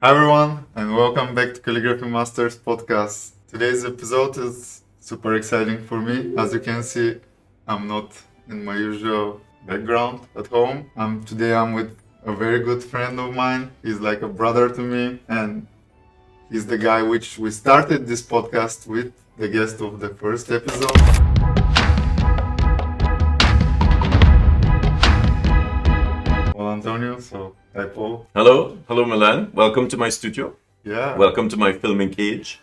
Hi everyone, and welcome back to Calligraphy Masters podcast. Today's episode is super exciting for me. As you can see, I'm not in my usual background at home. Today I'm with a very good friend of mine. He's like a brother to me, and he's the guy which we started this podcast with, the guest of the first episode. Well, Antonio, so hi Paul. Hello Milan. Welcome to my studio. Yeah. Welcome to my filming cage.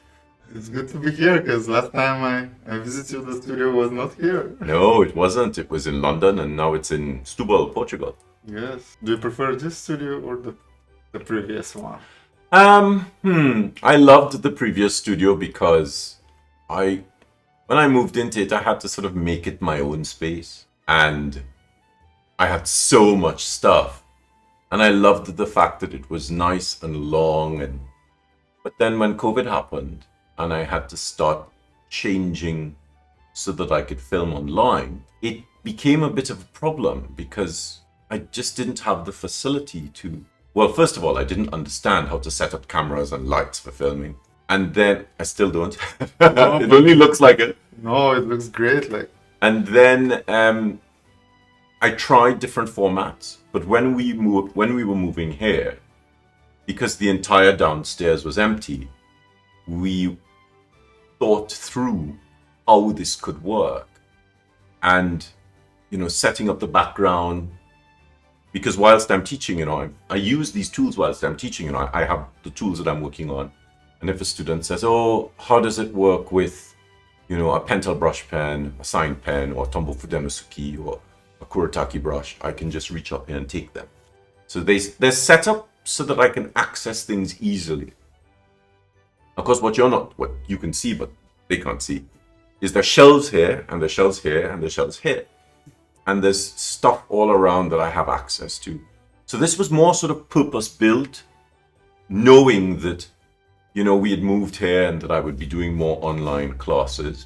It's good to be here because last time I visited you, the studio was not here. No, it wasn't. It was in London and now it's in Setúbal, Portugal. Yes. Do you prefer this studio or the previous one? I loved the previous studio because when I moved into it, I had to sort of make it my own space. And I had so much stuff. And I loved the fact that it was nice and long. But then when COVID happened and I had to start changing so that I could film online, it became a bit of a problem because I just didn't have the facility to... Well, first of all, I didn't understand how to set up cameras and lights for filming. And then I still don't. No, it only looks like it. No, it looks great. And then I tried different formats. But when we were moving here, because the entire downstairs was empty, we thought through how this could work. And, setting up the background. Because whilst I'm teaching, I use these tools whilst I'm teaching, I have the tools that I'm working on. And if a student says, oh, how does it work with, a pentel brush pen, a sign pen, or Tombow Fudenosuke, or a Kuretake brush, I can just reach up here and take them. So they're set up so that I can access things easily. Of course, what you can see, but they can't see, is there shelves here, and there's shelves here, and there's shelves here. And there's stuff all around that I have access to. So this was more sort of purpose-built, knowing that, we had moved here and that I would be doing more online classes.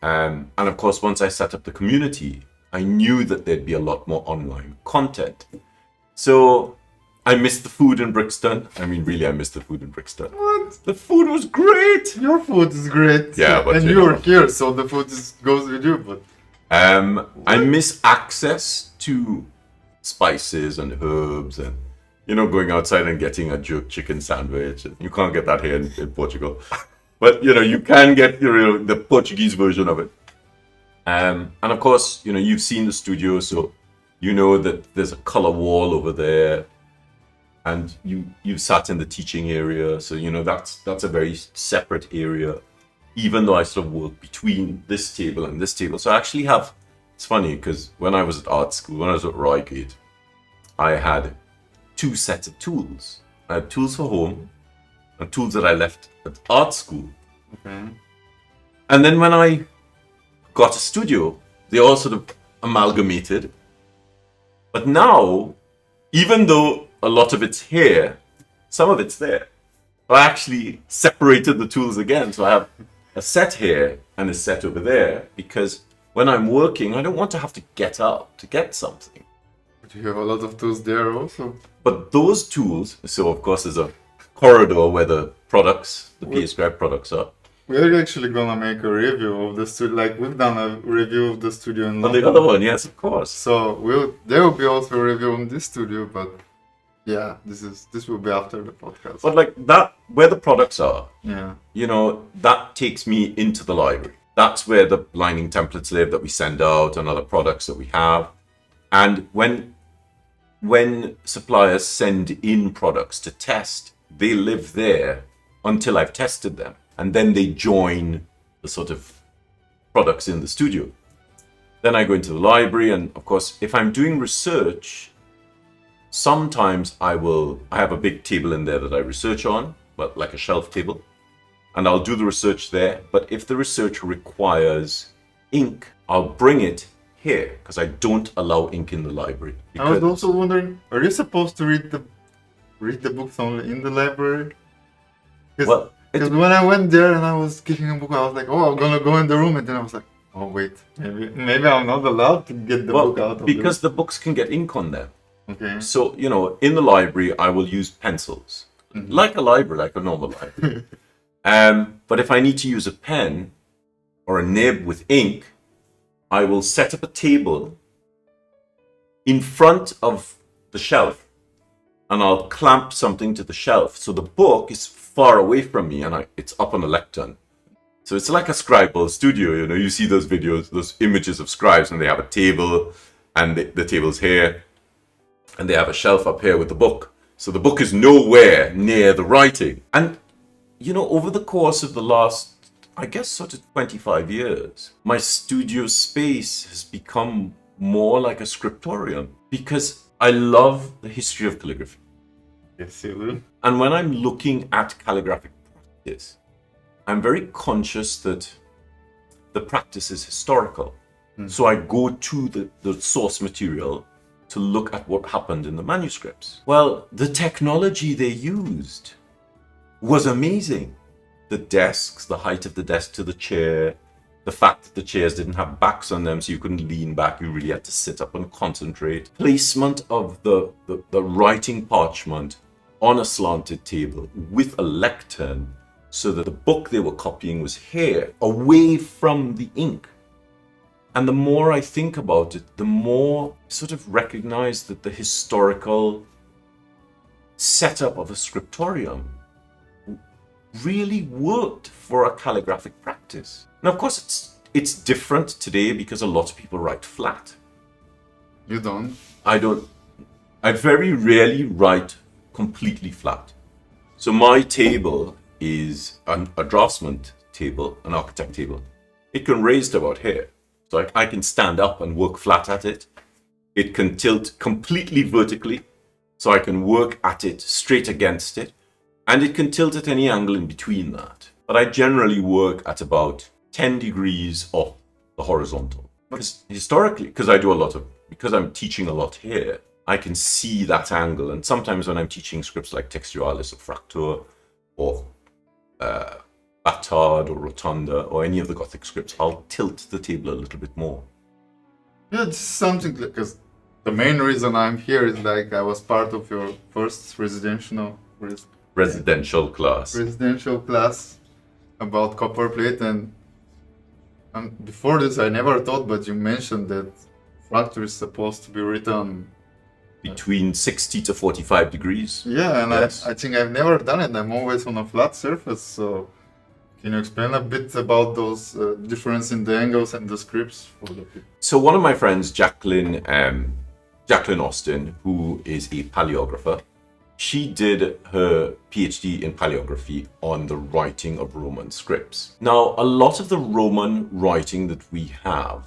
And of course, once I set up the community, I knew that there'd be a lot more online content. So I missed the food in Brixton. I mean, really, I missed the food in Brixton. What? The food was great. Your food is great. Yeah, but and you're here, so the food goes with you. But I miss access to spices and herbs and, going outside and getting a jerk chicken sandwich. You can't get that here in Portugal. But, you can get the Portuguese version of it. And of course, you've seen the studio, so you know that there's a color wall over there. And you've sat in the teaching area. So, that's a very separate area. Even though I sort of work between this table and this table. So I actually have, it's funny because when I was at art school, when I was at Reigate, I had two sets of tools. I had tools for home and tools that I left at art school. okay. And then when I got a studio, they all sort of amalgamated. But now, even though a lot of it's here, some of it's there. I actually separated the tools again. So I have a set here and a set over there because when I'm working, I don't want to have to get up to get something. But you have a lot of tools there also. But those tools, so of course there's a corridor where the products, the PS products are. We're actually gonna make a review of the studio. We've done a review of the studio in On London. the other one, yes, of course. So there will be also a review on this studio, but yeah, this will be after the podcast. But that, where the products are, yeah. That takes me into the library. That's where the lining templates live that we send out and other products that we have. And when suppliers send in products to test, they live there until I've tested them. And then they join the sort of products in the studio. Then I go into the library. And of course, if I'm doing research, sometimes I have a big table in there that I research on, but like a shelf table. And I'll do the research there. But if the research requires ink, I'll bring it here because I don't allow ink in the library. I was also wondering, are you supposed to read the books only in the library? Because when I went there and I was getting a book, I was like, oh, I'm gonna go in the room, and then I was like, oh wait, maybe I'm not allowed to get the book out of because the books can get ink on them. Okay. So, in the library, I will use pencils. like a library, like a normal library. But if I need to use a pen or a nib with ink, I will set up a table in front of the shelf, and I'll clamp something to the shelf so the book is far away from me and it's up on a lectern. So it's like a scribal studio, you know, you see those videos, those images of scribes, and they have a table, and the table's here, and they have a shelf up here with the book. So the book is nowhere near the writing. And, you know, over the course of the last, I guess, sort of 25 years, my studio space has become more like a scriptorium because I love the history of calligraphy. Yes, you do. And when I'm looking at calligraphic practice, I'm very conscious that the practice is historical. So I go to the source material to look at what happened in the manuscripts. Well, the technology they used was amazing. The desks, the height of the desk to the chair, the fact that the chairs didn't have backs on them so you couldn't lean back, you really had to sit up and concentrate. Placement of the writing parchment on a slanted table with a lectern so that the book they were copying was here, away from the ink. And the more I think about it, the more I sort of recognize that the historical setup of a scriptorium really worked for a calligraphic practice. Now, of course, it's different today because a lot of people write flat. You don't? I don't. I very rarely write completely flat. So my table is a draftsman table, an architect table. It can raise to about here. So I can stand up and work flat at it. It can tilt completely vertically, so I can work at it straight against it. And it can tilt at any angle in between that. But I generally work at about 10 degrees off the horizontal. Because historically, because I'm teaching a lot here, I can see that angle. And sometimes when I'm teaching scripts like Textualis or Fraktur or Batard or Rotunda or any of the Gothic scripts, I'll tilt the table a little bit more. Yeah, it's something because the main reason I'm here is like I was part of your first residential class about copperplate, and before this I never thought, but you mentioned that Fraktur is supposed to be written between 60 to 45 degrees. Yeah, and yes. I think I've never done it. I'm always on a flat surface. So can you explain a bit about those difference in the angles and the scripts for the people? So one of my friends, Jacqueline Austin, who is a paleographer, she did her PhD in paleography on the writing of Roman scripts. Now, a lot of the Roman writing that we have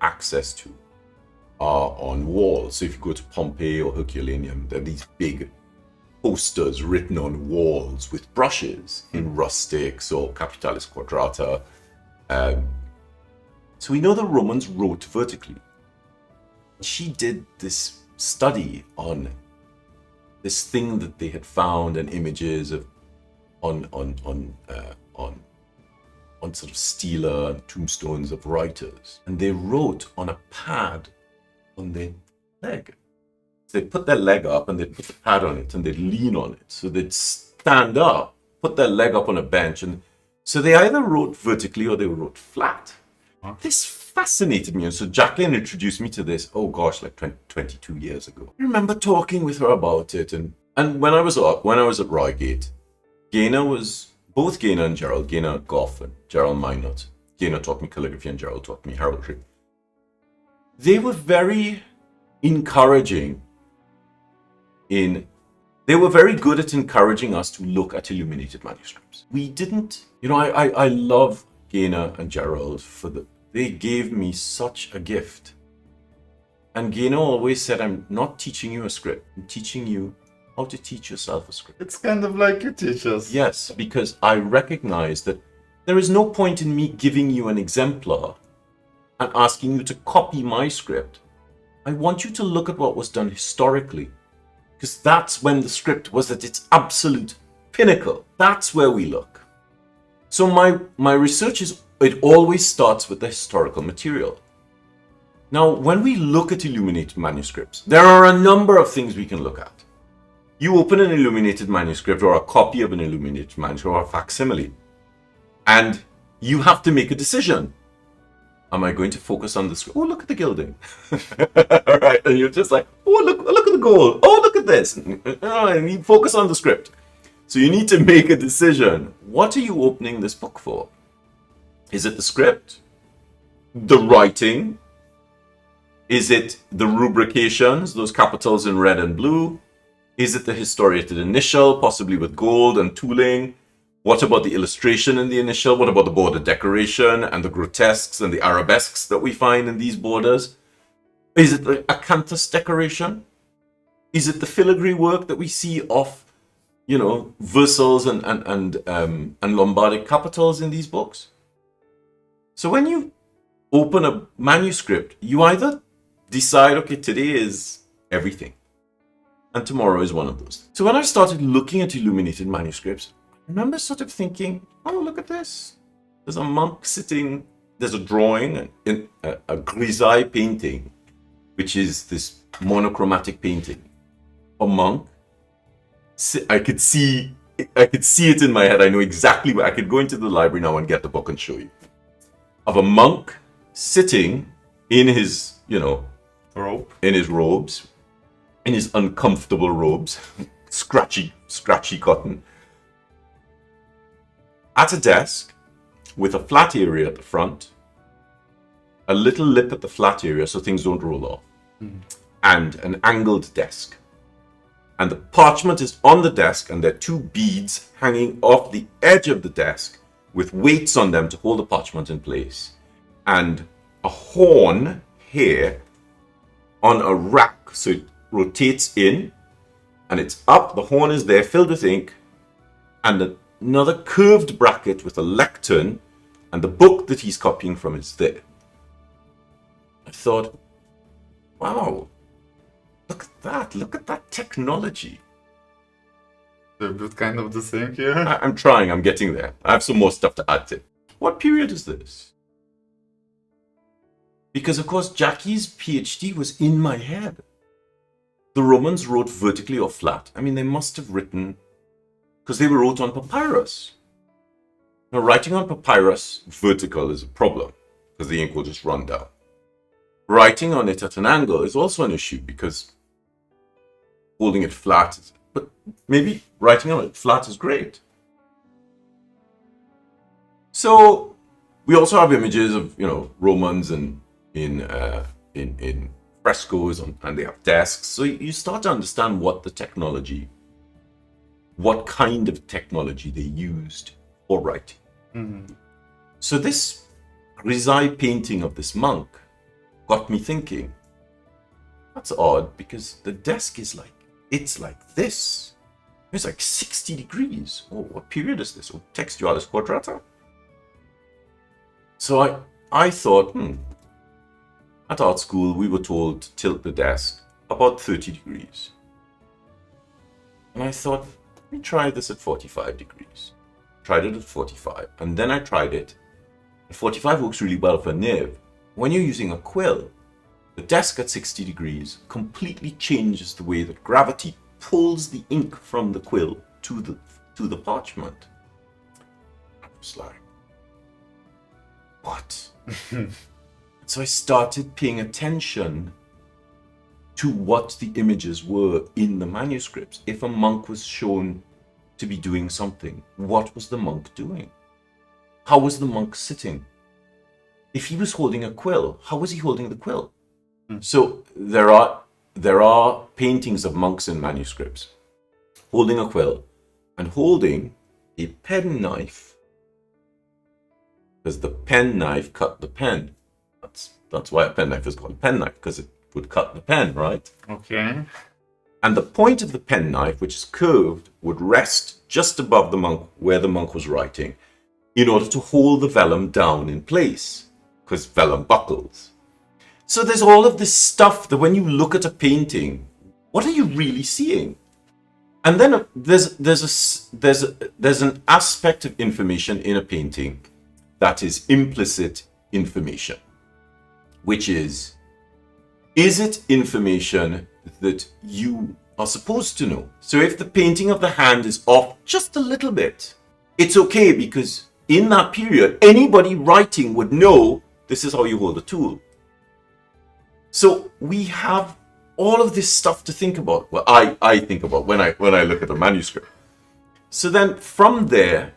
access to are on walls. So if you go to Pompeii or Herculaneum, there are these big posters written on walls with brushes in rustics or capitalis quadrata. So we know the Romans wrote vertically. She did this study on this thing that they had found and images of on sort of stela and tombstones of writers, and they wrote on a pad on their leg. So they'd put their leg up and they'd put the pad on it and they'd lean on it. So they'd stand up, put their leg up on a bench, and so they either wrote vertically or they wrote flat. Huh? This fascinated me, and so Jacqueline introduced me to this, oh gosh, like 22 years ago. I remember talking with her about it, and when I was at Reigate, both Gaynor and Gerald, Gaynor Goff and Gerald Minot, Gaynor taught me calligraphy and Gerald taught me heraldry. They were very encouraging they were very good at encouraging us to look at illuminated manuscripts. We didn't, I love Gaynor and Gerald they gave me such a gift. And Gaynor always said, I'm not teaching you a script, I'm teaching you how to teach yourself a script. It's kind of like you teach us. Yes, because I recognize that there is no point in me giving you an exemplar and asking you to copy my script. I want you to look at what was done historically, because that's when the script was at its absolute pinnacle. That's where we look. So my research it always starts with the historical material. Now, when we look at illuminated manuscripts, there are a number of things we can look at. You open an illuminated manuscript or a copy of an illuminated manuscript or a facsimile, and you have to make a decision. Am I going to focus on the script? Oh, look at the gilding. Right? And you're just like, oh, look at the gold. Oh, look at this. And you focus on the script. So you need to make a decision. What are you opening this book for? Is it the script? The writing? Is it the rubrications, those capitals in red and blue? Is it the historiated initial, possibly with gold and tooling? What about the illustration in the initial? What about the border decoration and the grotesques and the arabesques that we find in these borders? Is it the acanthus decoration? Is it the filigree work that we see of, versals and Lombardic capitals in these books? So when you open a manuscript, you either decide, okay, today is everything, and tomorrow is one of those. So when I started looking at illuminated manuscripts, I remember sort of thinking, oh, look at this. There's a monk sitting, there's a drawing, a grisaille painting, which is this monochromatic painting. A monk. I could see it in my head. I know exactly where. I could go into the library now and get the book and show you. Of a monk sitting in his, in his robes, in his uncomfortable robes, scratchy cotton, at a desk with a flat area at the front, a little lip at the flat area so things don't roll off, and an angled desk. And the parchment is on the desk, and there are two beads hanging off the edge of the desk with weights on them to hold the parchment in place. And a horn here on a rack, so it rotates in, and it's up, the horn is there, filled with ink, and another curved bracket with a lectern, and the book that he's copying from is there. I thought, wow, look at that technology. They're both kind of the same here. I'm trying, I'm getting there. I have some more stuff to add to. What period is this? Because of course Jackie's PhD was in my head. The Romans wrote vertically or flat. I mean, they must have written, because they were wrote on papyrus. Now, writing on papyrus vertical is a problem, because the ink will just run down. Writing on it at an angle is also an issue, because holding it flat, but maybe writing on it flat is great. So we also have images of, Romans and in frescoes, and they have desks. So you start to understand what kind of technology they used for writing. Mm-hmm. So this grisaille painting of this monk got me thinking, that's odd, because the desk is like this. It's like 60 degrees. Oh, what period is this? Oh, textualis quadrata. So I thought, at art school, we were told to tilt the desk about 30 degrees. And I thought, let me try this at 45 degrees. Tried it at 45, and then I tried it. At 45 works really well for nerve. When you're using a quill, the desk at 60 degrees completely changes the way that gravity pulls the ink from the quill to the parchment. I was like, what? So I started paying attention to what the images were in the manuscripts. If a monk was shown to be doing something, what was the monk doing? How was the monk sitting? If he was holding a quill, how was he holding the quill? So there are paintings of monks in manuscripts holding a quill and holding a pen knife, because the pen knife cut the pen. That's why a pen knife is called a pen knife, because it would cut the pen, right? Okay. And the point of the pen knife, which is curved, would rest just above the monk, where the monk was writing, in order to hold the vellum down in place, because vellum buckles. So there's all of this stuff that when you look at a painting, what are you really seeing? And then there's an aspect of information in a painting that is implicit information, which is it information that you are supposed to know. So if the painting of the hand is off just a little bit, it's okay, because in that period, anybody writing would know this is how you hold a tool. So we have all of this stuff to think about. Well, I think about when I look at a manuscript. So then from there,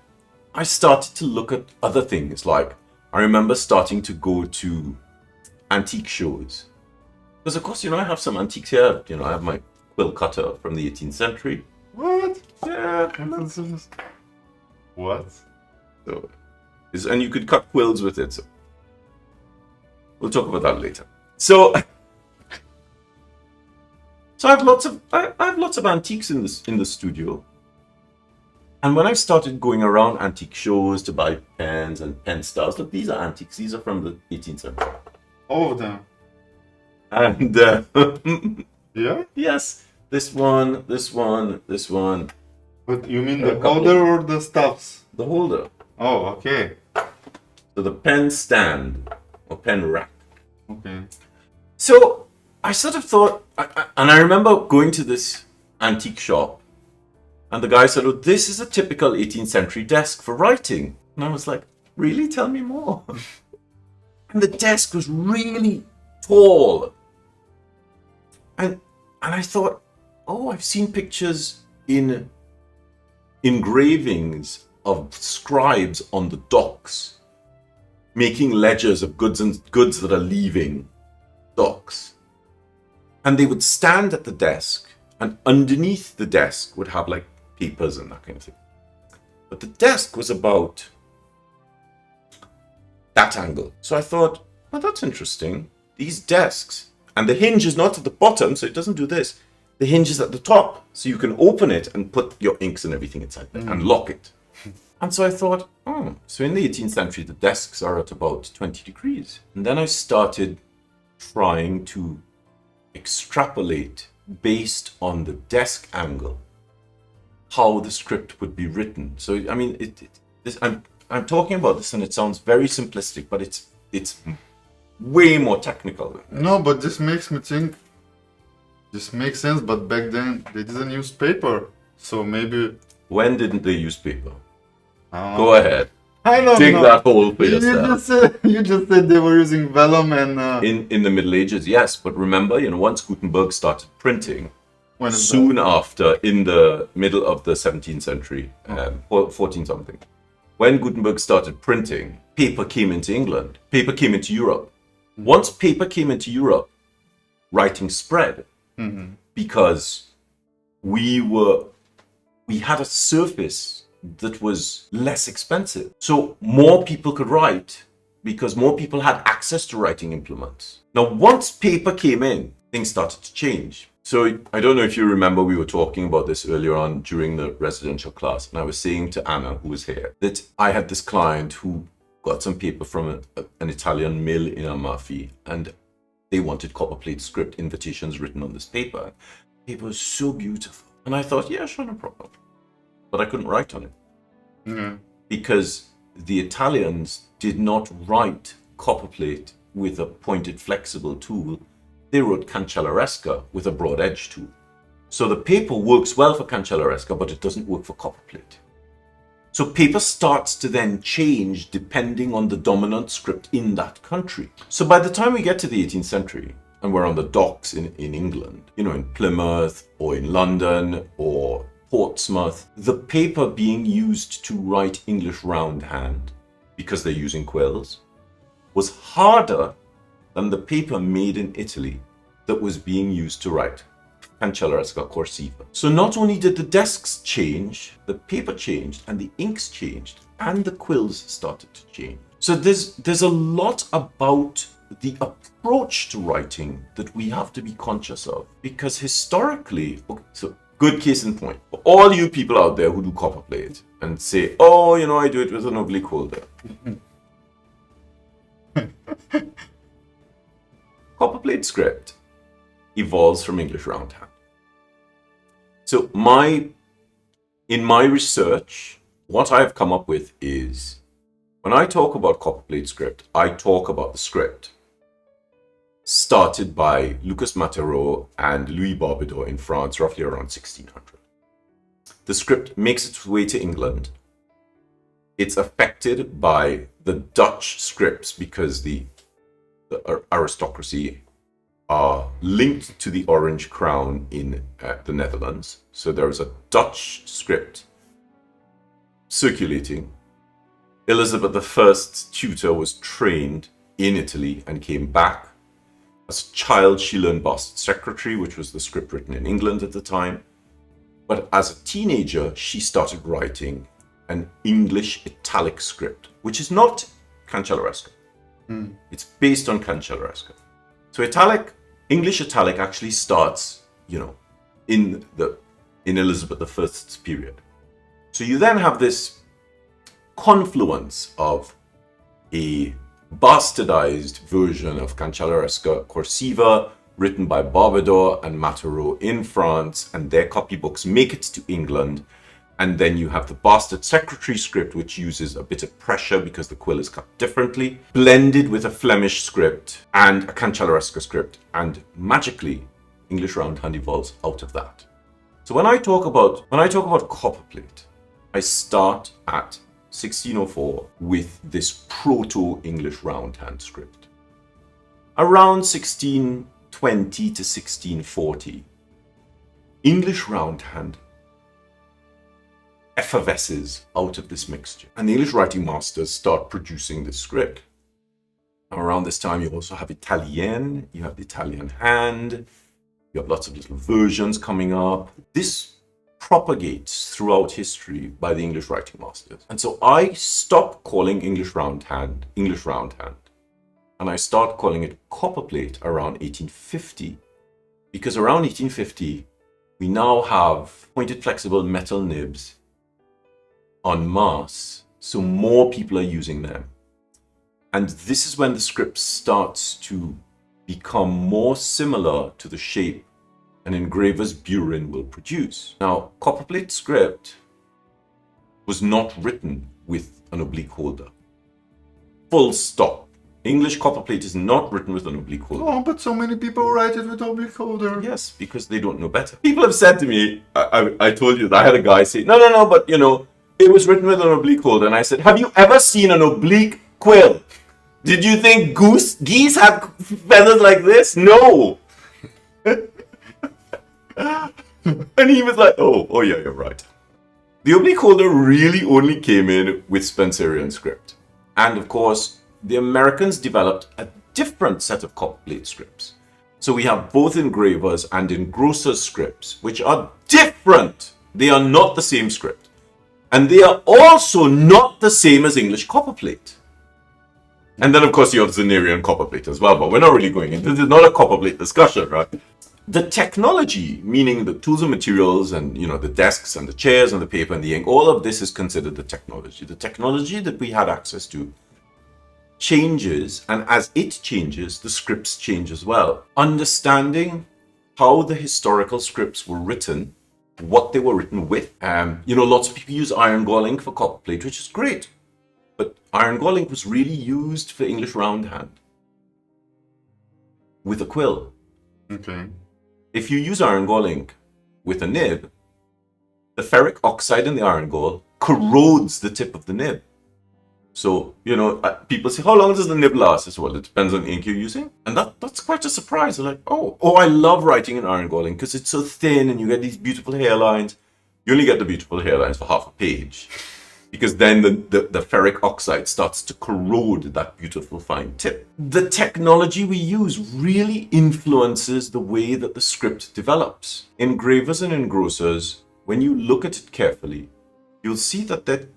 I started to look at other things. Like, I remember starting to go to antique shows. Because of course, I have some antiques here. I have my quill cutter from the 18th century. What? Yeah. What? So, and you could cut quills with it. So we'll talk about that later. So I have lots of antiques in the studio. And when I started going around antique shows to buy pens and pen stars, look, these are antiques. These are from the 18th century. All of them. And Yeah? yes, this one. But you mean A the couple holder or the stuffs? The holder. Oh, okay. So the pen stand or pen rack. Okay. So I sort of thought, and I remember going to this antique shop, and the guy said, "Oh, this is a typical 18th century desk for writing." And I was like, "Really? Tell me more." And the desk was really tall. And I thought, oh, I've seen pictures in engravings of scribes on the docks making ledgers of goods that are leaving docks. And they would stand at the desk, and underneath the desk would have like papers and that kind of thing. But the desk was about that angle. So I thought, well, that's interesting. These desks, and the hinge is not at the bottom, so it doesn't do this. The hinge is at the top, so you can open it and put your inks and everything inside there and lock it. And so I thought, oh, so in the 18th century, the desks are at about 20 degrees. And then I started trying to extrapolate based on the desk angle how the script would be written. So I mean, I'm talking about this and it sounds very simplistic, but it's way more technical. No, but this makes me think. This makes sense, but back then they didn't use paper, so maybe. When didn't they use paper? I don't Go know. ahead. I don't Dig know. that hole for yourself. You just said they were using vellum and. In the Middle Ages, yes, but remember, once Gutenberg started printing, When is soon after, in the middle of the 17th century, 14 something, when Gutenberg started printing, paper came into England, paper came into Europe. Once paper came into Europe, writing spread because we had a surface that was less expensive. So more people could write because more people had access to writing implements. Now, once paper came in, things started to change. So I don't know if you remember, we were talking about this earlier on during the residential class, and I was saying to Anna, who was here, that I had this client who got some paper from an Italian mill in Amalfi, and they wanted copperplate script invitations written on this paper. The paper was so beautiful. And I thought, yeah, sure, no problem. But I couldn't write on it. Yeah. Because the Italians did not write copperplate with a pointed flexible tool. They wrote cancelleresca with a broad edge tool. So the paper works well for cancelleresca, but it doesn't work for copperplate. So paper starts to then change depending on the dominant script in that country. So by the time we get to the 18th century, and we're on the docks in England, in Plymouth or in London or Portsmouth, the paper being used to write English roundhand, because they're using quills, was harder than the paper made in Italy that was being used to write cancelleresca corsiva. So not only did the desks change, the paper changed, and the inks changed, and the quills started to change. So there's a lot about the approach to writing that we have to be conscious of, because historically, so good case in point, for all you people out there who do copperplate and say, oh, I do it with an oblique holder. Copperplate script evolves from English roundhand. So in my research, what I've come up with is, when I talk about copperplate script, I talk about the script. started by Lucas Matereau and Louis Barbedor in France, roughly around 1600. The script makes its way to England. It's affected by the Dutch scripts because the aristocracy are linked to the Orange Crown in the Netherlands. So there's a Dutch script circulating. Elizabeth I's tutor was trained in Italy and came back. As a child, she learned Bastard Secretary, which was the script written in England at the time. But as a teenager, she started writing an English italic script, which is not Cancelleresco. It's based on Cancelleresco. So English italic actually starts, in Elizabeth I's period. So you then have this confluence of a bastardized version of Cancelleresco Corsiva written by Barbedor and Matereau in France, and their copybooks make it to England. And then you have the Bastard Secretary script, which uses a bit of pressure because the quill is cut differently, blended with a Flemish script and a Cancelleresco script, and magically English roundhand evolves out of that. So when I talk about copperplate, I start at 1604 with this proto-English roundhand script. Around 1620 to 1640, English roundhand effervesces out of this mixture, and the English writing masters start producing this script. Around this time, you also have Italienne, you have the Italian hand, you have lots of little versions coming up. This propagates throughout history by the English writing masters. And so I stop calling English roundhand, and I start calling it copperplate around 1850, because around 1850, we now have pointed flexible metal nibs en masse, so more people are using them. And this is when the script starts to become more similar to the shape an engraver's burin will produce. Now, copperplate script was not written with an oblique holder. Full stop. English copperplate is not written with an oblique holder. Oh, but so many people write it with oblique holder. Yes, because they don't know better. People have said to me, I told you that I had a guy say, no, but it was written with an oblique holder. And I said, have you ever seen an oblique quill? Did you think geese have feathers like this? No. And he was like, oh yeah, you're right. The oblique holder really only came in with Spencerian script. And of course, the Americans developed a different set of copperplate scripts. So we have both engravers and engrossers scripts, which are different. They are not the same script. And they are also not the same as English copperplate. And then, of course, you have Zenarian copperplate as well, but we're not really going into this. This is not a copperplate discussion, right? The technology, meaning the tools and materials and, the desks and the chairs and the paper and the ink, all of this is considered the technology. The technology that we had access to changes, and as it changes, the scripts change as well. Understanding how the historical scripts were written, what they were written with. Lots of people use iron gall ink for copperplate, which is great. But iron gall ink was really used for English roundhand with a quill. Okay. If you use iron gall ink with a nib, the ferric oxide in the iron gall corrodes the tip of the nib. So, people say, how long does the nib last? I say, well, it depends on the ink you're using. And that's quite a surprise. They're like, oh, I love writing in iron gall ink because it's so thin and you get these beautiful hairlines. You only get the beautiful hairlines for half a page. Because then the ferric oxide starts to corrode that beautiful fine tip. The technology we use really influences the way that the script develops. Engravers and engrossers, when you look at it carefully, you'll see that they're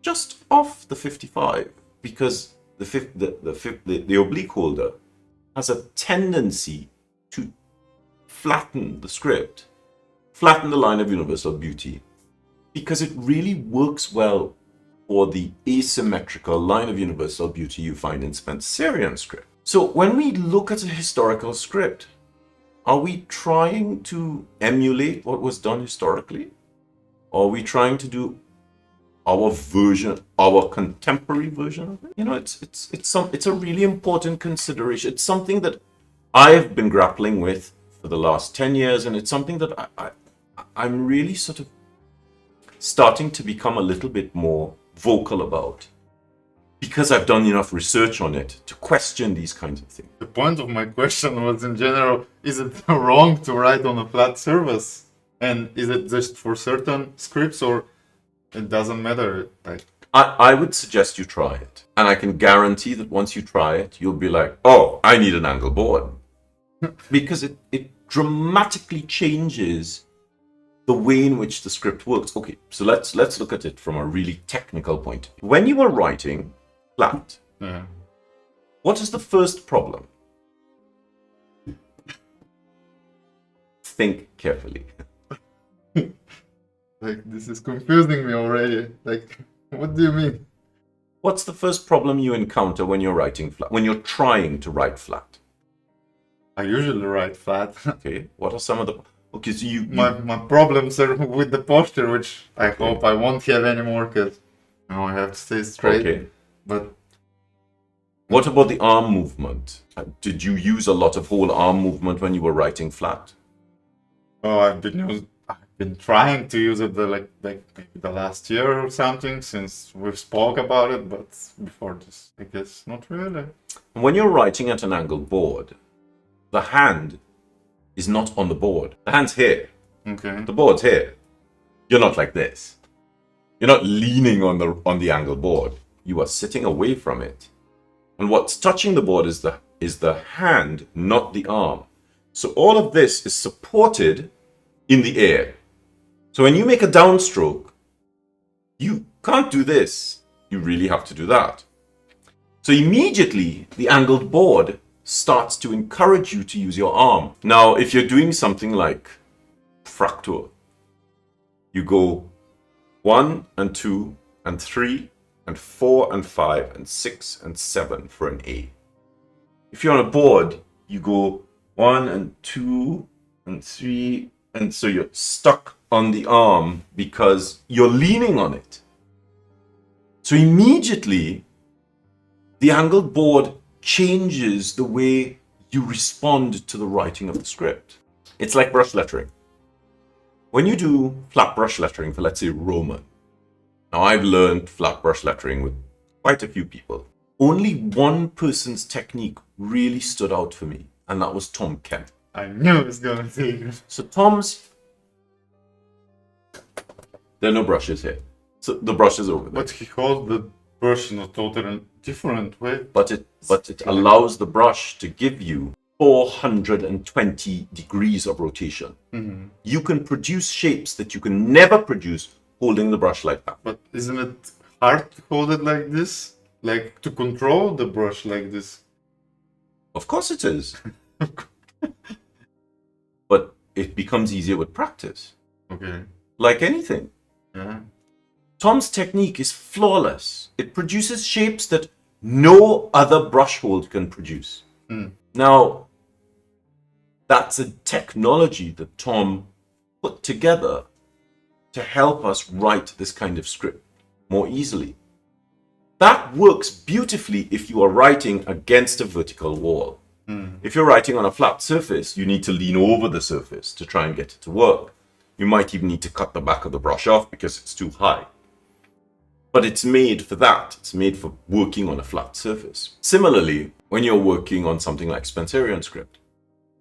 just off the 55, because the oblique holder has a tendency to flatten the script, flatten the line of universal beauty, because it really works well for the asymmetrical line of universal beauty you find in Spencerian script. So when we look at a historical script, are we trying to emulate what was done historically? Or are we trying to do our version, our contemporary version of it? It's a really important consideration. It's something that I've been grappling with for the last 10 years, and it's something that I'm really sort of starting to become a little bit more vocal about, because I've done enough research on it to question these kinds of things. The point of my question was, in general, is it wrong to write on a flat surface? And is it just for certain scripts, or it doesn't matter? Like, I would suggest you try it. And I can guarantee that once you try it, you'll be like, oh, I need an angle board. Because it dramatically changes the way in which the script works. Okay, so let's look at it from a really technical point. When you are writing flat, yeah. What is the first problem? Think carefully. Like, this is confusing me already. Like, what do you mean? What's the first problem you encounter when you're writing flat, when you're trying to write flat? I usually write flat. Okay, what are some of the... Okay, so My problems are with the posture, which I hope I won't have anymore, because now I have to stay straight. Okay. But what about the arm movement? Did you use a lot of whole arm movement when you were writing flat? oh, I've been trying to use it like maybe the last year or something, since we've spoke about it, but before this, I guess not really. When you're writing at an angled board, the hand is not on the board. The hand's here. Okay. The board's here. You're not like this. You're not leaning on the angled board. You are sitting away from it. And what's touching the board is the hand, not the arm. So all of this is supported in the air. So when you make a downstroke, you can't do this. You really have to do that. So immediately, the angled board starts to encourage you to use your arm. Now, if you're doing something like fracture, you go 1 and 2 and 3 and 4 and 5 and 6 and 7 for an A. If you're on a board, you go 1 and 2 and 3, and so you're stuck on the arm because you're leaning on it. So immediately, the angled board changes the way you respond to the writing of the script. It's like brush lettering. When you do flat brush lettering for, let's say, Roman, now I've learned flat brush lettering with quite a few people. Only one person's technique really stood out for me, and that was Tom Kemp. I knew it was gonna take you. So Tom's... There are no brushes here. So the brush is over there. But he holds the brush in a totally different way. But it allows the brush to give you 420 degrees of rotation. Mm-hmm. You can produce shapes that you can never produce holding the brush like that. But isn't it hard to hold it like this? Like, to control the brush like this? Of course it is. But it becomes easier with practice. Okay. Like anything. Yeah. Tom's technique is flawless. It produces shapes that no other brush hold can produce. Mm. Now, that's a technology that Tom put together to help us write this kind of script more easily. That works beautifully if you are writing against a vertical wall. Mm. If you're writing on a flat surface, you need to lean over the surface to try and get it to work. You might even need to cut the back of the brush off because it's too high. But it's made for that. It's made for working on a flat surface. Similarly, when you're working on something like Spencerian script,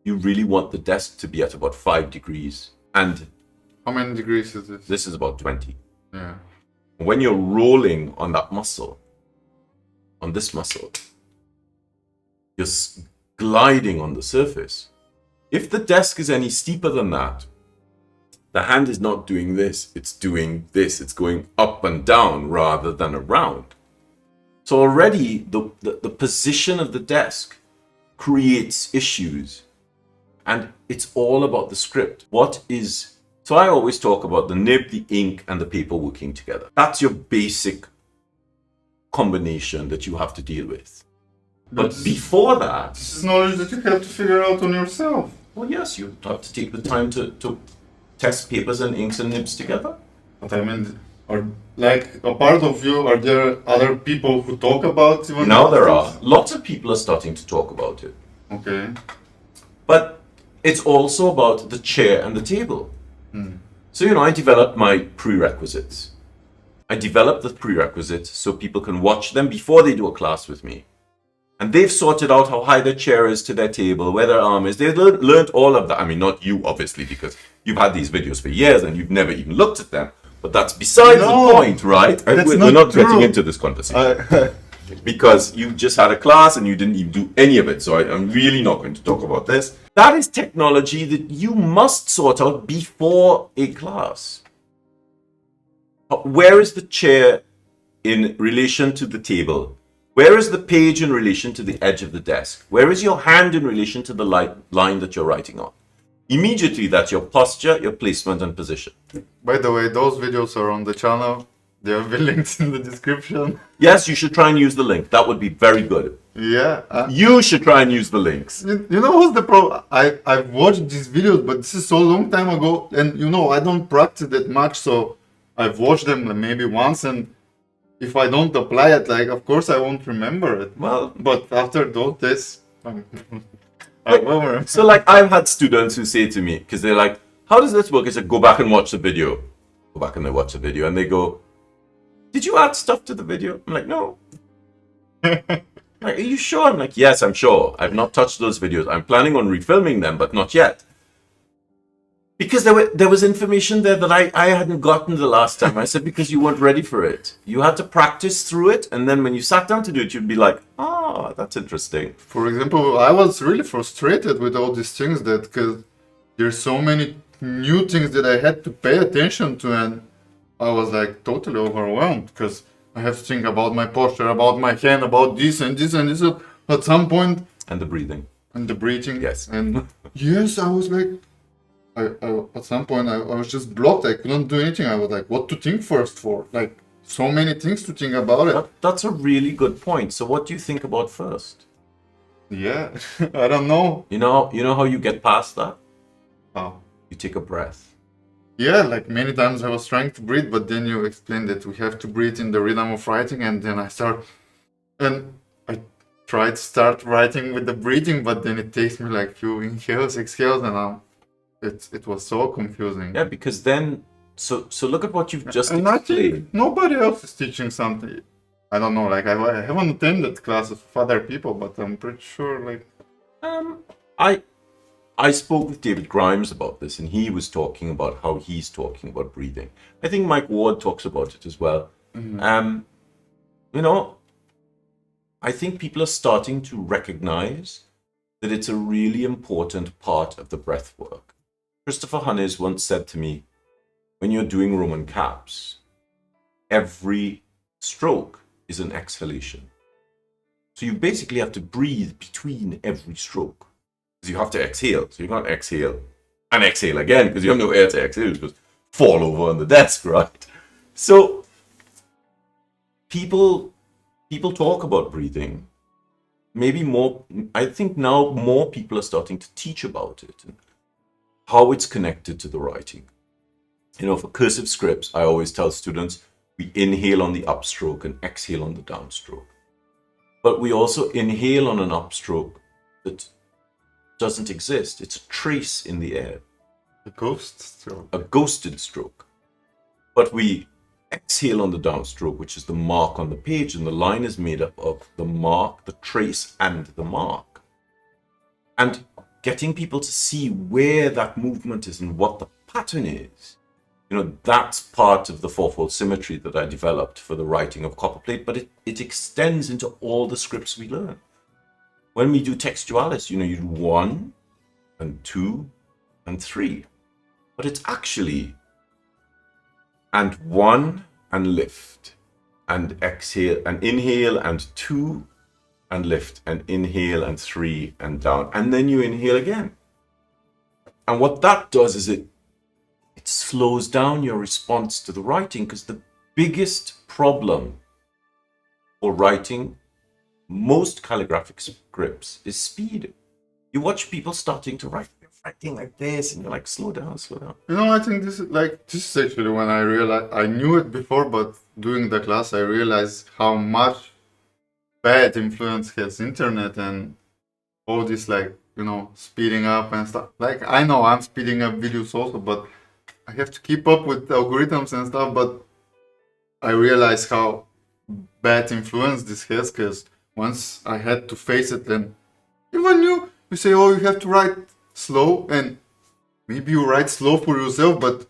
you really want the desk to be at about 5 degrees. And How many degrees is this? this is about 20. Yeah. When you're rolling on that muscle, on this muscle, you're gliding on the surface. If the desk is any steeper than that, the hand is not doing this, it's doing this. It's going up and down rather than around. So already the position of the desk creates issues. And it's all about the script. So I always talk about the nib, the ink, and the paper working together. That's your basic combination that you have to deal with. But before that... This is knowledge that you have to figure out on yourself. Well, yes, you have to take the time to test papers and inks and nibs together. But I mean, a part of you, are there other people who talk about even Now that there stuff? are. Lots of people are starting to talk about it. Okay. But it's also about the chair and the table. So, I developed my prerequisites. I developed the prerequisites so people can watch them before they do a class with me. And they've sorted out how high their chair is to their table, where their arm is. They've learned all of that. I mean, not you, obviously, because you've had these videos for years and you've never even looked at them. But that's besides the point, right? We're not getting into this conversation. Because you just had a class and you didn't even do any of it. So I'm really not going to talk about this. That is technology that you must sort out before a class. Where is the chair in relation to the table? Where is the page in relation to the edge of the desk? Where is your hand in relation to the line that you're writing on? Immediately, that's your posture, your placement, and position. By the way, those videos are on the channel. There will be links in the description. Yes, you should try and use the link. That would be very good. Yeah. You should try and use the links. You know what's the problem? I've watched these videos, but this is so long time ago. And I don't practice that much. So I've watched them maybe once. And if I don't apply it, of course I won't remember it. Well, but after those days, I will remember. So I've had students who say to me, because they're like, how does this work? I said, go back and watch the video. Go back and they watch the video. And they go, did you add stuff to the video? I'm like, no. Are you sure? I'm like, yes, I'm sure. I've not touched those videos. I'm planning on refilming them, but not yet. Because there was information there that I hadn't gotten the last time. I said, because you weren't ready for it. You had to practice through it. And then when you sat down to do it, you'd be like, that's interesting. For example, I was really frustrated with all these things because there's so many new things that I had to pay attention to. And I was totally overwhelmed because I have to think about my posture, about my hand, about this and this and this at some point. And the breathing. And the breathing. Yes. And yes, I was at some point I was just blocked. I couldn't do anything. I was what to think first for? So many things to think about it. That's a really good point. So what do you think about first? Yeah, I don't know. You know how you get past that? How? You take a breath. Yeah, many times I was trying to breathe, but then you explained that we have to breathe in the rhythm of writing, and then I tried to start writing with the breathing, but then it takes me few inhales, exhales, and it was so confusing. Yeah, because then, so look at what you've just explained. I think nobody else is teaching something. I don't know, I haven't attended classes with other people, but I'm pretty sure, I spoke with David Grimes about this, and he was talking about how he's talking about breathing. I think Mike Ward talks about it as well. Mm-hmm. I think people are starting to recognize that it's a really important part of the breath work. Christopher Hunnes once said to me, when you're doing Roman caps, every stroke is an exhalation. So you basically have to breathe between every stroke. Because you have to exhale. So you can't exhale and exhale again because you have no air to exhale. You just fall over on the desk, right? So people talk about breathing. Maybe more, I think now more people are starting to teach about it and how it's connected to the writing. For cursive scripts, I always tell students, we inhale on the upstroke and exhale on the downstroke. But we also inhale on an upstroke that doesn't exist. It's a trace in the air. A ghost stroke. A ghosted stroke. But we exhale on the downstroke, which is the mark on the page, and the line is made up of the mark, the trace, and the mark. And getting people to see where that movement is and what the pattern is, that's part of the fourfold symmetry that I developed for the writing of copperplate, but it extends into all the scripts we learn. When we do textualis, you do 1 and 2 and 3. But it's actually and 1 and lift and exhale and inhale and 2 and lift and inhale and 3 and down. And then you inhale again. And what that does is it slows down your response to the writing, because the biggest problem for writing most calligraphic scripts is speed. You watch people starting to writing like this, and you're slow down, slow down. I think this is actually when I realized, I knew it before, but doing the class, I realized how much bad influence has internet and all these speeding up and stuff. Like, I know I'm speeding up videos also, but I have to keep up with algorithms and stuff. But I realize how bad influence this has, because once I had to face it, and even you say, oh, you have to write slow, and maybe you write slow for yourself, but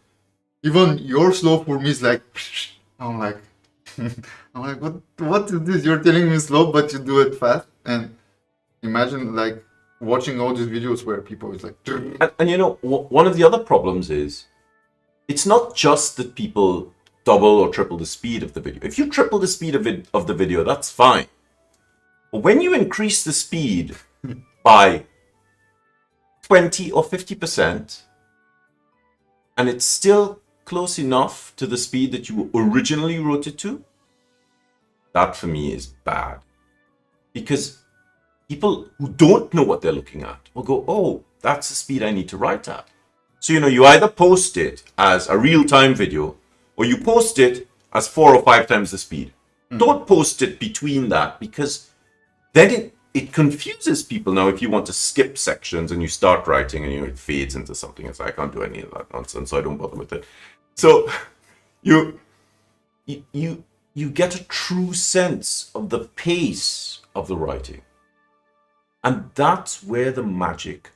even your slow for me is like, I'm like, what is this? You're telling me slow, but you do it fast. And imagine like watching all these videos where people is like, And one of the other problems is, it's not just that people double or triple the speed of the video. If you triple the speed of the video, that's fine. But when you increase the speed by 20 or 50%, and it's still close enough to the speed that you originally wrote it to, that for me is bad. Because people who don't know what they're looking at will go, oh, that's the speed I need to write at. So, you either post it as a real-time video, or you post it as 4 or 5 times the speed. Don't post it between that, because then it confuses people. Now, if you want to skip sections and you start writing and it fades into something, it's like, I can't do any of that nonsense, so I don't bother with it. So you get a true sense of the pace of the writing. And that's where the magic,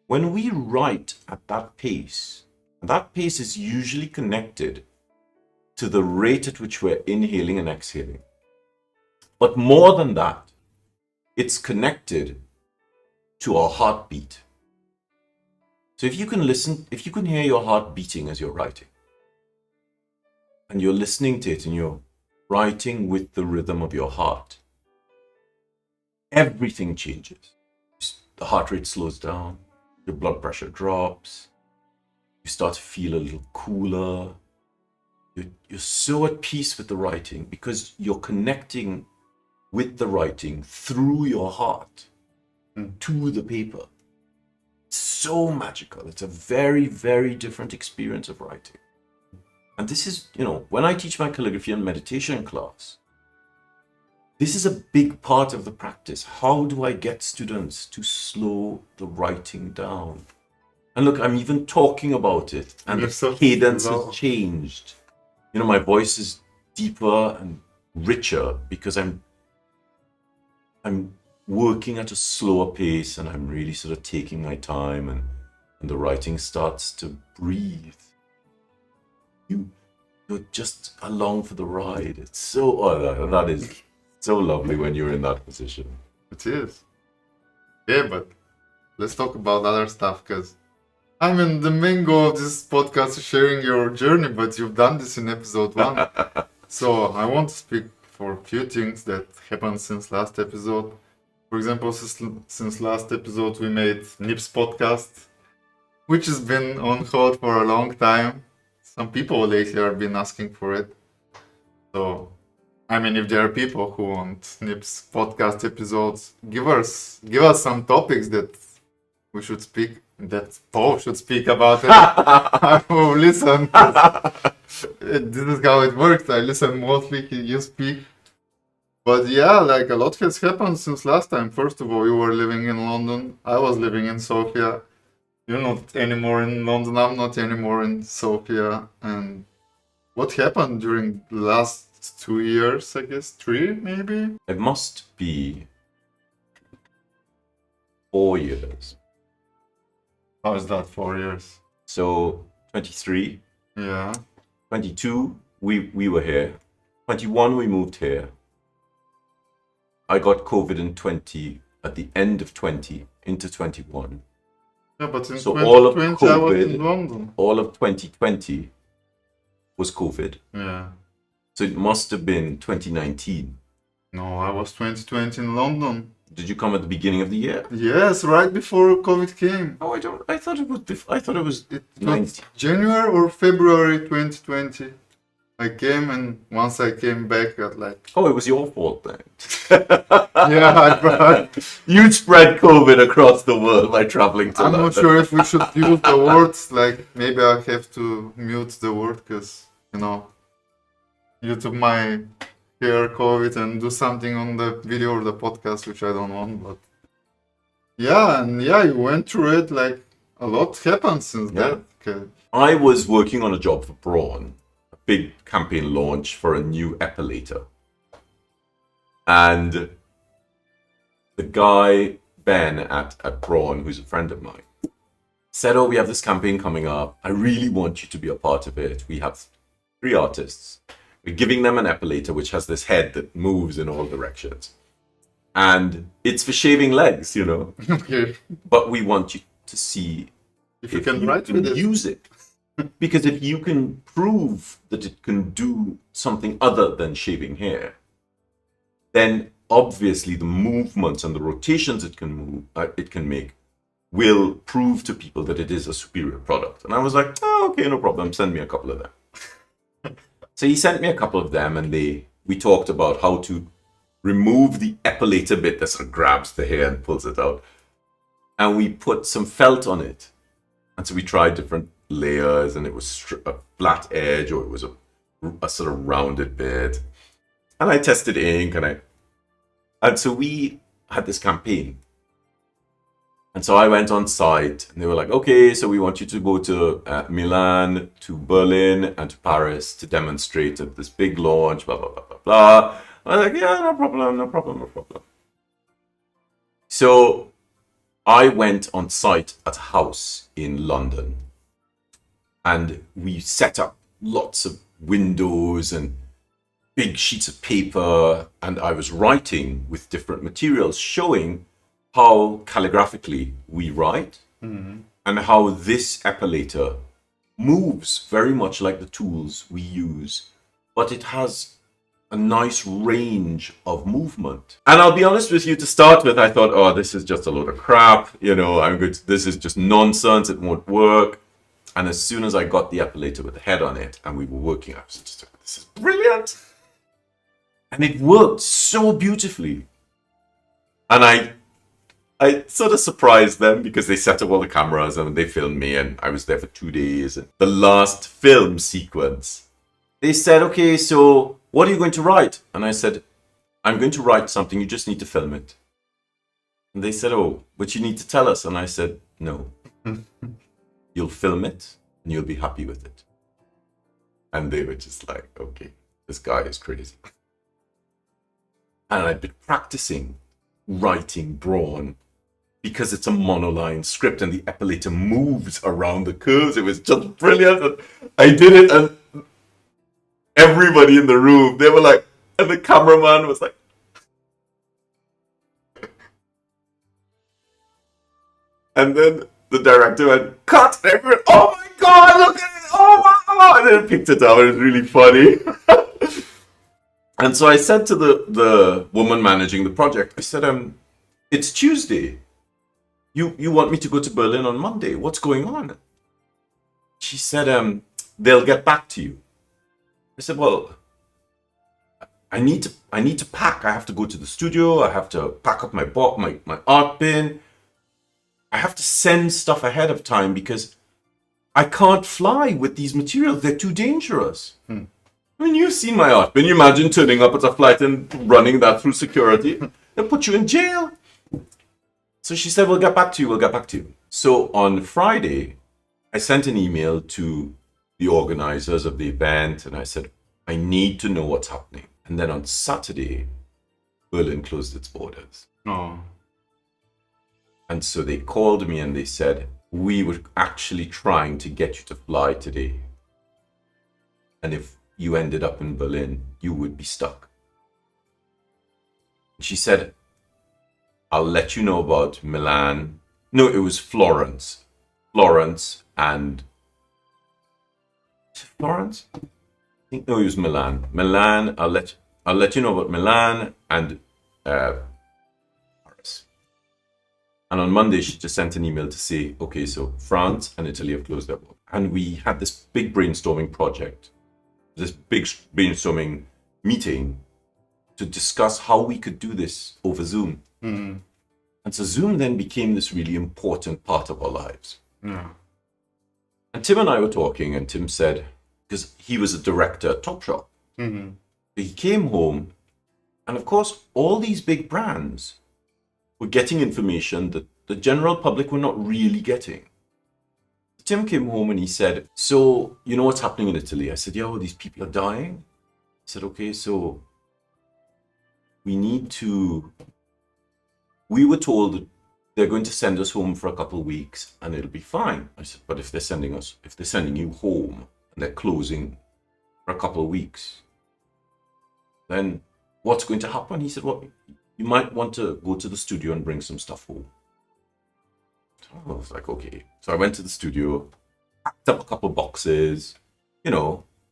when we write at that pace is usually connected to the rate at which we're inhaling and exhaling. But more than that, it's connected to our heartbeat. So if you can hear your heart beating as you're writing, and you're listening to it and you're writing with the rhythm of your heart, everything changes. The heart rate slows down, your blood pressure drops, you start to feel a little cooler. You're so at peace with the writing because you're connecting with the writing through your heart to the paper. It's so magical. It's a very, very different experience of writing. And this is, when I teach my calligraphy and meditation class, this is a big part of the practice. How do I get students to slow the writing down? And look, I'm even talking about it, and the cadence has changed. My voice is deeper and richer because I'm working at a slower pace, and I'm really sort of taking my time, and the writing starts to breathe. You're just along for the ride. It's so, that is so lovely when you're in that position. It is. Yeah, but let's talk about other stuff, because the main goal of this podcast is sharing your journey, but you've done this in episode 1. So I want to speak for a few things that happened since last episode. For example, since last episode we made Nips podcast, which has been on hold for a long time. Some people lately have been asking for it. So, if there are people who want Nips podcast episodes, give us some topics that we should speak, that Paul should speak about it. I will listen. This is how it works. I listen mostly, you speak. But yeah, like a lot has happened since last time. First of all, you were living in London. I was living in Sofia. You're not anymore in London. I'm not anymore in Sofia. And what happened during the last 2 years, I guess? 3, maybe? It must be 4 years. How is that 4 years? So 23. Yeah. 22, we were here. 21, we moved here. I got COVID in 20, at the end of 20, into 21. Yeah, but in So 2020 all of COVID, I was in London. All of 2020 was COVID. Yeah. So it must have been 2019. No, I was 2020 in London. Did you come at the beginning of the year? Yes, right before COVID came. Oh, I thought it was It was January or February 2020. I came, and once I came back, I like... Oh, it was your fault then. Yeah, You spread COVID across the world by traveling to London. I'm not sure if we should use the words, like, maybe I have to mute the word, because, YouTube might hear COVID and do something on the video or the podcast, which I don't want, but... Yeah, and yeah, you went through it like a lot happened since Yeah. that. Okay. I was working on a job for Braun, a big campaign launch for a new epilator. And the guy, Ben at Braun, who's a friend of mine, said, "Oh, we have this campaign coming up. I really want you to be a part of it. We have 3 artists. We're giving them an epilator which has this head that moves in all directions. And it's for shaving legs, you know. Okay. But we want you to see If you can write with it. use it. Because if you can prove that it can do something other than shaving hair, then obviously the movements and the rotations it can make will prove to people that it is a superior product." And I was like, "Oh, okay, no problem. Send me a couple of them." So he sent me a couple of them, and we talked about how to remove the epilator bit that sort of grabs the hair and pulls it out. And we put some felt on it. And so we tried different layers, and it was a flat edge, or it was a sort of rounded bit. And I tested ink, and so we had this campaign. And so I went on site, and they were like, "Okay, so we want you to go to Milan, to Berlin, and to Paris to demonstrate at this big launch, blah, blah, blah, blah, blah." I was like, "Yeah, no problem, no problem, no problem." So I went on site at a house in London, and we set up lots of windows and big sheets of paper, and I was writing with different materials, showing how calligraphically we write, and how this epilator moves very much like the tools we use, but it has a nice range of movement. And I'll be honest with you, to start with, I thought, "Oh, this is just a load of crap. This is just nonsense. It won't work." And as soon as I got the epilator with the head on it and we were working, I was just like, "This is brilliant." And it worked so beautifully. And I sort of surprised them because they set up all the cameras and they filmed me, and I was there for 2 days. And the last film sequence, they said, "Okay, so what are you going to write?" And I said, "I'm going to write something. You just need to film it." And they said, "Oh, but you need to tell us." And I said, "No. You'll film it and you'll be happy with it." And they were just like, "Okay, this guy is crazy." And I'd been practicing writing Braun because it's a monoline script and the epilator moves around the curves. It was just brilliant. And I did it, and everybody in the room, they were like, and the cameraman was like, and then the director went, "Cut!" And everyone, "Oh my God, look at it! Oh my!" And then picked it up. It was really funny. And so I said to the woman managing the project, I said, "It's Tuesday. You want me to go to Berlin on Monday? What's going on?" She said, "They'll get back to you." I said, "Well, I need to pack. I have to go to the studio. I have to pack up my art bin. I have to send stuff ahead of time because I can't fly with these materials. They're too dangerous." I mean, you've seen my art bin. You imagine turning up at a flight and running that through security. They'll put you in jail. So she said, "We'll get back to you. We'll get back to you." So on Friday, I sent an email to the organizers of the event, and I said, "I need to know what's happening." And then on Saturday, Berlin closed its borders. Oh. And so they called me and they said, "We were actually trying to get you to fly today. And if you ended up in Berlin, you would be stuck." She said, "I'll let you know about Milan." No, it was Florence. Florence and... Florence? I think, no, it was Milan. Milan, I'll let you know about Milan and Paris. And on Monday, she just sent an email to say, "Okay, so France and Italy have closed their borders." And we had this big brainstorming project, this big brainstorming meeting to discuss how we could do this over Zoom. And so Zoom then became this really important part of our lives. Yeah. And Tim and I were talking, and Tim said, because he was a director at Topshop, he came home, and of course, all these big brands were getting information that the general public were not really getting. Tim came home and he said, so, you know what's happening in Italy? I said, yo, these people are dying. He said, okay, so we were told that they're going to send us home for a couple of weeks and it'll be fine. I said, but if they're sending you home and they're closing for a couple of weeks, then what's going to happen? He said, well, you might want to go to the studio and bring some stuff home. So I was like, okay. So I went to the studio, packed up a couple of boxes,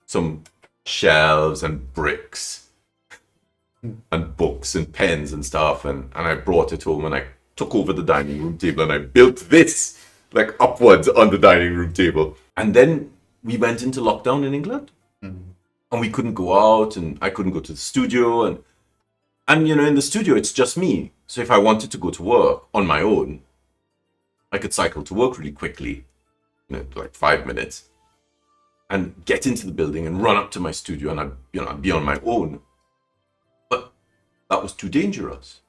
some shelves and bricks and books and pens and stuff. And I brought it home and I took over the dining room table and I built this like upwards on the dining room table. And then we went into lockdown in England. And we couldn't go out and I couldn't go to the studio. And in the studio, it's just me. So if I wanted to go to work on my own, I could cycle to work really quickly, like 5 minutes, and get into the building and run up to my studio and I'd be on my own. But that was too dangerous.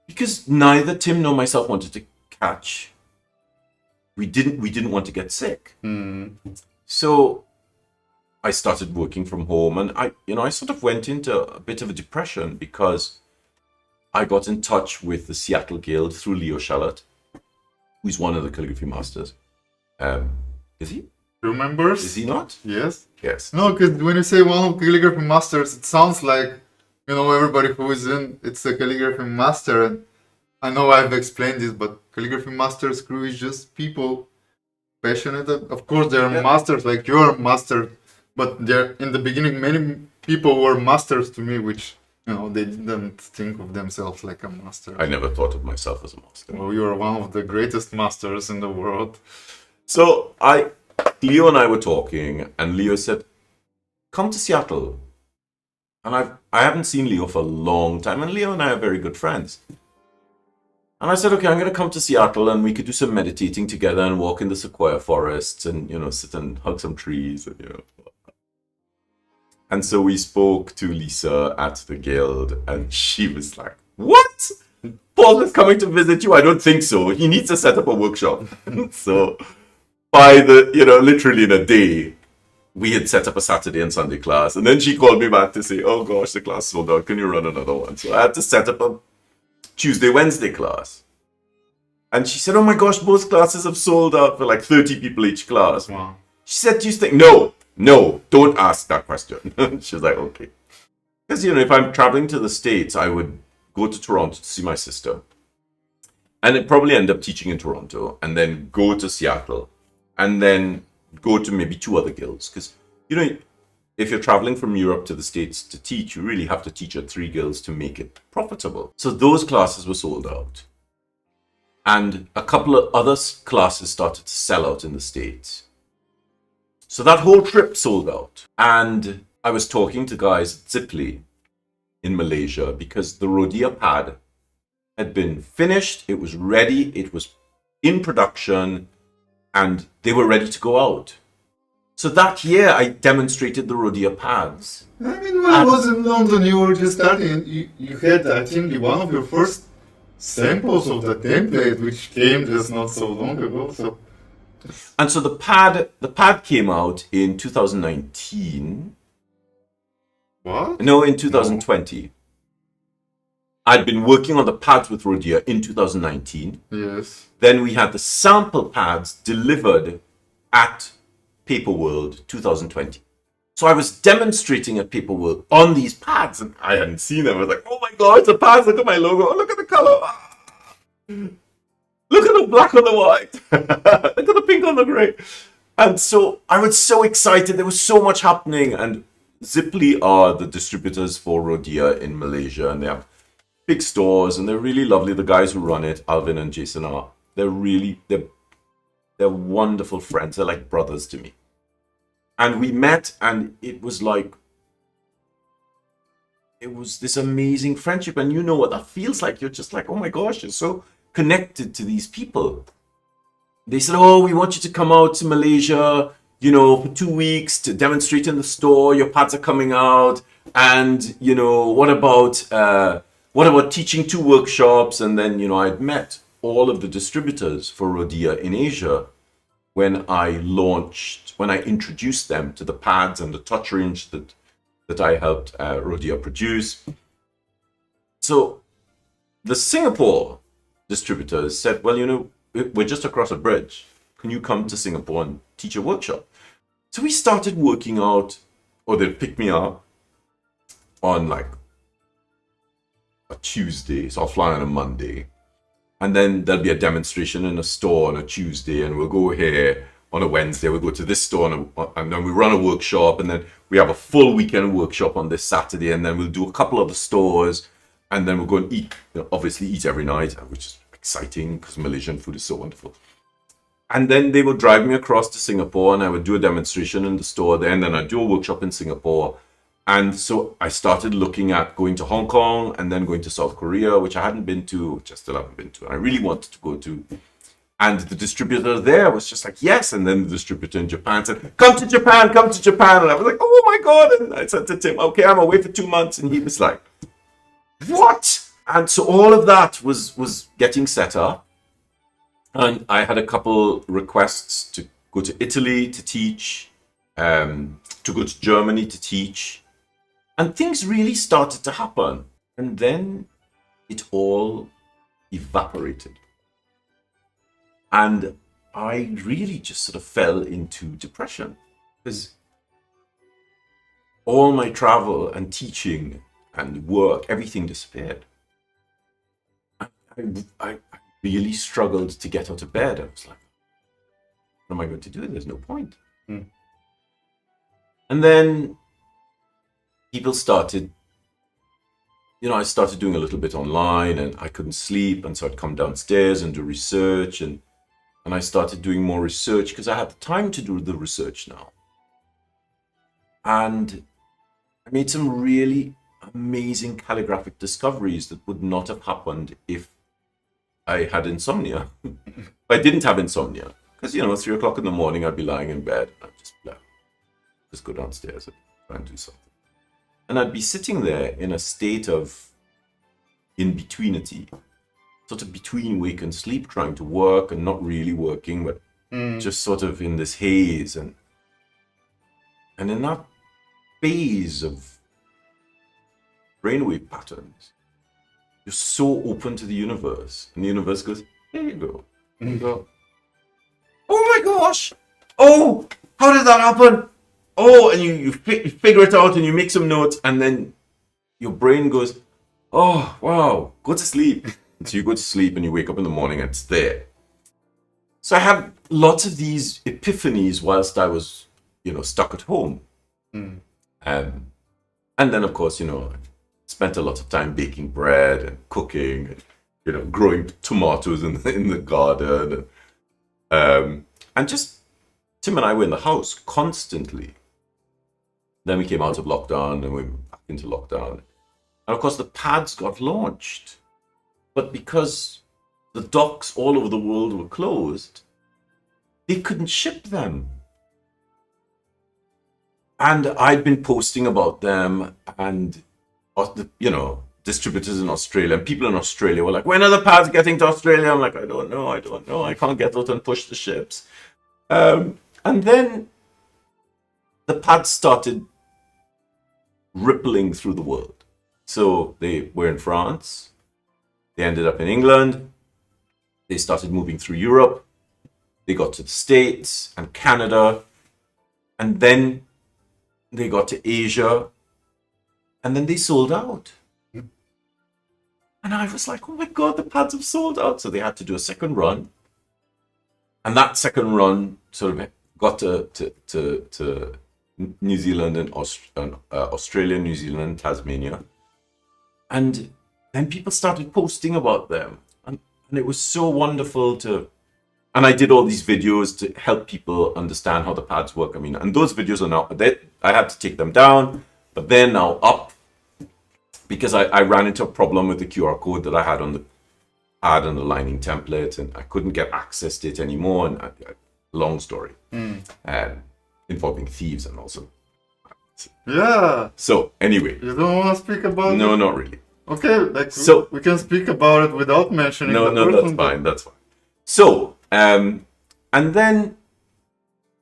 Because neither Tim nor myself wanted to catch. We didn't want to get sick. So I started working from home and I sort of went into a bit of a depression because I got in touch with the Seattle Guild through Leo Shallot, who's one of the calligraphy masters. Is he? Remembers? Is he not? Yes. Yes. No, because when you say one of calligraphy masters, it sounds like, everybody who is in, it's a calligraphy master. And I know I've explained this, but calligraphy masters crew is just people passionate. Of course, they are masters, like you're a master. But in the beginning, many people were masters to me, which, they didn't think of themselves like a master. I never thought of myself as a master. Well, you're one of the greatest masters in the world. So Leo and I were talking, and Leo said, come to Seattle. And I haven't seen Leo for a long time, and Leo and I are very good friends. And I said, okay, I'm going to come to Seattle, and we could do some meditating together and walk in the sequoia forests and, sit and hug some trees and, And so we spoke to Lisa at the guild, and she was like, what? Paul is coming to visit you? I don't think so. He needs to set up a workshop. So by literally in a day, we had set up a Saturday and Sunday class. And then she called me back to say, oh gosh, the class sold out. Can you run another one? So I had to set up a Tuesday, Wednesday class. And she said, oh my gosh, both classes have sold out for like 30 people each class. Wow. She said, do you think? No, don't ask that question. She was like, okay. Because, if I'm traveling to the States, I would go to Toronto to see my sister. And I'd probably end up teaching in Toronto and then go to Seattle and then go to maybe 2 other guilds. Because, if you're traveling from Europe to the States to teach, you really have to teach at 3 guilds to make it profitable. So those classes were sold out. And a couple of other classes started to sell out in the States. So that whole trip sold out. And I was talking to guys at Ziply in Malaysia because the Rhodia pad had been finished, it was ready, it was in production, and they were ready to go out. So that year I demonstrated the Rhodia pads. I mean, when I was in London, you were just starting, you had, I think, one of your first samples of the template, which came just not so long ago, so... And so the pad came out in 2019. What? No, in 2020. No. I'd been working on the pads with Rhodia in 2019. Yes. Then we had the sample pads delivered at Paper World 2020. So I was demonstrating at Paper World on these pads, and I hadn't seen them. I was like, oh my god, the pads, look at my logo, oh, look at the color. Look at the black on the white. Look at the pink on the grey. And so I was so excited. There was so much happening. And Ziply are the distributors for Rhodia in Malaysia. And they have big stores. And they're really lovely. The guys who run it, Alvin and Jason, they're wonderful friends. They're like brothers to me. And we met, and it was this amazing friendship. And you know what that feels like. You're just like, oh my gosh, you're so connected to these people. They said, oh, we want you to come out to Malaysia, for 2 weeks to demonstrate in the store. Your pads are coming out. And, what about what about teaching 2 workshops? And then, I'd met all of the distributors for Rhodia in Asia when I introduced them to the pads and the touch range that I helped Rhodia produce. So the Singapore distributors said, well, we're just across a bridge. Can you come to Singapore and teach a workshop? So we started working out, or they'd pick me up on like a Tuesday. So I'll fly on a Monday. And then there'll be a demonstration in a store on a Tuesday, and we'll go here on a Wednesday. We'll go to this store, and then we run a workshop, and then we have a full weekend workshop on this Saturday, and then we'll do a couple of the stores, and then we'll go and eat, obviously eat every night, which is exciting because Malaysian food is so wonderful. And then they would drive me across to Singapore, and I would do a demonstration in the store there, and then I'd do a workshop in Singapore. And so I started looking at going to Hong Kong and then going to South Korea, which I hadn't been to, which I still haven't been to. And I really wanted to go to. And the distributor there was just like, yes. And then the distributor in Japan said, come to Japan, come to Japan. And I was like, oh my God. And I said to Tim, okay, I'm away for 2 months. And he was like, what? And so all of that was getting set up. And I had a couple requests to go to Italy to teach, to go to Germany to teach. And things really started to happen. And then it all evaporated. And I really just sort of fell into depression because all my travel and teaching and work, everything disappeared. I really struggled to get out of bed. I was like, what am I going to do? There's no point. And then people started, I started doing a little bit online, and I couldn't sleep. And so I'd come downstairs and do research, and I started doing more research because I had the time to do the research now. And I made some really amazing calligraphic discoveries that would not have happened if I had insomnia. I didn't have insomnia because, 3 o'clock in the morning, I'd be lying in bed. And I'd just go downstairs and try and do something. And I'd be sitting there in a state of in-betweenity, sort of between wake and sleep, trying to work and not really working, but just sort of in this haze. And in that phase of brainwave patterns, you're so open to the universe. And the universe goes, here you go. And you go, oh my gosh! Oh, how did that happen? Oh, and you figure it out and you make some notes, and then your brain goes, oh, wow, go to sleep. And so you go to sleep and you wake up in the morning and it's there. So I had lots of these epiphanies whilst I was, stuck at home. And then, of course, spent a lot of time baking bread and cooking and, growing tomatoes in the garden. And just, Tim and I were in the house constantly. Then we came out of lockdown and we went back into lockdown. And of course, the pads got launched. But because the docks all over the world were closed, they couldn't ship them. And I'd been posting about them, and, distributors in Australia, and people in Australia were like, when are the pads getting to Australia? I'm like, I don't know. I can't get out and push the ships. And then the pads started rippling through the world. So they were in France, they ended up in England, they started moving through Europe, they got to the States and Canada, and then they got to Asia, and then they sold out. And I was like, oh my God, the pads have sold out. So they had to do a second run. And that second run sort of got to New Zealand and Australia, New Zealand, Tasmania. And then people started posting about them. And it was so wonderful to... And I did all these videos to help people understand how the pads work. I mean, and those videos are now... I had to take them down, but they're now up because I ran into a problem with the QR code that I had on the pad and the lining template, and I couldn't get access to it anymore. And long story. Involving thieves and also... Yeah. So, anyway. You don't want to speak about No, it? not really. Okay, like So- we can speak about it without mentioning No, the no, person. that's fine. That's fine. So, and then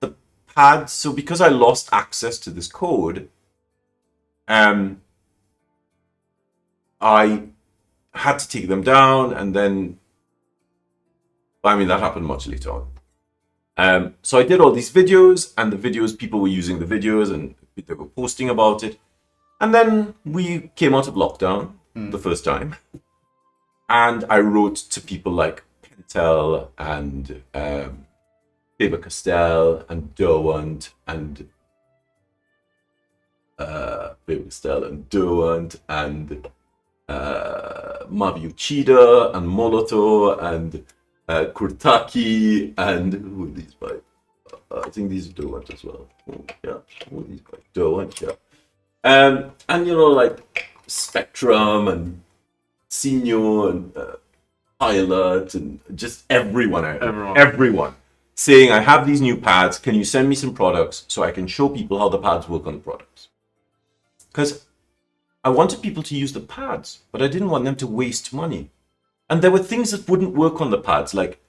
the pads. So because I lost access to this code, I had to take them down, and then, I mean, that happened much later on. So I did all these videos, and the videos, people were using the videos, and they were posting about it. And then we came out of lockdown the first time, and I wrote to people like Pentel and Faber-Castell and Derwent and Faber-Castell and Derwent and Maviucida and Moloto and Kurtaki and who are these by? I think these are Derwent as well. Oh, yeah, who are these by? Derwent, yeah. And you know, like Spectrum and Senior and Pilot and just everyone saying, I have these new pads, can you send me some products so I can show people how the pads work on the products? Because I wanted people to use the pads, but I didn't want them to waste money. And there were things that wouldn't work on the pads, like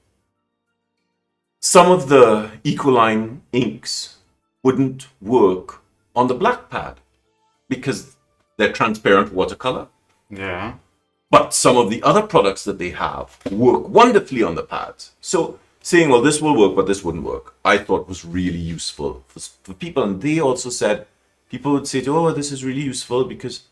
some of the Ecoline inks wouldn't work on the black pad because they're transparent watercolor. Yeah. But some of the other products that they have work wonderfully on the pads. So saying, well, this will work, but this wouldn't work, I thought was really useful for people. And they also said, people would say, oh, this is really useful because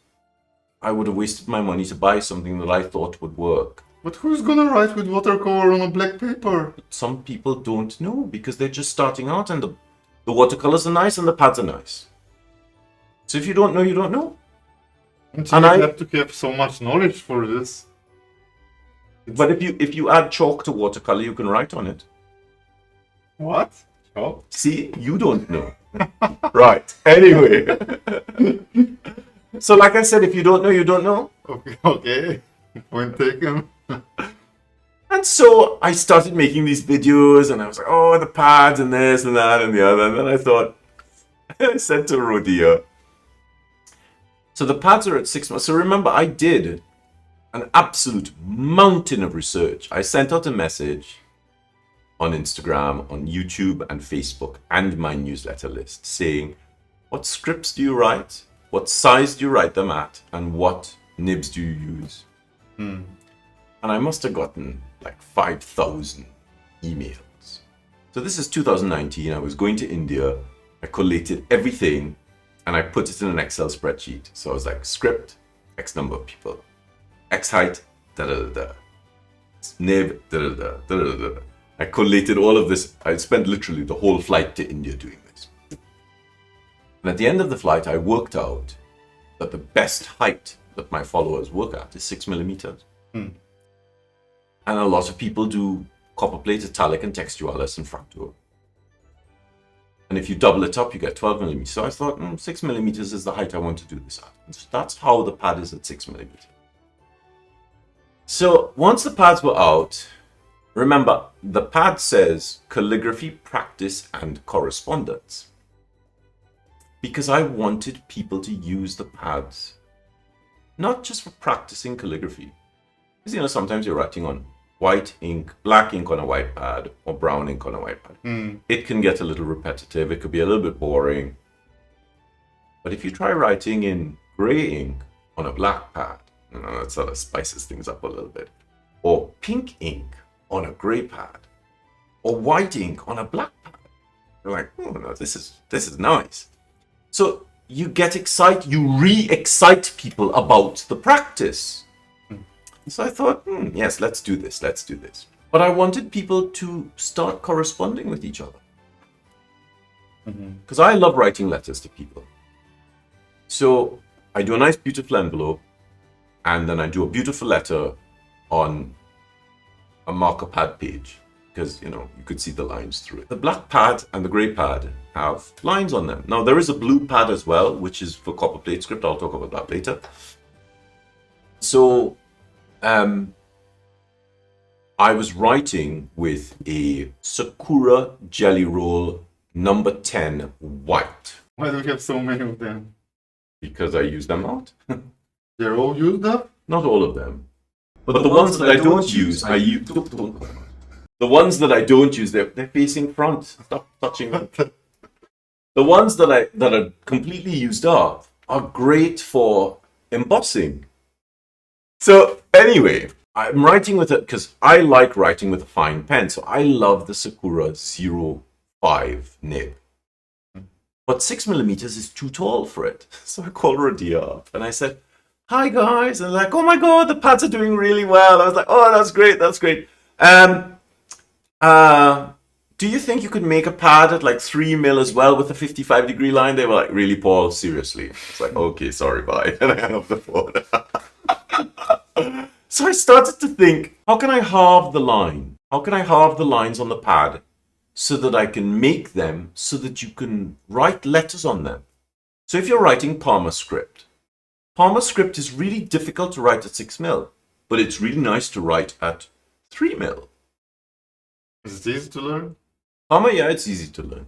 I would have wasted my money to buy something that I thought would work. But who's gonna write with watercolor on a black paper? Some people don't know because they're just starting out, and the watercolors are nice and the pads are nice. So if you don't know, you don't know. And And you I- have to have so much knowledge for this. But if you add chalk to watercolor, you can write on it. What? Oh. See, you don't know. Right. Anyway. So like I said, if you don't know, you don't know. Okay. Okay. Point taken. And so I started making these videos, and I was like, oh, the pads and this and that and the other. And then I thought, I said to Rodia, so the pads are at 6 months. So remember, I did an absolute mountain of research. I sent out a message on Instagram, on YouTube and Facebook, and my newsletter list saying, what scripts do you write? What size do you write them at? And what nibs do you use? And I must have gotten like 5,000 emails. So this is 2019. I was going to India. I collated everything and I put it in an Excel spreadsheet. So I was like, script, X number of people, X height, da da da da, nib, da da da da da da. I collated all of this. I spent literally the whole flight to India doing this. And at the end of the flight, I worked out that the best height that my followers work at is 6 millimeters. And a lot of people do copperplate, italic, and textualis and fractal. And if you double it up, you get 12 millimeters. So I thought 6 millimeters is the height I want to do this at. And so that's how the pad is at 6 millimeters. So once the pads were out, remember, the pad says calligraphy, practice, and correspondence. Because I wanted people to use the pads, not just for practicing calligraphy. Because, you know, sometimes you're writing on white ink, black ink on a white pad, or brown ink on a white pad. It can get a little repetitive. It could be a little bit boring. But if you try writing in gray ink on a black pad, you know, that sort of spices things up a little bit. Or pink ink on a gray pad, or white ink on a black pad. You're like, oh no, this is nice. So you get excited, you re-excite people about the practice. So I thought, yes, let's do this. But I wanted people to start corresponding with each other. Because I love writing letters to people. So I do a nice, beautiful envelope, and then I do a beautiful letter on a marker pad page, because, you know, you could see the lines through it. The black pad and the gray pad have lines on them. Now, there is a blue pad as well, which is for copperplate script. I'll talk about that later. So, I was writing with a Sakura Jelly Roll number 10 white. Why do we have so many of them? Because I use them out. They're all used up? Not all of them. But the ones that I don't use, I use. The ones that I don't use, they're facing front. Stop touching them. The ones that are completely used up are great for embossing. So anyway, I'm writing with it because I like writing with a fine pen. So I love the Sakura 05 nib. But 6mm is too tall for it. So I called Radia up and I said, "Hi guys." And they're like, "Oh my god, the pads are doing really well." I was like, "Oh, that's great, that's great. Do you think you could make a pad at like 3mm as well with a 55-degree line?" They were like, "Really, Paul? Seriously?" It's like, "Okay, sorry, bye." And I hung up the phone. So I started to think, how can I halve the line? How can I halve the lines on the pad so that I can make them so that you can write letters on them? So if you're writing Parma script is really difficult to write at 6mm, but it's really nice to write at 3mm. Is it easy to learn? Parma, yeah, it's easy to learn.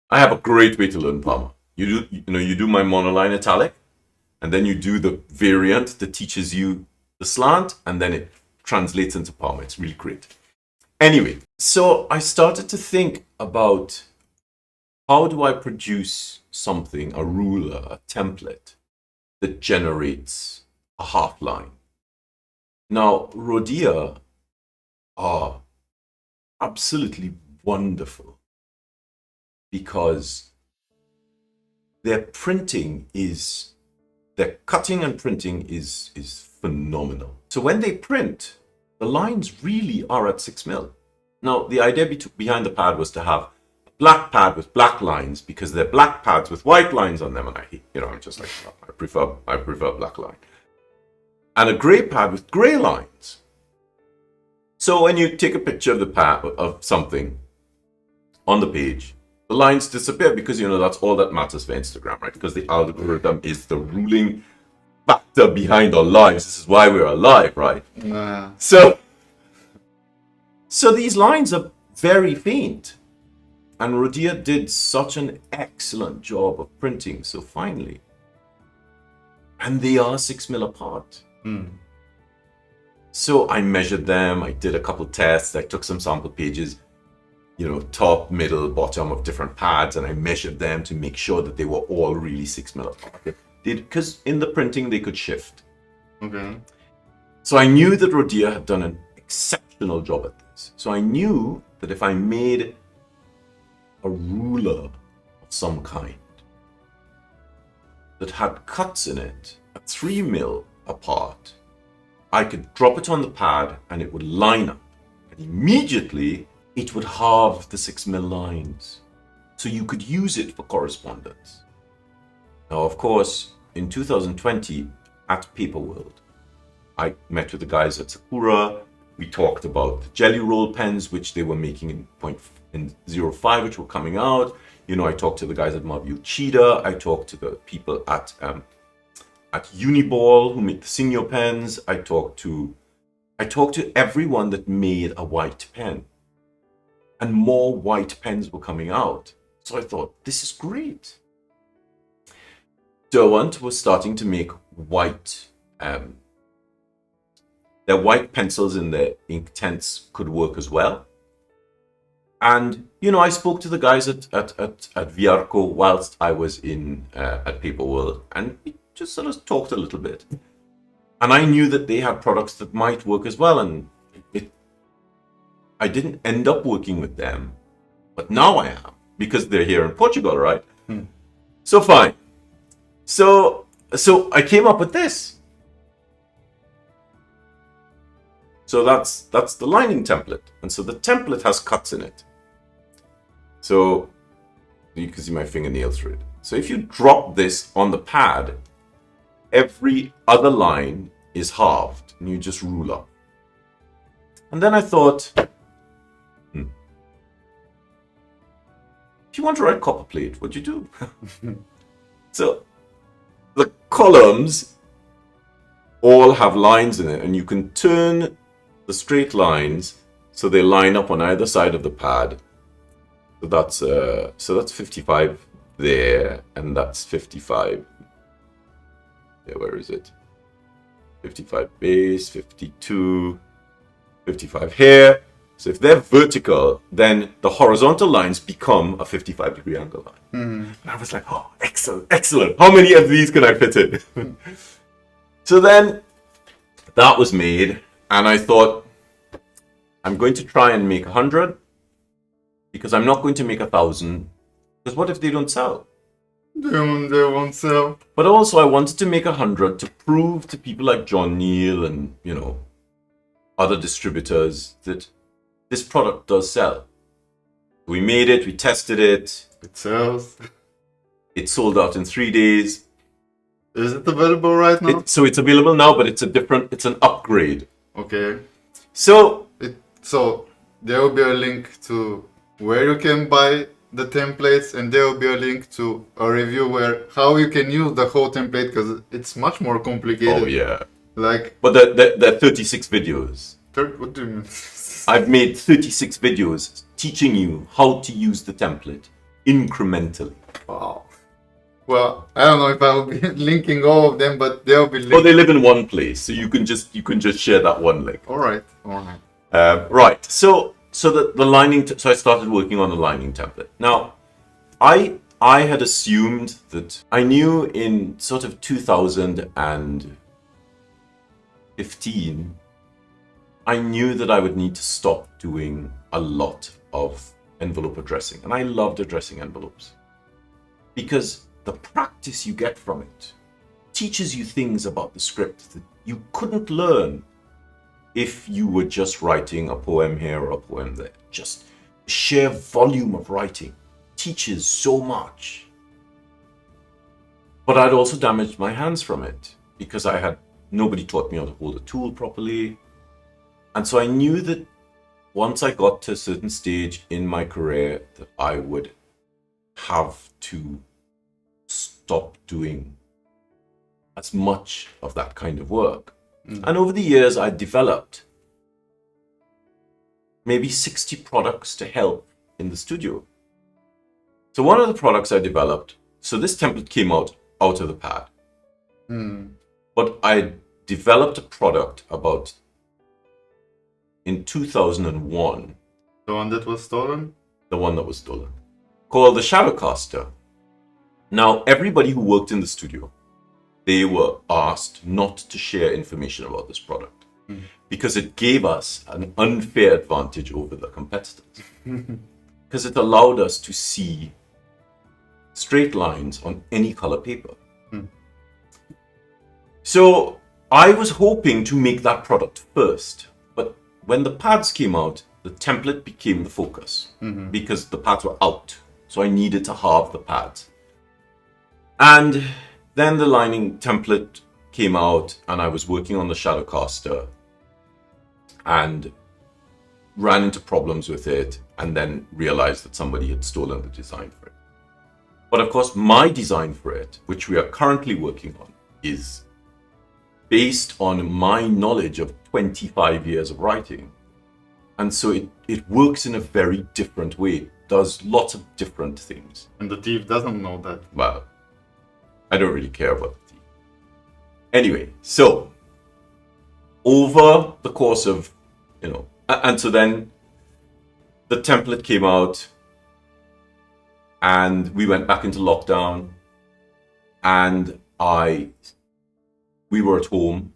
I have a great way to learn Parma. You do my monoline italic, and then you do the variant that teaches you the slant, and then it translates into Parma. It's really great. Anyway, so I started to think about how do I produce something, a ruler, a template that generates a half line. Now, Rhodia are absolutely wonderful because their cutting and printing is phenomenal. So when they print, the lines really are at 6mm. Now, the idea behind the pad was to have a black pad with black lines because they're black pads with white lines on them, and I'm just like, no, I prefer black line. And a gray pad with gray lines. So when you take a picture of the pad of something on the page, the lines disappear because that's all that matters for Instagram, right? Because the algorithm is the ruling factor behind our lives. This is why we're alive, right? So these lines are very faint. And Rhodia did such an excellent job of printing so finely. And they are 6mm apart. So I measured them, I did a couple tests, I took some sample pages, top, middle, bottom of different pads, and I measured them to make sure that they were all really 6mm apart. Because in the printing they could shift. Okay. So I knew that Rhodia had done an exceptional job at this. So I knew that if I made a ruler of some kind that had cuts in it at 3mm apart, I could drop it on the pad and it would line up. And immediately it would halve the 6mm lines. So you could use it for correspondence. Now, of course, in 2020 at Paper World, I met with the guys at Sakura. We talked about the jelly roll pens, which they were making in 05, which were coming out. I talked to the guys at Marview Cheetah. I talked to the people at Uniball who make the Signo pens. I talked to everyone that made a white pen. And more white pens were coming out. So I thought, this is great. Derwent was starting to make white. Their white pencils in their ink tents could work as well. And, I spoke to the guys at Viarco whilst I was at Paper World, and we just sort of talked a little bit. And I knew that they had products that might work as well, and I didn't end up working with them, but now I am, because they're here in Portugal, right? So fine. So I came up with this. So that's the lining template. And so the template has cuts in it. So you can see my fingernail through it. So if you drop this on the pad, every other line is halved and you just rule up. And then I thought, if you want to write copper plate, what do you do? So the columns all have lines in it, and you can turn the straight lines so they line up on either side of the pad. So that's 55 there, and that's 55. Yeah, where is it? 55 base, 52, 55 here. So if they're vertical, then the horizontal lines become a 55-degree angle line. And I was like, oh, excellent, excellent. How many of these can I fit in? So then that was made, and I thought, I'm going to try and make 100 because I'm not going to make 1,000. Because what if they don't sell? They won't sell. But also, I wanted to make 100 to prove to people like John Neal and, other distributors that this product does sell. We made it, we tested it. It sells. It sold out in 3 days. Is it available right now? So it's available now, but it's an upgrade. Okay. So there will be a link to where you can buy the templates, and there will be a link to a review where how you can use the whole template, because it's much more complicated. oh yeah. Like, But there are 36 videos. what do you mean? I've made 36 videos teaching you how to use the template incrementally. Wow. Well, I don't know if I will be linking all of them, but they'll be linked. Oh, they live in one place, so you can just share that one link. All right. Right. So the lining. So I started working on the lining template. Now, I had assumed that I knew in sort of 2015, I knew that I would need to stop doing a lot of envelope addressing, and I loved addressing envelopes because the practice you get from it teaches you things about the script that you couldn't learn if you were just writing a poem here or a poem there. Just the sheer volume of writing teaches so much. But I'd also damaged my hands from it because nobody taught me how to hold a tool properly. And so I knew that once I got to a certain stage in my career that I would have to stop doing as much of that kind of work. And over the years, I developed maybe 60 products to help in the studio. So one of the products I developed, so this template came out of the pad. But I developed a product in 2001. The one that was stolen? The one that was stolen. Called the Shadowcaster. Now, everybody who worked in the studio, they were asked not to share information about this product because it gave us an unfair advantage over the competitors. Because it allowed us to see straight lines on any color paper. So I was hoping to make that product first, but when the pads came out, the template became the focus because the pads were out. So I needed to halve the pads. And then the lining template came out and I was working on the Shadowcaster and ran into problems with it and then realized that somebody had stolen the design for it. But of course, my design for it, which we are currently working on, is based on my knowledge of 25 years of writing. And so it works in a very different way. It does lots of different things. And the thief doesn't know that. Well, I don't really care about the thief. Anyway, so over the course of, and so then the template came out and we went back into lockdown and we were at home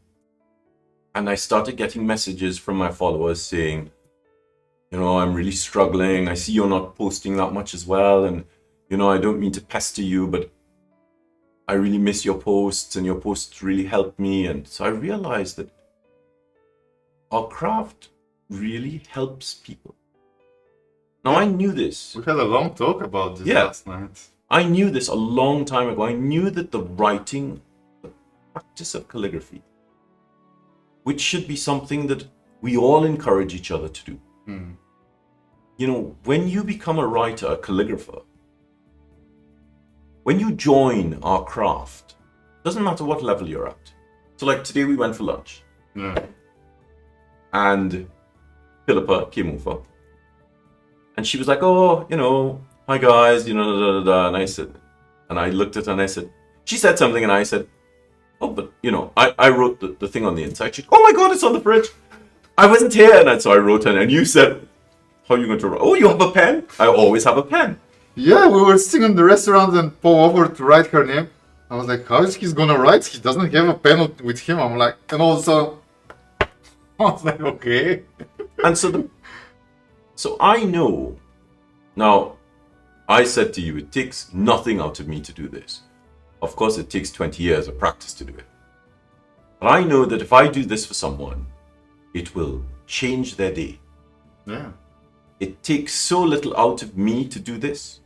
and I started getting messages from my followers saying, I'm really struggling. I see you're not posting that much as well. And, I don't mean to pester you, but I really miss your posts and your posts really help me. And so I realized that our craft really helps people. Now, I knew this. We had a long talk about this last night. I knew this a long time ago. I knew that the practice of calligraphy, which should be something that we all encourage each other to do. When you become a writer, a calligrapher, when you join our craft, doesn't matter what level you're at. So like today we went for lunch. Yeah. And Philippa came over. And she was like, hi guys, and I said, and I looked at her and I said, she said something and I said, Oh, but I wrote the thing on the inside. She, oh my God, it's on the fridge. I wasn't here, and so I wrote it, and you said, how are you going to write? Oh, you have a pen? I always have a pen. Yeah, we were sitting in the restaurant and Paul offered to write her name. I was like, how is he gonna write? He doesn't have a pen with him. I'm like, and also, I was like, okay. And so I know. Now, I said to you, it takes nothing out of me to do this. Of course, it takes 20 years of practice to do it. But I know that if I do this for someone, it will change their day. Yeah. It takes so little out of me to do this,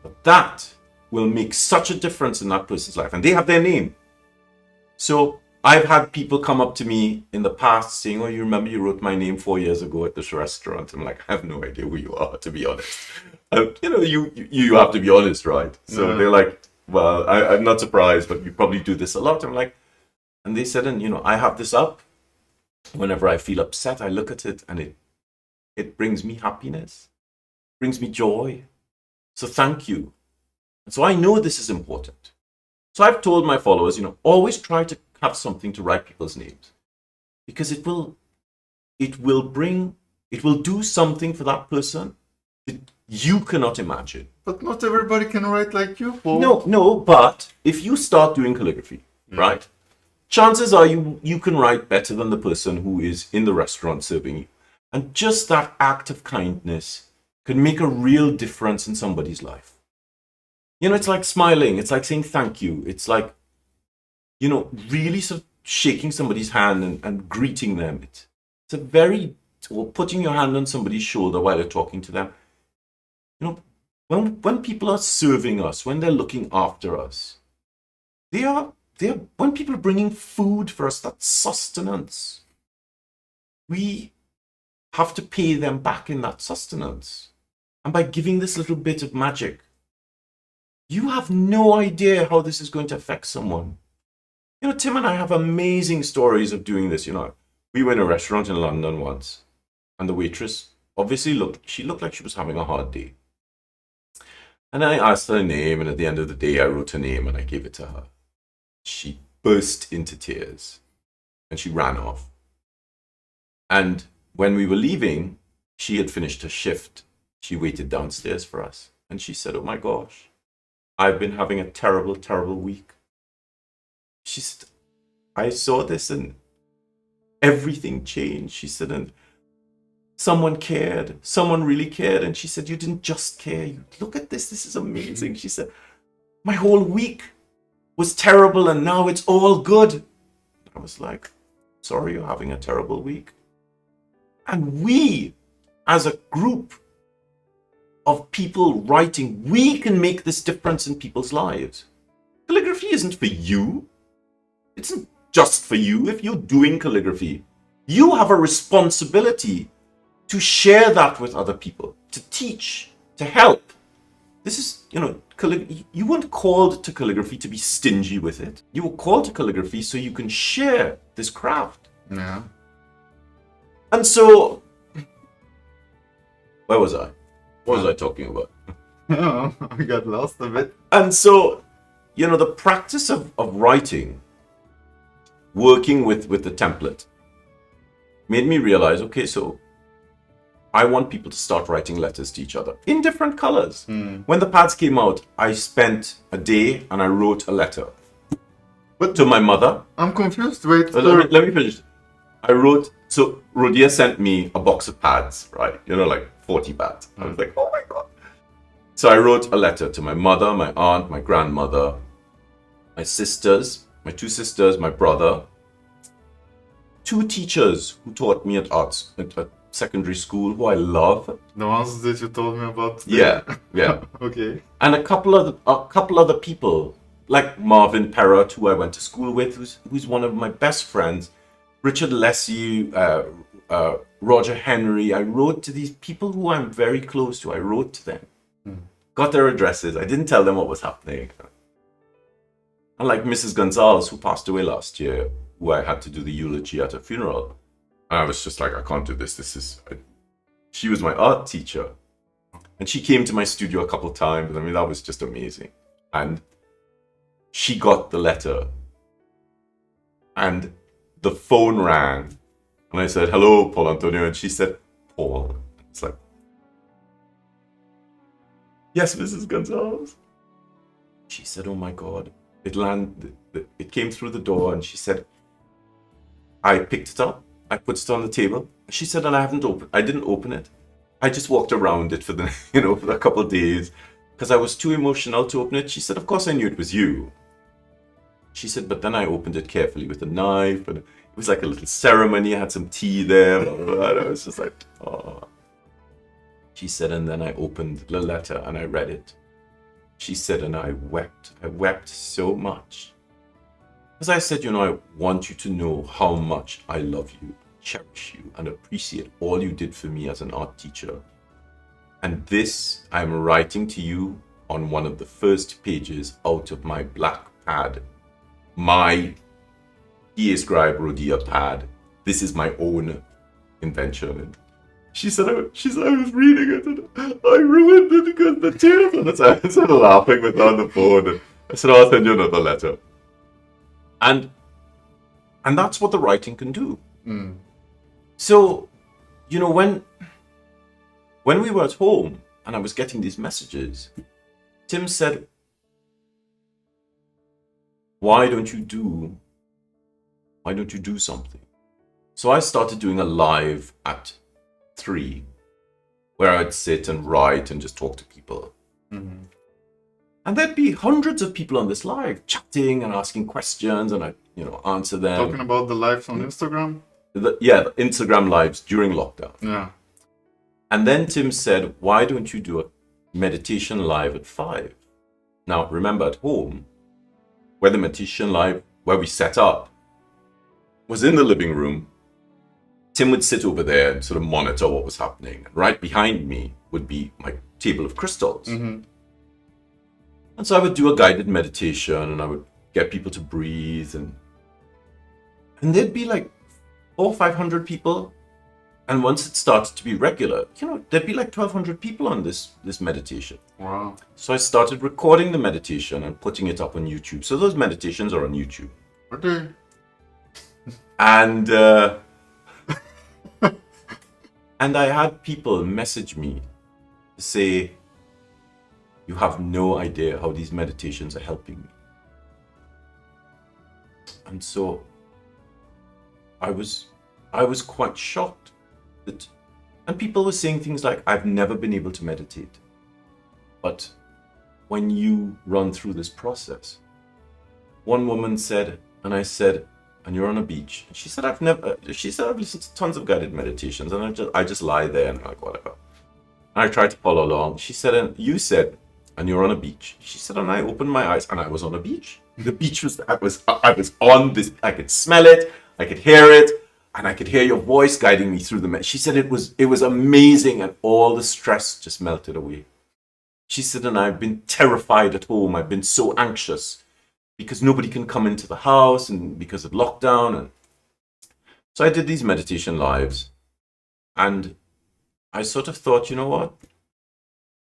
but that will make such a difference in that person's life. And they have their name. So I've had people come up to me in the past saying, oh, you remember you wrote my name 4 years ago at this restaurant? I'm like, I have no idea who you are, to be honest. You have to be honest, right? So they're like, well, I'm not surprised, but you probably do this a lot. I'm like, and they said, and I have this up. Whenever I feel upset, I look at it and it brings me happiness, brings me joy. So thank you. And so I know this is important. So I've told my followers, always try to have something to write people's names, because it will do something for that person that you cannot imagine. But not everybody can write like you, Paul. No, but if you start doing calligraphy, right, chances are you can write better than the person who is in the restaurant serving you. And just that act of kindness can make a real difference in somebody's life. It's like smiling. It's like saying thank you. It's like, really sort of shaking somebody's hand and greeting them. It's or putting your hand on somebody's shoulder while you're talking to them. When people are serving us, when they're looking after us, when people are bringing food for us, that's sustenance. We have to pay them back in that sustenance. And by giving this little bit of magic, you have no idea how this is going to affect someone. Tim and I have amazing stories of doing this. We were in a restaurant in London once, and the waitress obviously looked like she was having a hard day. And I asked her name, and at the end of the day, I wrote her name and I gave it to her. She burst into tears and she ran off. And when we were leaving, she had finished her shift. She waited downstairs for us. And she said, oh my gosh, I've been having a terrible, terrible week. She said, I saw this and everything changed. She said, and someone cared. Someone really cared. And she said, you didn't just care. You look at this. This is amazing. She said, my whole week was terrible and now it's all good. I was like, sorry you're having a terrible week. And we, as a group of people writing, we can make this difference in people's lives. Calligraphy isn't for you. It's not just for you. If you're doing calligraphy, you have a responsibility to share that with other people, to teach, to help. This is, you weren't called to calligraphy to be stingy with it. You were called to calligraphy so you can share this craft. Yeah. And so, where was I? What was I talking about? I got lost a bit. And so, the practice of writing, working with the template, made me realize, okay, so I want people to start writing letters to each other in different colors. When the pads came out, I spent a day and I wrote a letter. But to my mother. I'm confused. Wait. Let me finish. So Rodia sent me a box of pads, right? Like 40 pads. I was like, oh my God. So I wrote a letter to my mother, my aunt, my grandmother, my sisters, my two sisters, my brother, two teachers who taught me at secondary school who I love. The ones that you told me about today. Yeah. Okay. And a couple other people, like Marvin Perrott, who I went to school with, who's one of my best friends, Richard Leslie, Roger Henry. I wrote to these people who I'm very close to. I wrote to them, got their addresses. I didn't tell them what was happening. Unlike Mrs. Gonzalez, who passed away last year, who I had to do the eulogy at her funeral. I was just like, I can't do this. She was my art teacher. And she came to my studio a couple of times. I mean, that was just amazing. And she got the letter And the phone rang. And I said, hello, Paul Antonio. And she said, Paul. It's like, yes, Mrs. Gonzalez. She said, oh my God. It came through the door, and she said, I picked it up. I put it on the table. She said, and I didn't open it. I just walked around it for for a couple of days because I was too emotional to open it. She said, of course I knew it was you. She said, but then I opened it carefully with a knife, and it was like a little ceremony. I had some tea there. Blah, blah, blah. And I was just like, oh. She said, and then I opened the letter and I read it. She said, and I wept. I wept so much. As I said, I want you to know how much I love you, cherish you, and appreciate all you did for me as an art teacher. And this I'm writing to you on one of the first pages out of my black pad, my PA Scribe Rhodia pad. This is my own invention. And she said, I was reading it and I ruined it because the tears. And I started laughing with her on the phone. And I said, I'll send you another letter. And that's what the writing can do. Mm. So, when we were at home and I was getting these messages, Tim said, why don't you do something? So I started doing a live at 3 where I'd sit and write and just talk to people. Mm-hmm. And there'd be hundreds of people on this live chatting and asking questions, and I'd, answer them. Talking about the lives on Instagram? The Instagram lives during lockdown. Yeah. And then Tim said, why don't you do a meditation live at 5? Now, remember, at home, where the meditation live, where we set up, was in the living room. Tim would sit over there and sort of monitor what was happening. Right behind me would be my table of crystals. Mm-hmm. And so I would do a guided meditation, and I would get people to breathe, and there'd be like 400 or 500 people. And once it started to be regular, there'd be like 1,200 people on this meditation. Wow. So I started recording the meditation and putting it up on YouTube. So those meditations are on YouTube. Okay. And and I had people message me to say, you have no idea how these meditations are helping me. And so I was quite shocked that, and people were saying things like, I've never been able to meditate. But when you run through this process, one woman said, and I said, and you're on a beach. And she said, I've listened to tons of guided meditations, and I just lie there and I'm like, whatever. And I tried to follow along. She said, and you said, and you're on a beach. She said, and I opened my eyes and I was on a beach. The beach I was on this, I could smell it, I could hear it, and I could hear your voice guiding me through the She said it was amazing, and all the stress just melted away. She said, and I've been terrified at home. I've been so anxious because nobody can come into the house and because of lockdown. And so I did these meditation lives, and I sort of thought, you know what?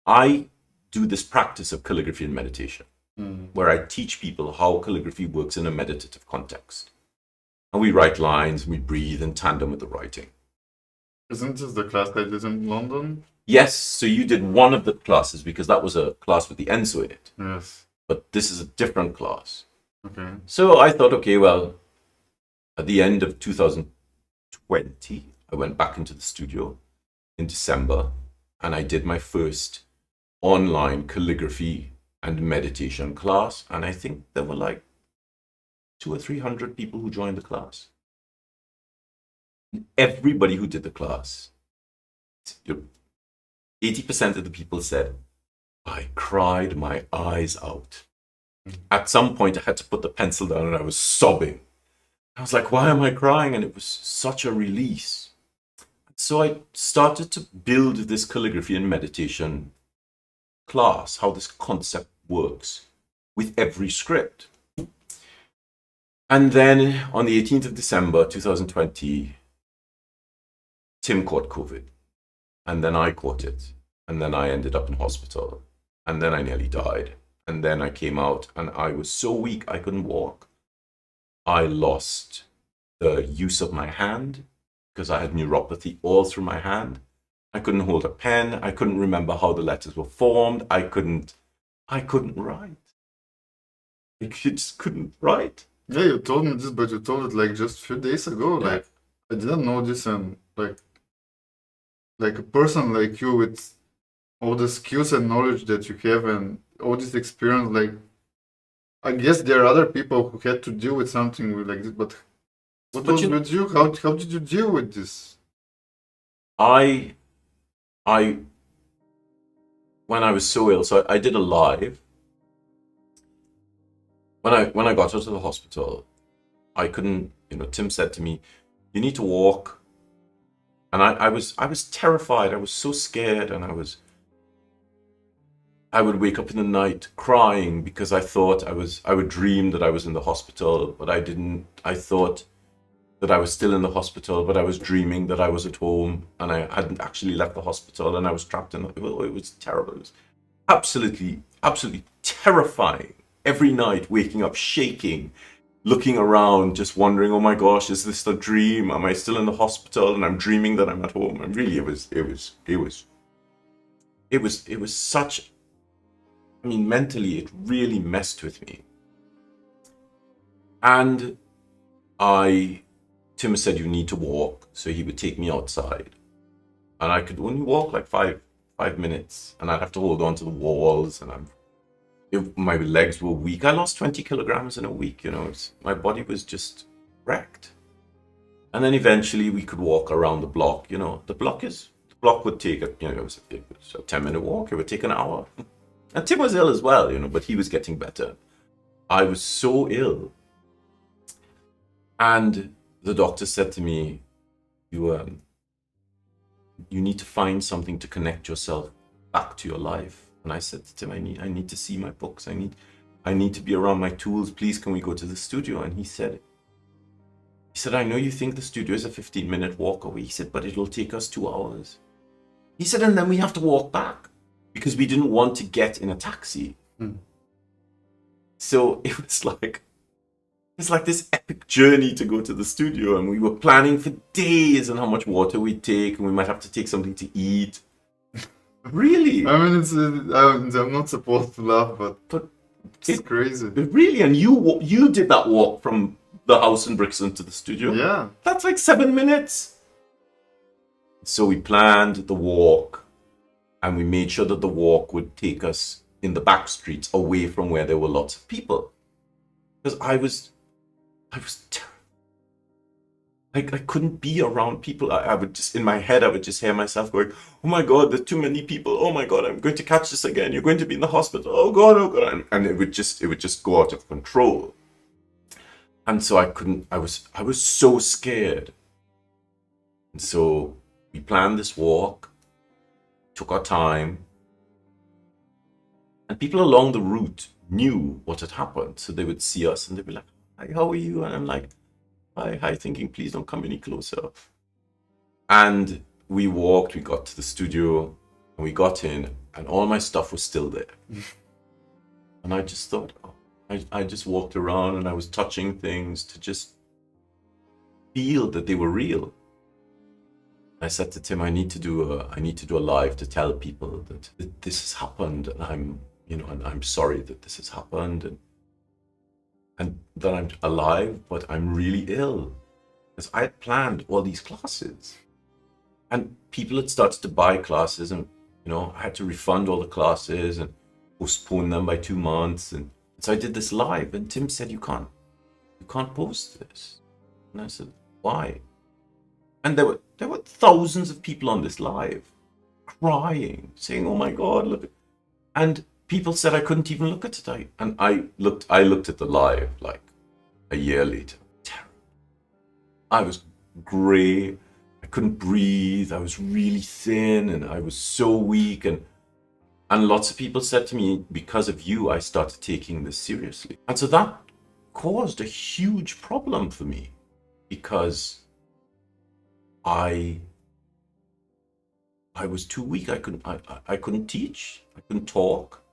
I do this practice of calligraphy and meditation, where I teach people how calligraphy works in a meditative context. And we write lines, we breathe in tandem with the writing. Isn't this the class I did in London? Yes, so you did one of the classes because that was a class with the Enso in it. Yes. But this is a different class. Okay. So I thought, okay, well, at the end of 2020, I went back into the studio in December, and I did my first online calligraphy and meditation class, and I think there were like 200 or 300 people who joined the class. Everybody who did the class, 80% of the people said, I cried my eyes out. At some point I had to put the pencil down and I was sobbing. I was like, why am I crying? And it was such a release. So I started to build this calligraphy and meditation class, how this concept works with every script. And then on the 18th of December 2020, Tim caught COVID, and then I caught it, and then I ended up in hospital, and then I nearly died, and then I came out and I was so weak I couldn't walk. I lost the use of my hand because I had neuropathy all through my hand. I couldn't hold a pen. I couldn't remember how the letters were formed. I couldn't write. I just couldn't write. Yeah, you told me this, but you told it like just a few days ago. Yeah. Like I didn't know this, and like a person like you with all the skills and knowledge that you have and all this experience, like I guess there are other people who had to deal with something like this, but what But was with you? How did you deal with this? I when I was so ill, so I did a live. When I got out of the hospital, I couldn't, Tim said to me, you need to walk. And I was terrified. I was so scared, and I would wake up in the night crying because I would dream that I was in the hospital, but I didn't. I thought that I was still in the hospital, but I was dreaming that I was at home and I hadn't actually left the hospital and I was trapped in it was terrible. It was absolutely terrifying. Every night waking up shaking, looking around, just wondering, oh my gosh, is this a dream? Am I still in the hospital? And I'm dreaming that I'm at home. And really it was such, I mean, mentally it really messed with me. And Tim said you need to walk, so he would take me outside. And I could only walk like five minutes, and I'd have to hold on to the walls, and my legs were weak. I lost 20 kilograms in a week, my body was just wrecked. And then eventually we could walk around the block, the block would take, it was a 10-minute walk, it would take an hour. And Tim was ill as well, but he was getting better. I was so ill. And the doctor said to me, you need to find something to connect yourself back to your life. And I said to him, I need to see my books. I need to be around my tools. Please, can we go to the studio? And he said, I know you think the studio is a 15-minute walk away. He said, but it'll take us 2 hours. He said, and then we have to walk back because we didn't want to get in a taxi. So it was like, it's like this epic journey to go to the studio, and we were planning for days and how much water we'd take, and we might have to take something to eat. Really? I mean, I'm not supposed to laugh, but it's crazy. Really, and you did that walk from the house in Brixton to the studio? Yeah. That's like 7 minutes. So we planned the walk, and we made sure that the walk would take us in the back streets away from where there were lots of people. Because I was terrible. I couldn't be around people. I would just, in my head, I would just hear myself going, oh my God, there's too many people. Oh my God, I'm going to catch this again. You're going to be in the hospital. Oh God, oh God. And it would just go out of control. And so I was so scared. And so we planned this walk, took our time, and people along the route knew what had happened. So they would see us and they'd be like, hi, how are you? And I'm like, hi, thinking, please don't come any closer. And we walked, we got to the studio, and we got in, and all my stuff was still there. And I just thought, I just walked around and I was touching things to just feel that they were real. I said to Tim, I need to do a live to tell people that this has happened, and I'm sorry that this has happened, and that I'm alive, but I'm really ill. Because I had planned all these classes. And people had started to buy classes, and I had to refund all the classes and postpone them by 2 months. And so I did this live, and Tim said, you can't post this. And I said, why? And there were thousands of people on this live crying, saying, oh my God, look. And people said I couldn't even look at it. I looked at the live like a year later. Terrible. I was grey. I couldn't breathe. I was really thin, and I was so weak. And lots of people said to me, because of you, I started taking this seriously. And so that caused a huge problem for me, because I was too weak. I couldn't teach. I couldn't talk.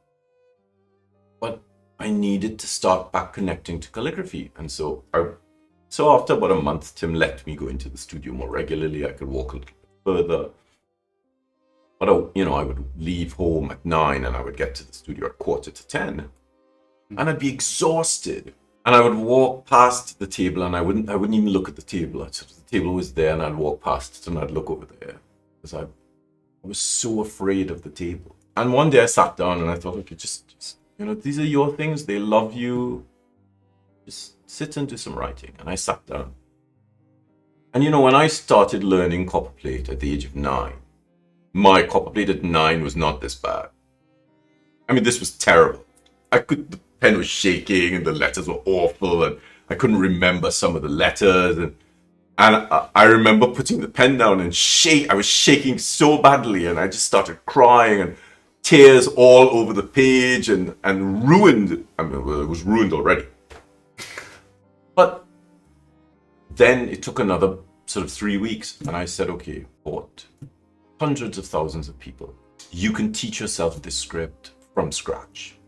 But I needed to start back connecting to calligraphy. And so So after about a month, Tim let me go into the studio more regularly. I could walk a little bit further. But I would leave home at 9 and I would get to the studio at 9:45, and I'd be exhausted. And I would walk past the table and I wouldn't even look at the table. The table was there and I'd walk past it and I'd look over there because I was so afraid of the table. And one day I sat down and I thought, okay, just these are your things. They love you. Just sit and do some writing. And I sat down. And when I started learning copperplate at the age of 9, my copperplate at 9 was not this bad. I mean, this was terrible. The pen was shaking and the letters were awful and I couldn't remember some of the letters. And I remember putting the pen down and I was shaking so badly and I just started crying and tears all over the page and ruined. I mean, well, it was ruined already. But then it took another sort of 3 weeks and I said, okay, what? Hundreds of thousands of people. You can teach yourself this script from scratch.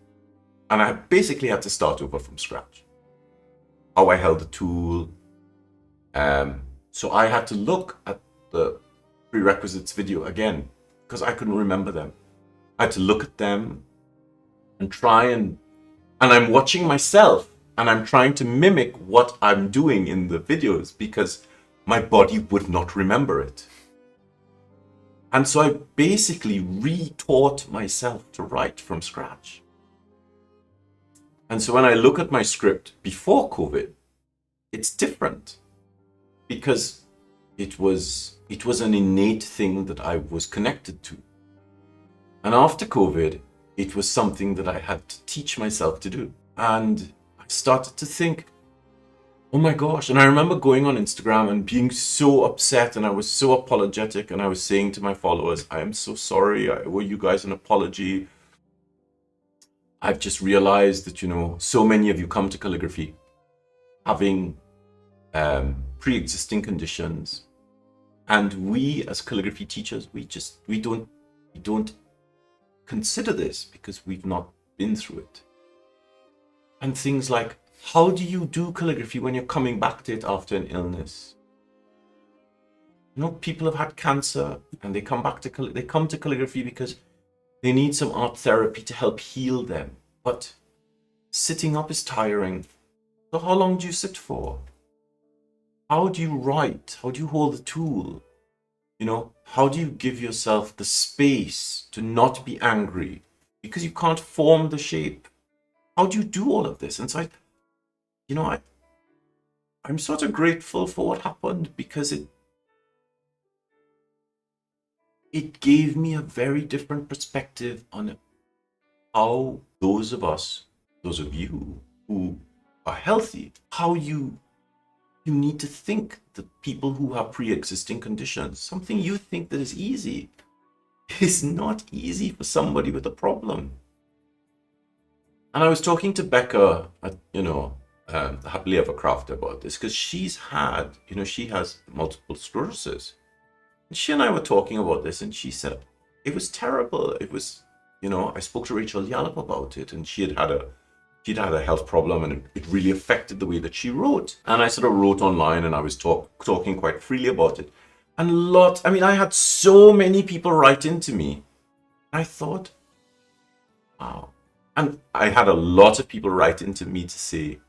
And I basically had to start over from scratch. How I held the tool. So I had to look at the prerequisites video again because I couldn't remember them. I had to look at them and try and I'm watching myself and I'm trying to mimic what I'm doing in the videos because my body would not remember it. And so I basically re-taught myself to write from scratch. And so when I look at my script before COVID, it's different because it was an innate thing that I was connected to. And after COVID, it was something that I had to teach myself to do. And I started to think, oh my gosh. And I remember going on Instagram and being so upset and I was so apologetic and I was saying to my followers, I am so sorry. I owe you guys an apology. I've just realized that, so many of you come to calligraphy having pre-existing conditions. And we as calligraphy teachers, we don't consider this because we've not been through it. And things like, how do you do calligraphy when you're coming back to it after an illness? People have had cancer and they come to calligraphy because they need some art therapy to help heal them. But sitting up is tiring. So how long do you sit for? How do you write? How do you hold the tool? How do you give yourself the space to not be angry because you can't form the shape? How do you do all of this? And so I'm sort of grateful for what happened because it gave me a very different perspective on how those of you who are healthy, how you need to think that people who have pre-existing conditions, something you think that is easy, is not easy for somebody with a problem. And I was talking to Becca at, the Happily Ever Craft about this because she has multiple sclerosis. And she and I were talking about this and she said, it was terrible. It was, I spoke to Rachel Yallop about it and she'd had a health problem and it really affected the way that she wrote. And I sort of wrote online and I was talking quite freely about it. And I had so many people write into me. I thought, wow. And I had a lot of people write into me to say,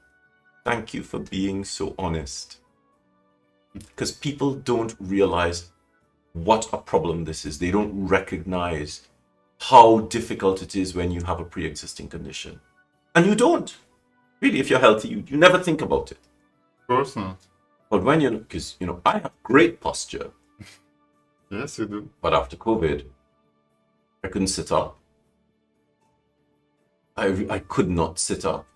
thank you for being so honest. Because people don't realize what a problem this is. They don't recognize how difficult it is when you have a pre-existing condition. And you don't. Really, if you're healthy, you never think about it. Of course not. But when because, I have great posture. Yes, you do. But after COVID, I couldn't sit up. I could not sit up.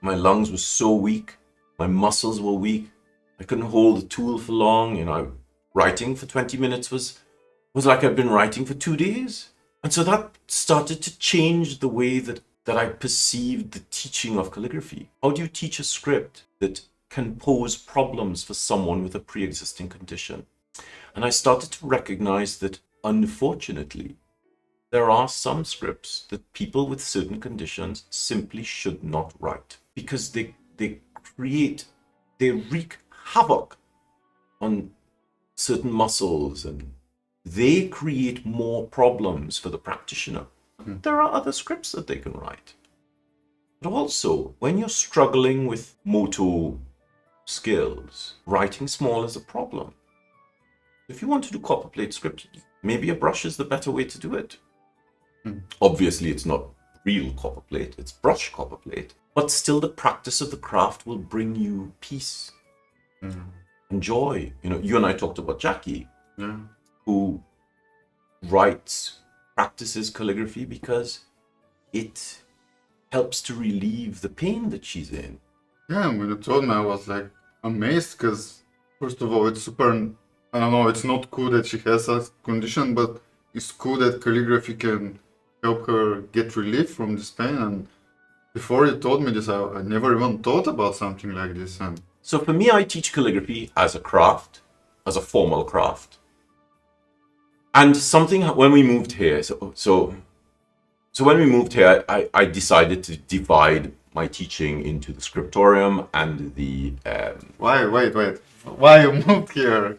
My lungs were so weak. My muscles were weak. I couldn't hold the tool for long. Writing for 20 minutes was like I'd been writing for 2 days. And so that started to change the way that I perceived the teaching of calligraphy. How do you teach a script that can pose problems for someone with a pre-existing condition? And I started to recognize that, unfortunately, there are some scripts that people with certain conditions simply should not write because they wreak havoc on certain muscles, and they create more problems for the practitioner. There are other scripts that they can write. But also, when you're struggling with motor skills, writing small is a problem. If you want to do copper plate script, maybe a brush is the better way to do it. Obviously, it's not real copper plate, it's brush copper plate. But still, the practice of the craft will bring you peace and joy. You know, you and I talked about Jackie, who practices calligraphy because it helps to relieve the pain that she's in. Yeah, when you told me, I was like amazed because, first of all, it's super. I don't know, it's not cool that she has a condition, but it's cool that calligraphy can help her get relief from this pain. And before you told me this, I never even thought about something like this. And so for me, I teach calligraphy as a craft, as a formal craft. And something, when we moved here, so when we moved here, I decided to divide my teaching into the scriptorium and the... Why? Why you moved here?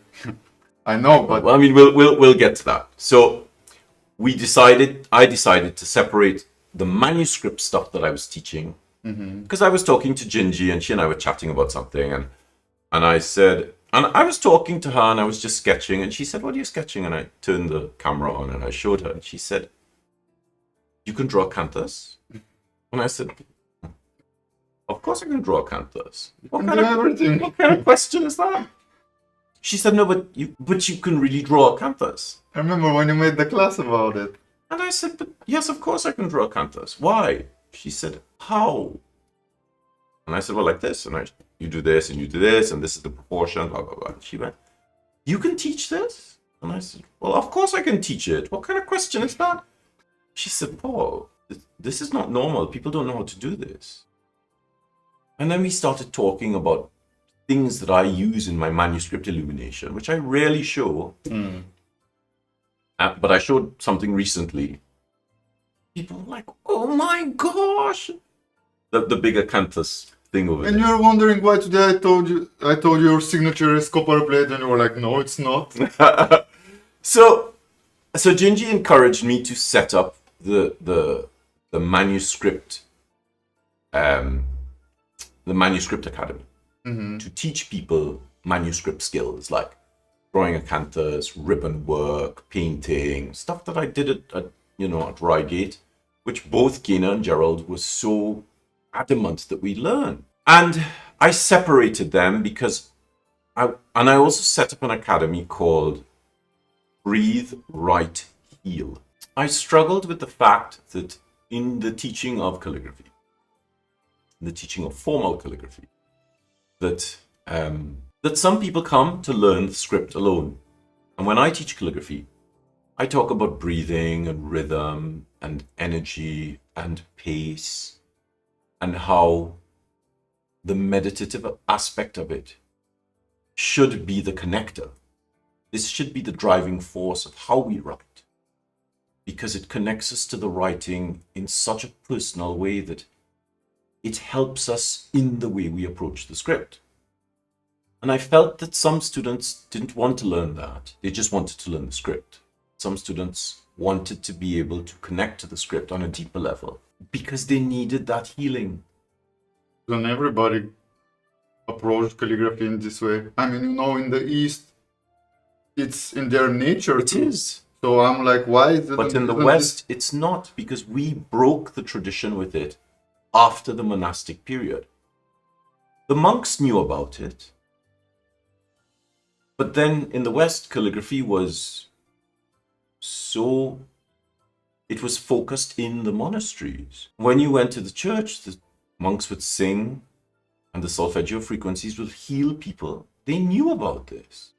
I know, but... Well, I mean, we'll get to that. So I decided to separate the manuscript stuff that I was teaching, because I was talking to Gingy and she and I were chatting about something, and I said, and I was talking to her and I was just sketching, and she said, "What are you sketching?" And I turned the camera on and I showed her, and she said, "You can draw canthus?" And I said, "Of course I can draw canthus. What kind of question is that?" She said, "No, but you can really draw a canthus." I remember when you made the class about it. And I said, "But yes, of course I can draw a canthus. Why?" She said, "How?" And I said, "Well, like this, and you do this, and you do this, and this is the proportion, blah, blah, blah." And she went, "You can teach this?" And I said, "Well, of course I can teach it. What kind of question is that?" She said, "Paul, this is not normal. People don't know how to do this." And then we started talking about things that I use in my manuscript illumination, which I rarely show. But I showed something recently. People were like, "Oh my gosh!" The bigger canthus thing over And there. you're wondering why today I told you your signature is copper plate, and you were like, "No, it's not." So Gingy encouraged me to set up the manuscript academy to teach people manuscript skills like drawing a canthus, ribbon work, painting, stuff that I did at Reigate, which both Gaina and Gerald were so adamant that we learn. And I separated them because I also set up an academy called Breathe, Write, Heal. I struggled with the fact that in the teaching of calligraphy, in the teaching of formal calligraphy, that some people come to learn the script alone. And when I teach calligraphy, I talk about breathing and rhythm and energy and pace and how the meditative aspect of it should be the connector. This should be the driving force of how we write, because it connects us to the writing in such a personal way that it helps us in the way we approach the script. And I felt that some students didn't want to learn that. They just wanted to learn the script. Some students wanted to be able to connect to the script on a deeper level because they needed that healing. Then everybody approached calligraphy in this way. I mean, in the East, it's in their nature. It is. So I'm like, why is it? But in the West, it's not, because we broke the tradition with it after the monastic period. The monks knew about it. But then in the West, calligraphy was focused in the monasteries. When you went to the church, the monks would sing and the solfeggio frequencies would heal people. They knew about this.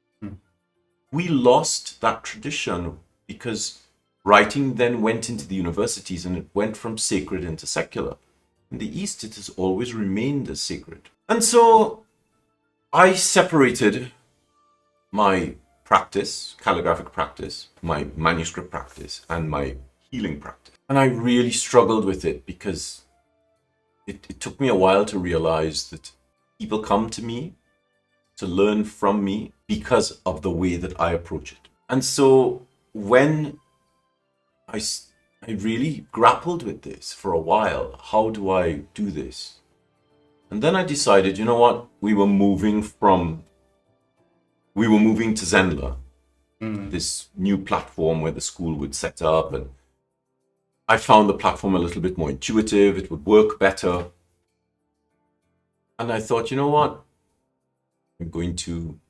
We lost that tradition because writing then went into the universities and it went from sacred into secular. In the East, it has always remained as sacred. And so I separated my practice, calligraphic practice, my manuscript practice, and my healing practice. And I really struggled with it because it took me a while to realize that people come to me to learn from me because of the way that I approach it. And so when I really grappled with this for a while, how do I do this? And then I decided, you know what? We were moving to Zenler, this new platform where the school would set up, and I found the platform a little bit more intuitive. It would work better. And I thought, you know what? I'm going to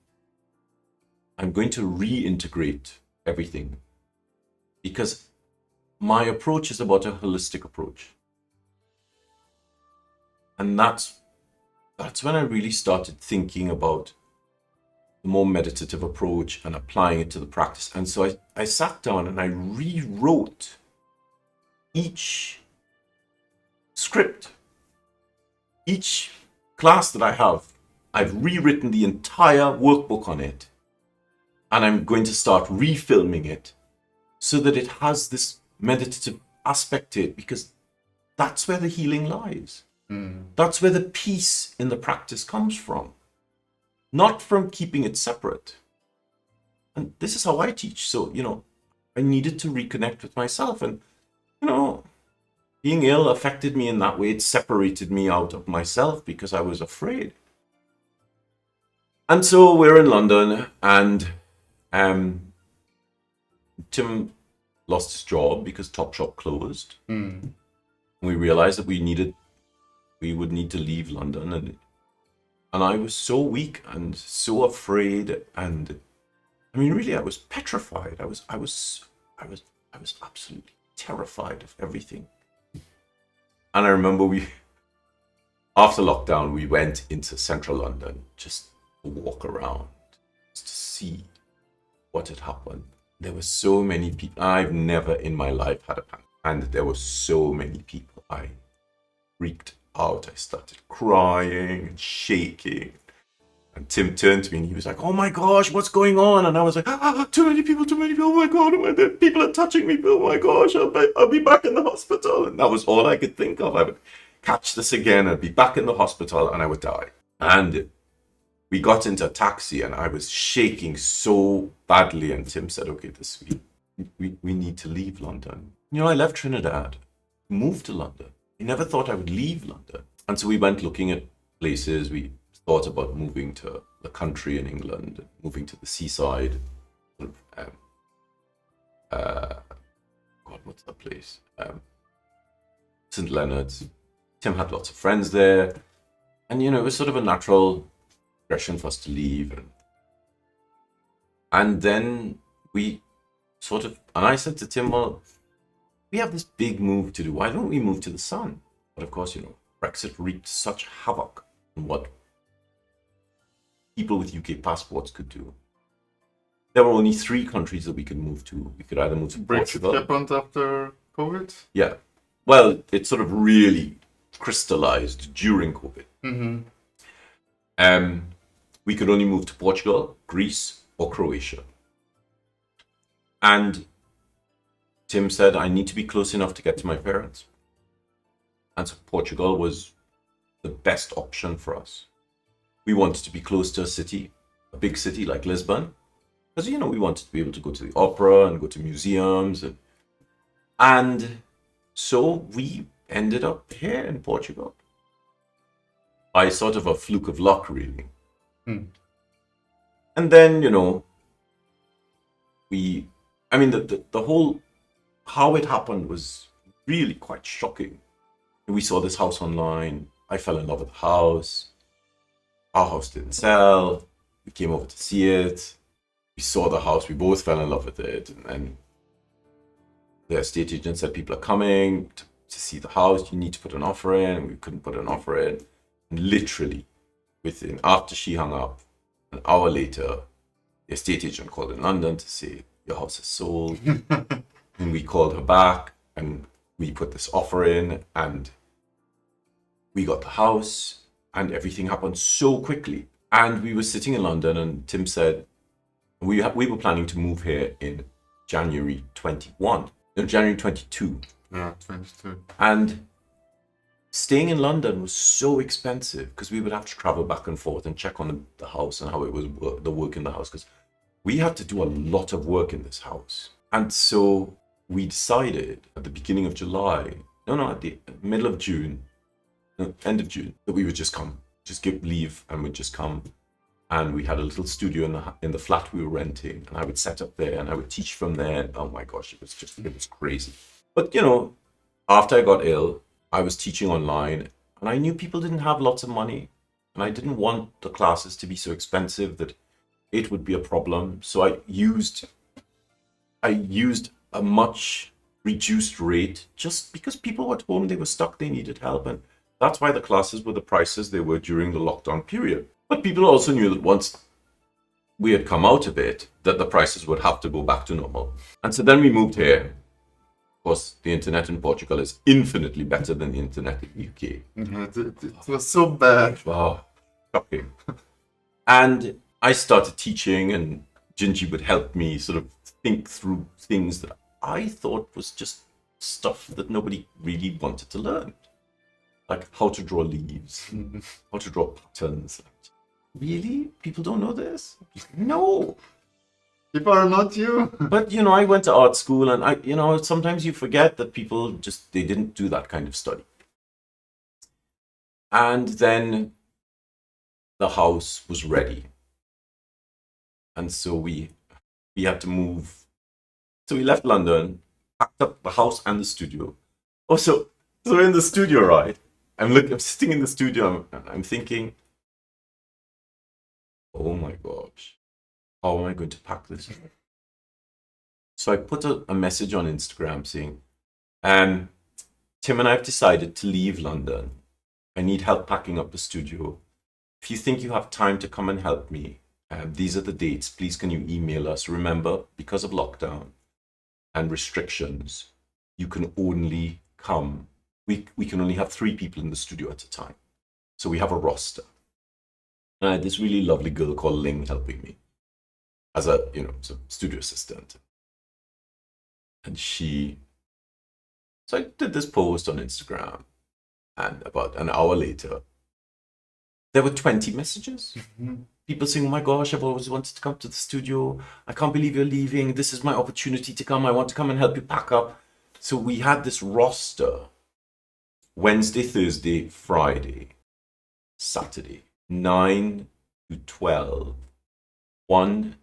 reintegrate everything, because my approach is about a holistic approach. And that's when I really started thinking about the more meditative approach and applying it to the practice. And so I sat down and I rewrote each script, each class that I have. I've rewritten the entire workbook on it, and I'm going to start refilming it so that it has this meditative aspect to it, because that's where the healing lies. That's where the peace in the practice comes from, not from keeping it separate. And this is how I teach. So, I needed to reconnect with myself, and, being ill affected me in that way. It separated me out of myself because I was afraid. And so we're in London, and Tim lost his job because Topshop closed. We realized that we would need to leave London, and I was so weak and so afraid, and I mean, really, I was petrified. I was absolutely terrified of everything. And I remember after lockdown, we went into central London just to walk around, just to see what had happened. There were so many people. I've never in my life had a panic, and there were so many people. I freaked out. I started crying and shaking. And Tim turned to me and he was like, "Oh my gosh, what's going on?" And I was like, too many people, oh my God, people are touching me, oh my gosh, I'll be back in the hospital. And that was all I could think of. I would catch this again, I'd be back in the hospital, and I would die. And we got into a taxi and I was shaking so badly, and Tim said, "Okay, we need to leave London." I left Trinidad, moved to London. I never thought I would leave London. And so we went looking at places. We thought about moving to the country in England, moving to the seaside. God, what's that place? St. Leonard's. Tim had lots of friends there. And, it was sort of a natural progression for us to leave. And then we and I said to Tim, well, we have this big move to do. Why don't we move to the sun? But of course, Brexit wreaked such havoc on what people with UK passports could do. There were only 3 countries that we could move to. We could either move to Portugal. Brexit happened after COVID? Yeah. Well, it sort of really crystallized during COVID. We could only move to Portugal, Greece, or Croatia. And Tim said, I need to be close enough to get to my parents. And so Portugal was the best option for us. We wanted to be close to a big city like Lisbon. Because, we wanted to be able to go to the opera and go to museums. And so we ended up here in Portugal. By sort of a fluke of luck, really. And then, the whole, how it happened was really quite shocking. We saw this house online. I fell in love with the house. Our house didn't sell. We came over to see it. We saw the house. We both fell in love with it. And the estate agent said, people are coming to see the house. You need to put an offer in. And we couldn't put an offer in. And literally, after she hung up, an hour later, the estate agent called in London to say, your house is sold. And we called her back and we put this offer in and we got the house and everything happened so quickly. And we were sitting in London and Tim said, we were planning to move here in January 22. Yeah, 22. And staying in London was so expensive because we would have to travel back and forth and check on the house and how it was, the work in the house, because we had to do a lot of work in this house. And so we decided at the beginning of July, at the middle of June, end of June, that we would just come, just give leave and we'd just come. And we had a little studio in the flat we were renting, and I would set up there and I would teach from there. And oh my gosh, it was crazy. But after I got ill, I was teaching online, and I knew people didn't have lots of money, and I didn't want the classes to be so expensive that it would be a problem. So I used a much reduced rate just because people were at home, they were stuck, they needed help, and that's why the classes were the prices they were during the lockdown period. But people also knew that once we had come out of it, that the prices would have to go back to normal. And so then we moved here. Of course, the internet in Portugal is infinitely better than the internet in the UK. It was so bad. Oh, shocking. And I started teaching, and Gingy would help me sort of think through things that I thought was just stuff that nobody really wanted to learn. Like how to draw leaves, how to draw patterns. Really? People don't know this? No. People are not you. But, I went to art school, and sometimes you forget that people they didn't do that kind of study. And then the house was ready. And so we had to move. So we left London, packed up the house and the studio. Also, so in the studio, right? I'm sitting in the studio, and I'm thinking, oh my gosh, how am I going to pack this? So I put a message on Instagram saying, Tim and I have decided to leave London. I need help packing up the studio. If you think you have time to come and help me, these are the dates. Please can you email us? Remember, because of lockdown and restrictions, you can only come. We can only have 3 people in the studio at a time. So we have a roster. And I had this really lovely girl called Ling helping me as a studio assistant. And so I did this post on Instagram, and about an hour later, there were 20 messages. People saying, oh my gosh, I've always wanted to come to the studio. I can't believe you're leaving. This is my opportunity to come. I want to come and help you pack up. So we had this roster, Wednesday, Thursday, Friday, Saturday, 9 to 12, 1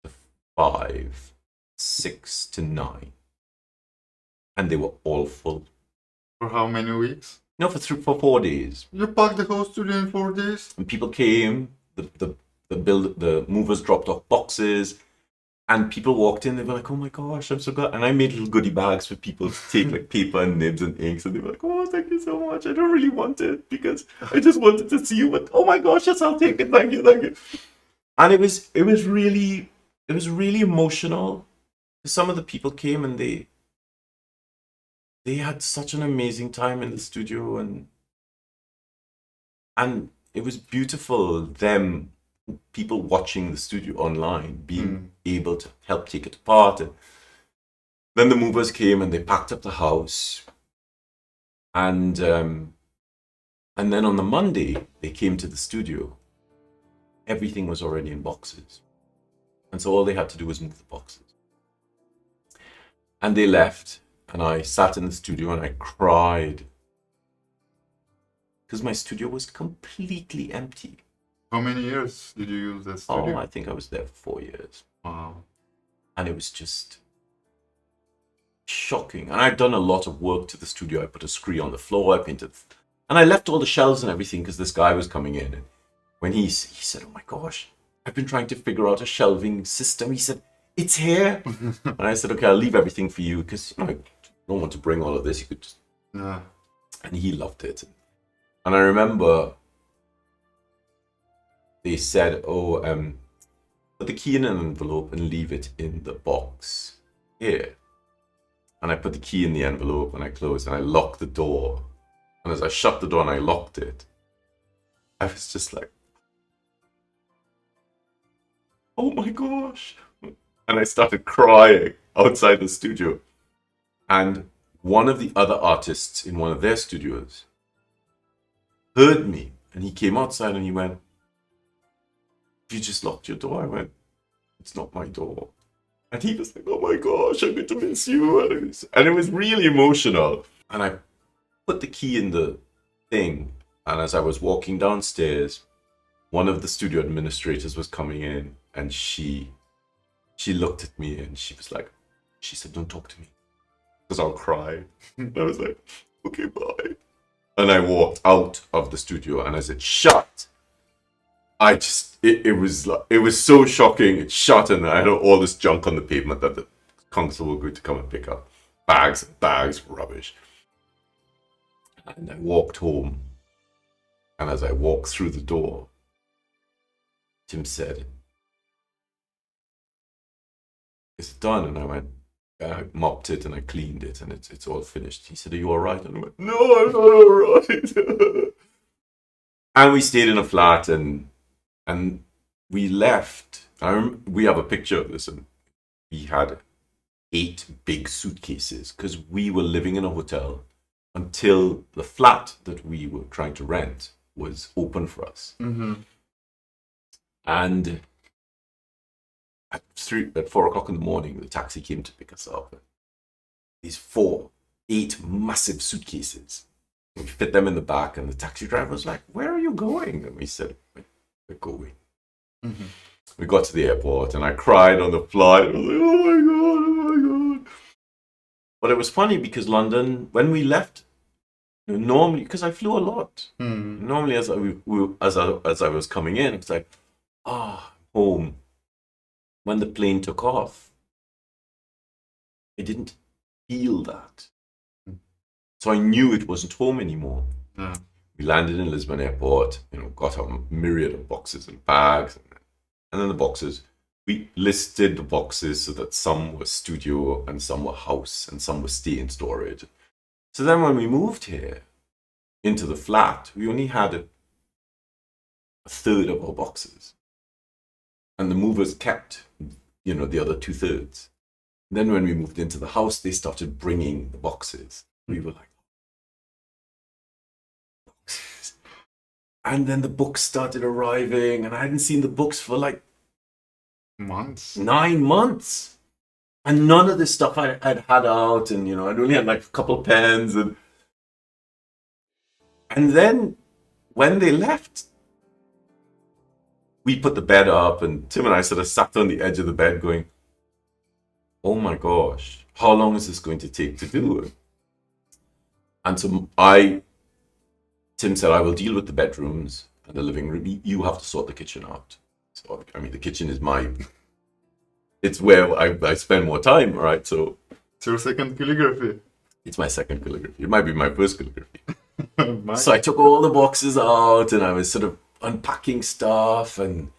to 5, 6 to 9. And they were all full. For how many weeks? No, for 4 days. You packed the whole studio in 4 days? And people came, the movers dropped off boxes, and people walked in, they were like, oh my gosh, I'm so glad. And I made little goodie bags for people to take like paper and nibs and inks, and they were like, oh, thank you so much. I don't really want it because I just wanted to see you, but oh my gosh, yes, I'll take it. Thank you. And it was really emotional. Some of the people came and they had such an amazing time in the studio, and it was beautiful, people watching the studio online, being able to help take it apart. And then the movers came and they packed up the house. And then on the Monday, they came to the studio. Everything was already in boxes. And so all they had to do was move the boxes. And they left, and I sat in the studio and I cried. Because my studio was completely empty. How many years did you use that studio? Oh, I think I was there for 4 years. Wow. And it was just shocking. And I'd done a lot of work to the studio. I put a screen on the floor, I painted, and I left all the shelves and everything because this guy was coming in. And when he said, oh my gosh, I've been trying to figure out a shelving system. He said, it's here. And I said, okay, I'll leave everything for you because I don't want to bring all of this. You could just... Yeah. And he loved it. And I remember they said, put the key in an envelope and leave it in the box here. And I put the key in the envelope and I closed and I locked the door. And as I shut the door and I locked it, I was just like, oh my gosh. And I started crying outside the studio. And one of the other artists in one of their studios heard me, and he came outside and he went, "You just locked your door." I went, "It's not my door." And he was like, "Oh my gosh, I'm going to miss you." And it was really emotional. And I put the key in the thing, and as I was walking downstairs, one of the studio administrators was coming in, and she looked at me and she said, "Don't talk to me, because I'll cry." And I was like, "Okay, bye." And I walked out of the studio, and as it shut, it was so shocking. It shut, and I had all this junk on the pavement that the constable were going to come and pick up. Bags and bags, rubbish. And I walked home, and as I walked through the door, Tim said, "Is it done?" And I went, "Yeah." I mopped it and I cleaned it, and it's all finished. He said, "Are you all right?" And I went, "No, I'm not all right." And we stayed in a flat, and we left. We have a picture of this, and we had 8 big suitcases because we were living in a hotel until the flat that we were trying to rent was open for us. Mm-hmm. And at 4 o'clock in the morning, the taxi came to pick us up. These 8 massive suitcases. We fit them in the back, and the taxi driver was like, "Where are you going?" And we said, "We're going." Mm-hmm. We got to the airport, and I cried on the flight. I was like, "Oh my god, oh my god!" But it was funny because London, when we left, normally, because I flew a lot, normally as I was coming in, it's like, home. When the plane took off, I didn't feel that. So I knew it wasn't home anymore. Yeah. We landed in Lisbon Airport, got a myriad of boxes and bags. And then the boxes, we listed the boxes so that some were studio and some were house and some were stay in storage. So then when we moved here into the flat, we only had a third of our boxes. And the movers kept, the other 2/3. Then when we moved into the house, they started bringing the boxes. We were like, boxes. And then the books started arriving, and I hadn't seen the books for like Months. 9 months. And none of this stuff I'd had out, and I'd only had like a couple of pens, and then when they left, we put the bed up, and Tim and I sort of sat on the edge of the bed going, "Oh my gosh, how long is this going to take to do?" And so Tim said, "I will deal with the bedrooms and the living room. You have to sort the kitchen out." So, the kitchen is it's where I spend more time, right? So It's your second calligraphy. it's my second calligraphy. It might be my first calligraphy. So I took all the boxes out, and I was sort of unpacking stuff and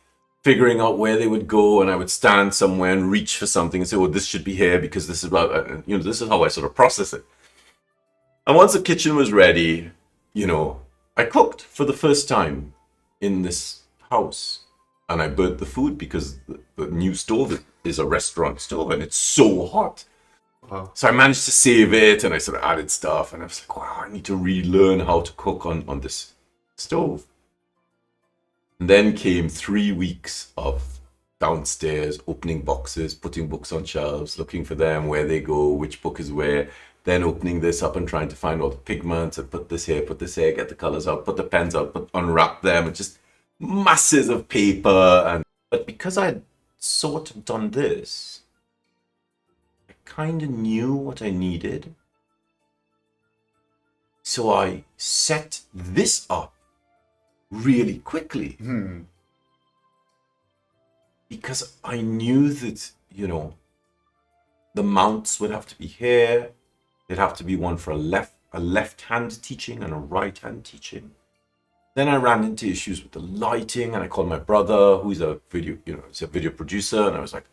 figuring out where they would go, and I would stand somewhere and reach for something and say, "Oh, this should be here because this is this is how I sort of process it." And once the kitchen was ready, I cooked for the first time in this house, and I burnt the food because the new stove is a restaurant stove, and it's so hot. Wow. So I managed to save it, and I sort of added stuff, and I was like, wow, I need to relearn how to cook on this stove. And then came 3 weeks of downstairs, opening boxes, putting books on shelves, looking for them, where they go, which book is where, then opening this up and trying to find all the pigments, and put this here, get the colors out, put the pens out, unwrap them, and just masses of paper. But because I had sort of done this, I kind of knew what I needed. So I set this up really quickly. Because I knew that, the mounts would have to be here. There'd have to be one for a left-hand teaching and a right-hand teaching. Then I ran into issues with the lighting, and I called my brother, who's a video producer, and I was like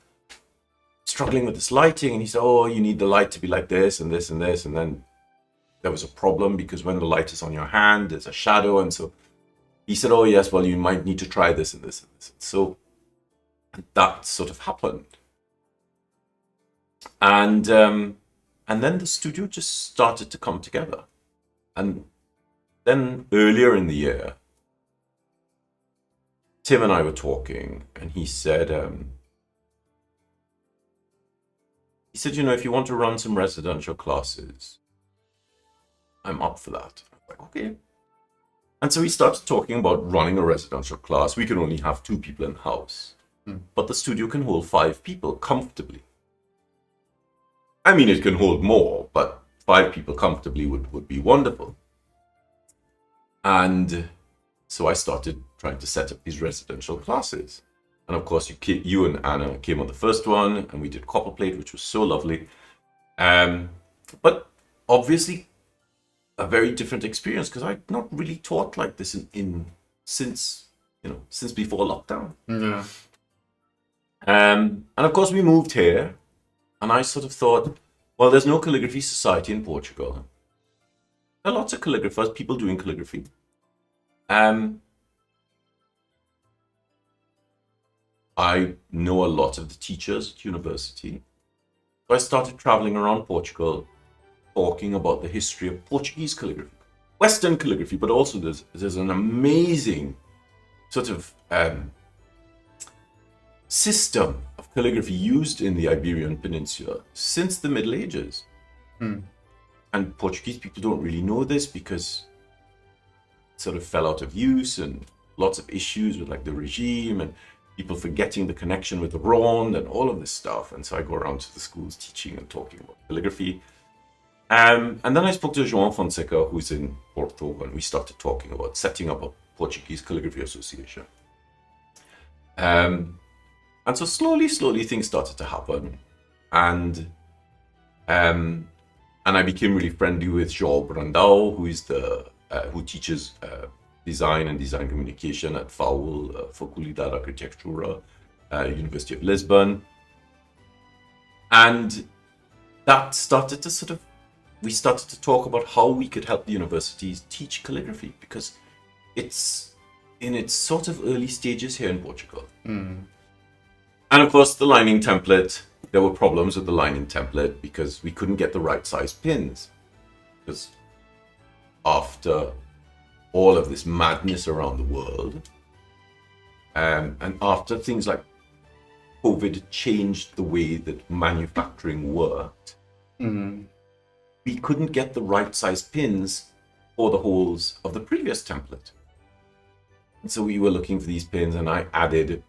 struggling with this lighting, and he said, "Oh, you need the light to be like this and this and this." And then there was a problem because when the light is on your hand, there's a shadow, and so he said, "Oh yes, well, you might need to try this and this and this." So that sort of happened, and then the studio just started to come together, and then earlier in the year, Tim and I were talking, and he said, if you want to run some residential classes, I'm up for that. I'm like, okay. And so we started talking about running a residential class. We can only have 2 people in the house, but the studio can hold 5 people comfortably. I mean, it can hold more, but 5 people comfortably would be wonderful. And so I started trying to set up these residential classes. And of course, you and Anna came on the first one, and we did copperplate, which was so lovely. But obviously, a very different experience, because I'd not really taught like this since before lockdown. Yeah. And of course, we moved here, and I sort of thought, well, there's no calligraphy society in Portugal. There are lots of calligraphers, people doing calligraphy. I know a lot of the teachers at university. So I started traveling around Portugal, talking about the history of Portuguese calligraphy, Western calligraphy, but also there's an amazing sort of system of calligraphy used in the Iberian Peninsula since the Middle Ages. And Portuguese people don't really know this because it sort of fell out of use, and lots of issues with like the regime and people forgetting the connection with the Ronde and all of this stuff. And so I go around to the schools teaching and talking about calligraphy. And then I spoke to João Fonseca, who's in Porto, and we started talking about setting up a Portuguese Calligraphy Association. And so slowly things started to happen. And I became really friendly with João Brandão, who teaches design and design communication at FAUL, Faculdade de Arquitetura, University of Lisbon. And that started to we started to talk about how we could help the universities teach calligraphy, because it's in its sort of early stages here in Portugal. And of course, the lining template, there were problems with the lining template because we couldn't get the right size pins. Because after all of this madness around the world, and after things like COVID changed the way that manufacturing worked, we couldn't get the right size pins for the holes of the previous template. And so we were looking for these pins, and I added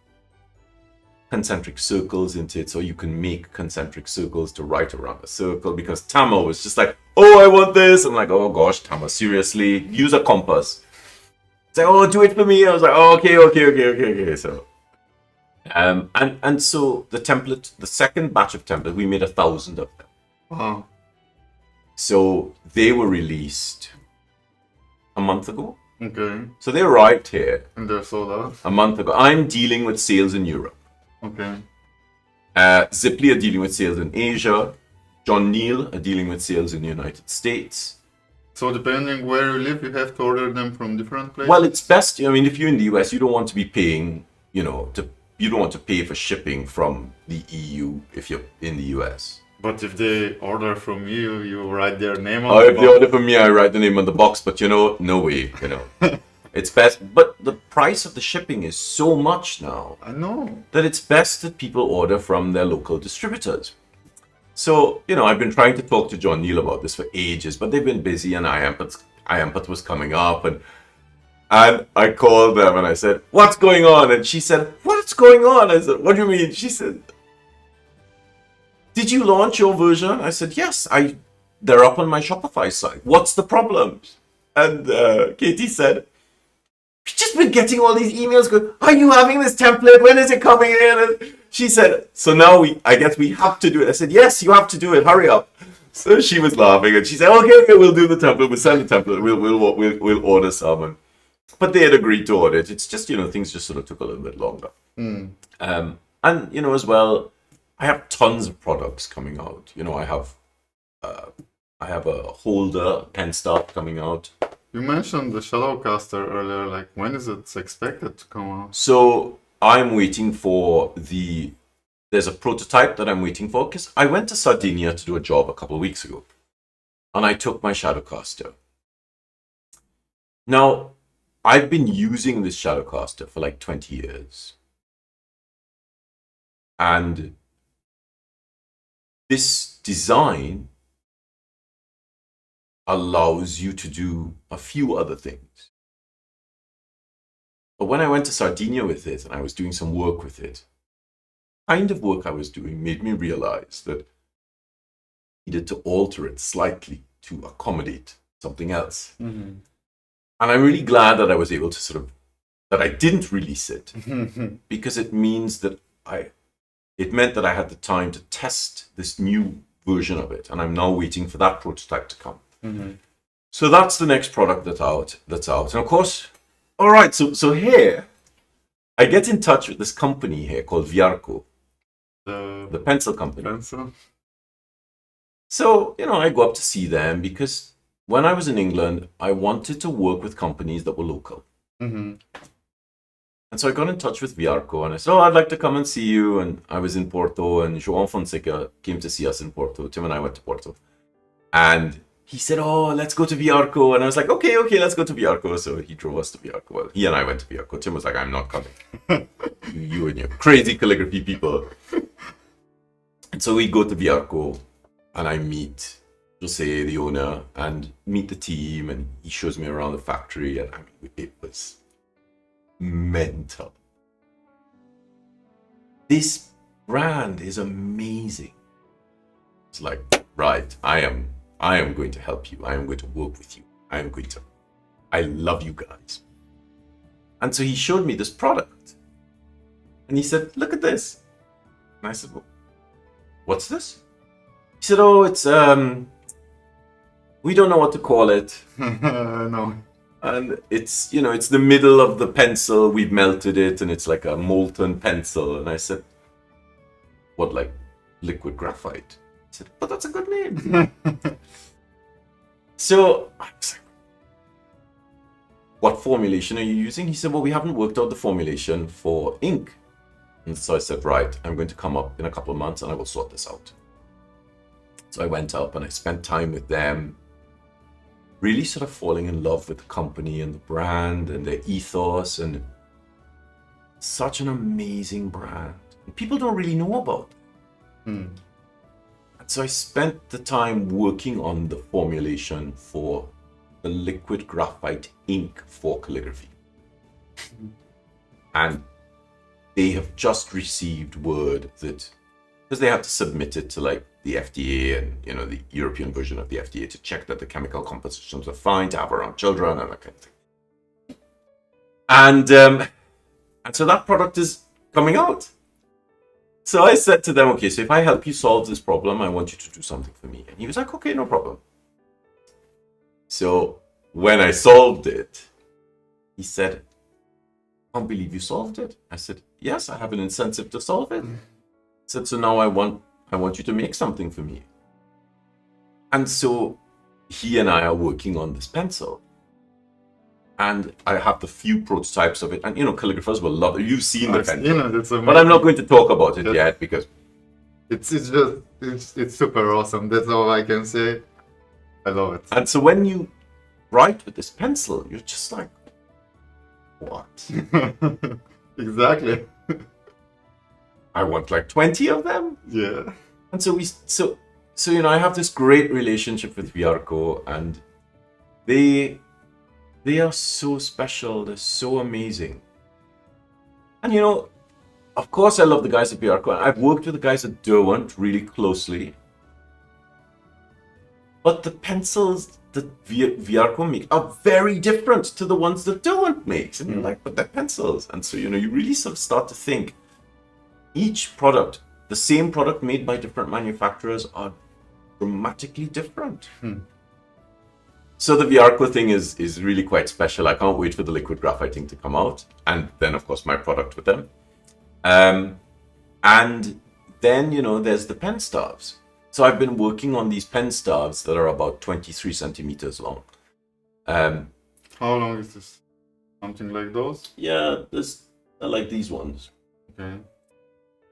concentric circles into it so you can make concentric circles to write around a circle, because Tama was just like, oh, I want this. I'm like, oh gosh, Tama, seriously, use a compass. It's like, oh, do it for me. I was like, oh, okay. So, and so the template, the second batch of templates, we made 1,000 of them. Wow. So they were released a month ago. Okay. So they arrived here And they're sold out. a month ago. I'm dealing with sales in Europe. Okay. Ziply are dealing with sales in Asia. John Neal are dealing with sales in the United States. So depending where you live, you have to order them from different places? Well, it's best, I mean, if you're in the US, you don't want to be paying, you don't want to pay for shipping from the EU if you're in the US. But if they order from you, you write their name on Oh, the if they box. order from me, I write the name on the box, but no way, It's best, but the price of the shipping is so much now I know. that it's best that people order from their local distributors. So, I've been trying to talk to John Neal about this for ages, but they've been busy, and IAMPAT was coming up, and I called them and I said, what's going on? And she said, what's going on? I said, what do you mean? She said, did you launch your version? I said, yes, they're up on my Shopify site. What's the problem? And Katie said, we've just been getting all these emails going, are you having this template? When is it coming in? And she said, so now I guess we have to do it. I said, yes, you have to do it. Hurry up. So she was laughing and she said, okay, we'll do the template. We'll send the template. We'll order some. But they had agreed to order it. It's just, things just sort of took a little bit longer. And, as well, I have tons of products coming out. I have a holder, pen start coming out. You mentioned the Shadowcaster earlier. Like, when is it expected to come out? So I'm waiting for there's a prototype that I'm waiting for, because I went to Sardinia to do a job a couple of weeks ago. And I took my Shadowcaster. Now, I've been using this Shadowcaster for like 20 years. And this design allows you to do a few other things. But when I went to Sardinia with it and I was doing some work with it, the kind of work I was doing made me realize that I needed to alter it slightly to accommodate something else. Mm-hmm. And I'm really glad that I was able to that I didn't release it because it means that it meant that I had the time to test this new version of it. And I'm now waiting for that prototype to come. Mm-hmm. So that's the next product that's out. And of course, all right, so here, I get in touch with this company here called Viarco, the pencil company. Pencil. So, I go up to see them because when I was in England, I wanted to work with companies that were local. Mm-hmm. And so I got in touch with Viarco and I said, I'd like to come and see you. And I was in Porto and João Fonseca came to see us in Porto. Tim and I went to Porto. And he said, let's go to Viarco. And I was like, okay, let's go to Viarco. So he drove us to Viarco. Well, he and I went to Viarco. Tim was like, I'm not coming. You and your crazy calligraphy people. And so we go to Viarco and I meet Jose, the owner, and meet the team. And he shows me around the factory. And it was mental. This brand is amazing. It's like, right, I am going to help you. I am going to work with you. I love you guys. And so he showed me this product. And he said, look at this. And I said, well, what's this? He said, it's, we don't know what to call it. No. And it's, it's the middle of the pencil. We've melted it and it's like a molten pencil. And I said, what, like liquid graphite? He said, but that's a good name. So I was like, what formulation are you using? He said, well, we haven't worked out the formulation for ink. And so I said, right, I'm going to come up in a couple of months and I will sort this out. So I went up and I spent time with them, really sort of falling in love with the company and the brand and their ethos, and such an amazing brand. And people don't really know about it. And so I spent the time working on the formulation for the liquid graphite ink for calligraphy. And they have just received word that, because they have to submit it to like the FDA and the European version of the FDA to check that the chemical compositions are fine to have around children and that kind of thing. And so that product is coming out. So I said to them, okay, so if I help you solve this problem, I want you to do something for me. And he was like, okay, no problem. So when I solved it, he said, I can't believe you solved it. I said, yes, I have an incentive to solve it. He said, so now I want you to make something for me. And so he and I are working on this pencil. And I have the few prototypes of it. And, calligraphers will love it. You've seen the pencil. It's amazing. But I'm not going to talk about it yet because it's super awesome. That's all I can say. I love it. And so when you write with this pencil, you're just like, what? Exactly. I want like 20 of them. Yeah. And so I have this great relationship with Viarco, and they are so special. They're so amazing. And of course I love the guys at Viarco. I've worked with the guys at Derwent really closely. But the pencils that Viarco make are very different to the ones that Derwent makes. And you're like, but they're pencils. And so, you really sort of start to think each product, the same product made by different manufacturers, are dramatically different. So the Viarco thing is really quite special. I can't wait for the liquid graphite thing to come out. And then, of course, my product with them. And then, there's the pen staves. So I've been working on these pen staves that are about 23 centimeters long. How long is this? Something like those? Yeah, they're like these ones. Okay.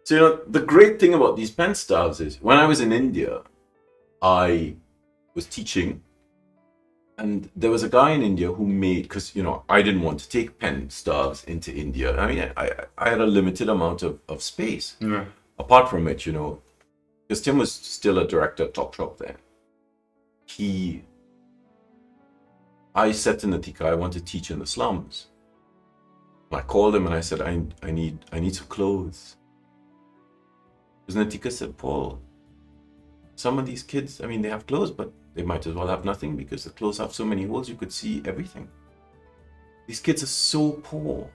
So, the great thing about these pen staves is when I was in India, I was teaching And there was a guy in India who made, because I didn't want to take pen stars into India. I mean, I had a limited amount of space. Yeah. Apart from it, because Tim was still a director at Topshop then. I said to Natika, I want to teach in the slums. And I called him and I said, I need some clothes. Because Natika said, Paul, some of these kids, I mean, they have clothes, but they might as well have nothing because the clothes have so many holes you could see everything. These kids are so poor.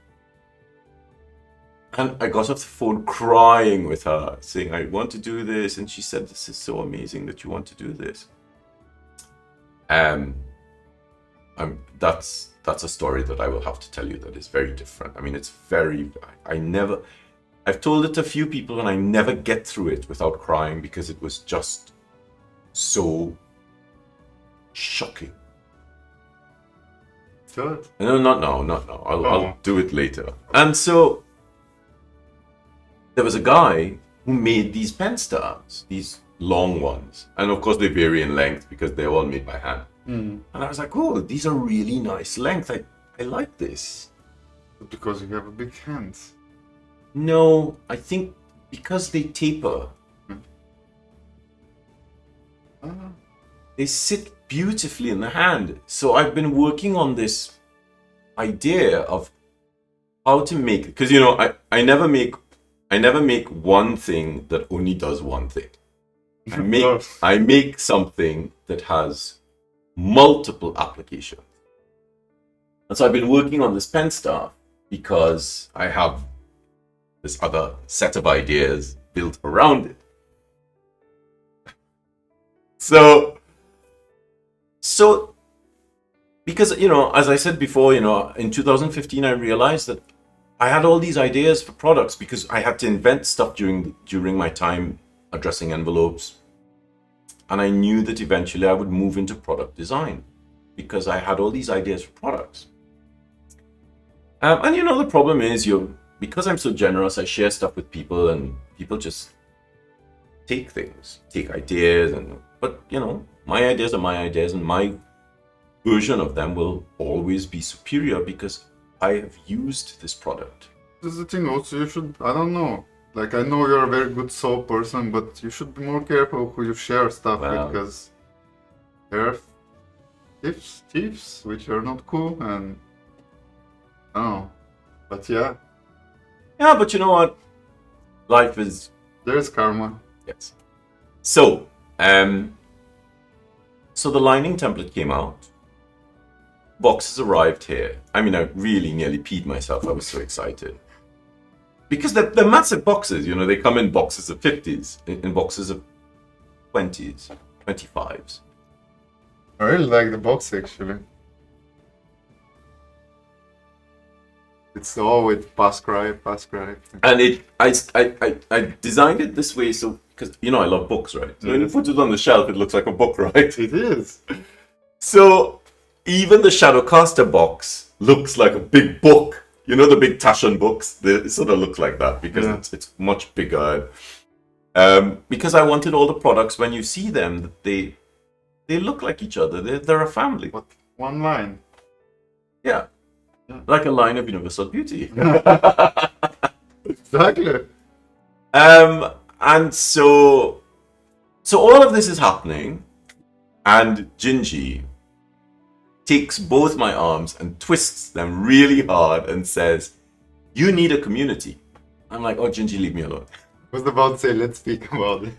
And I got off the phone crying with her, saying, I want to do this. And she said, this is so amazing that you want to do this. That's a story that I will have to tell you that is very different. I mean, it's very, I've told it to a few people and I never get through it without crying because it was just so shocking. Good. No, not now. I'll do it later. And so there was a guy who made these pen stars, these long ones. And of course they vary in length because they're all made by hand. Mm. And I was like, oh, these are really nice length. I like this. Because you have big hands. No, I think because they taper. They sit beautifully in the hand. So I've been working on this idea of how to make, because I never make one thing that only does one thing. I make something that has multiple applications. And so I've been working on this pen staff because I have this other set of ideas built around it. So because, as I said before, in 2015, I realized that I had all these ideas for products because I had to invent stuff during my time addressing envelopes. And I knew that eventually I would move into product design because I had all these ideas for products. And the problem is, because I'm so generous, I share stuff with people and people just take ideas. But my ideas are my ideas and my version of them will always be superior because I have used this product. This is the thing also, you should, I don't know. Like, I know you're a very good soul person, but you should be more careful who you share stuff with, because there are thieves, which are not cool, and I don't know. But yeah. Yeah, but you know what? Life is... There's karma. Yes. So the lining template came out. Boxes arrived here. I mean, I really nearly peed myself. I was so excited. Because they're massive boxes, they come in boxes of 50s, in boxes of 20s, 25s. I really like the box, actually. It's all with pascribe. And I designed it this way, so, because, I love books, right? So when you put it on the shelf, it looks like a book, right? It is. So even the Shadowcaster box looks like a big book. The big Taschen books, they sort of look like that because it's much bigger. Because I wanted all the products, when you see them, they look like each other. They're a family. What? One line. Yeah. Like a line of universal beauty. Exactly. And so all of this is happening, and Gingy takes both my arms and twists them really hard and says, you need a community. I'm like, oh, Gingy, leave me alone. I was about to say, let's speak about it.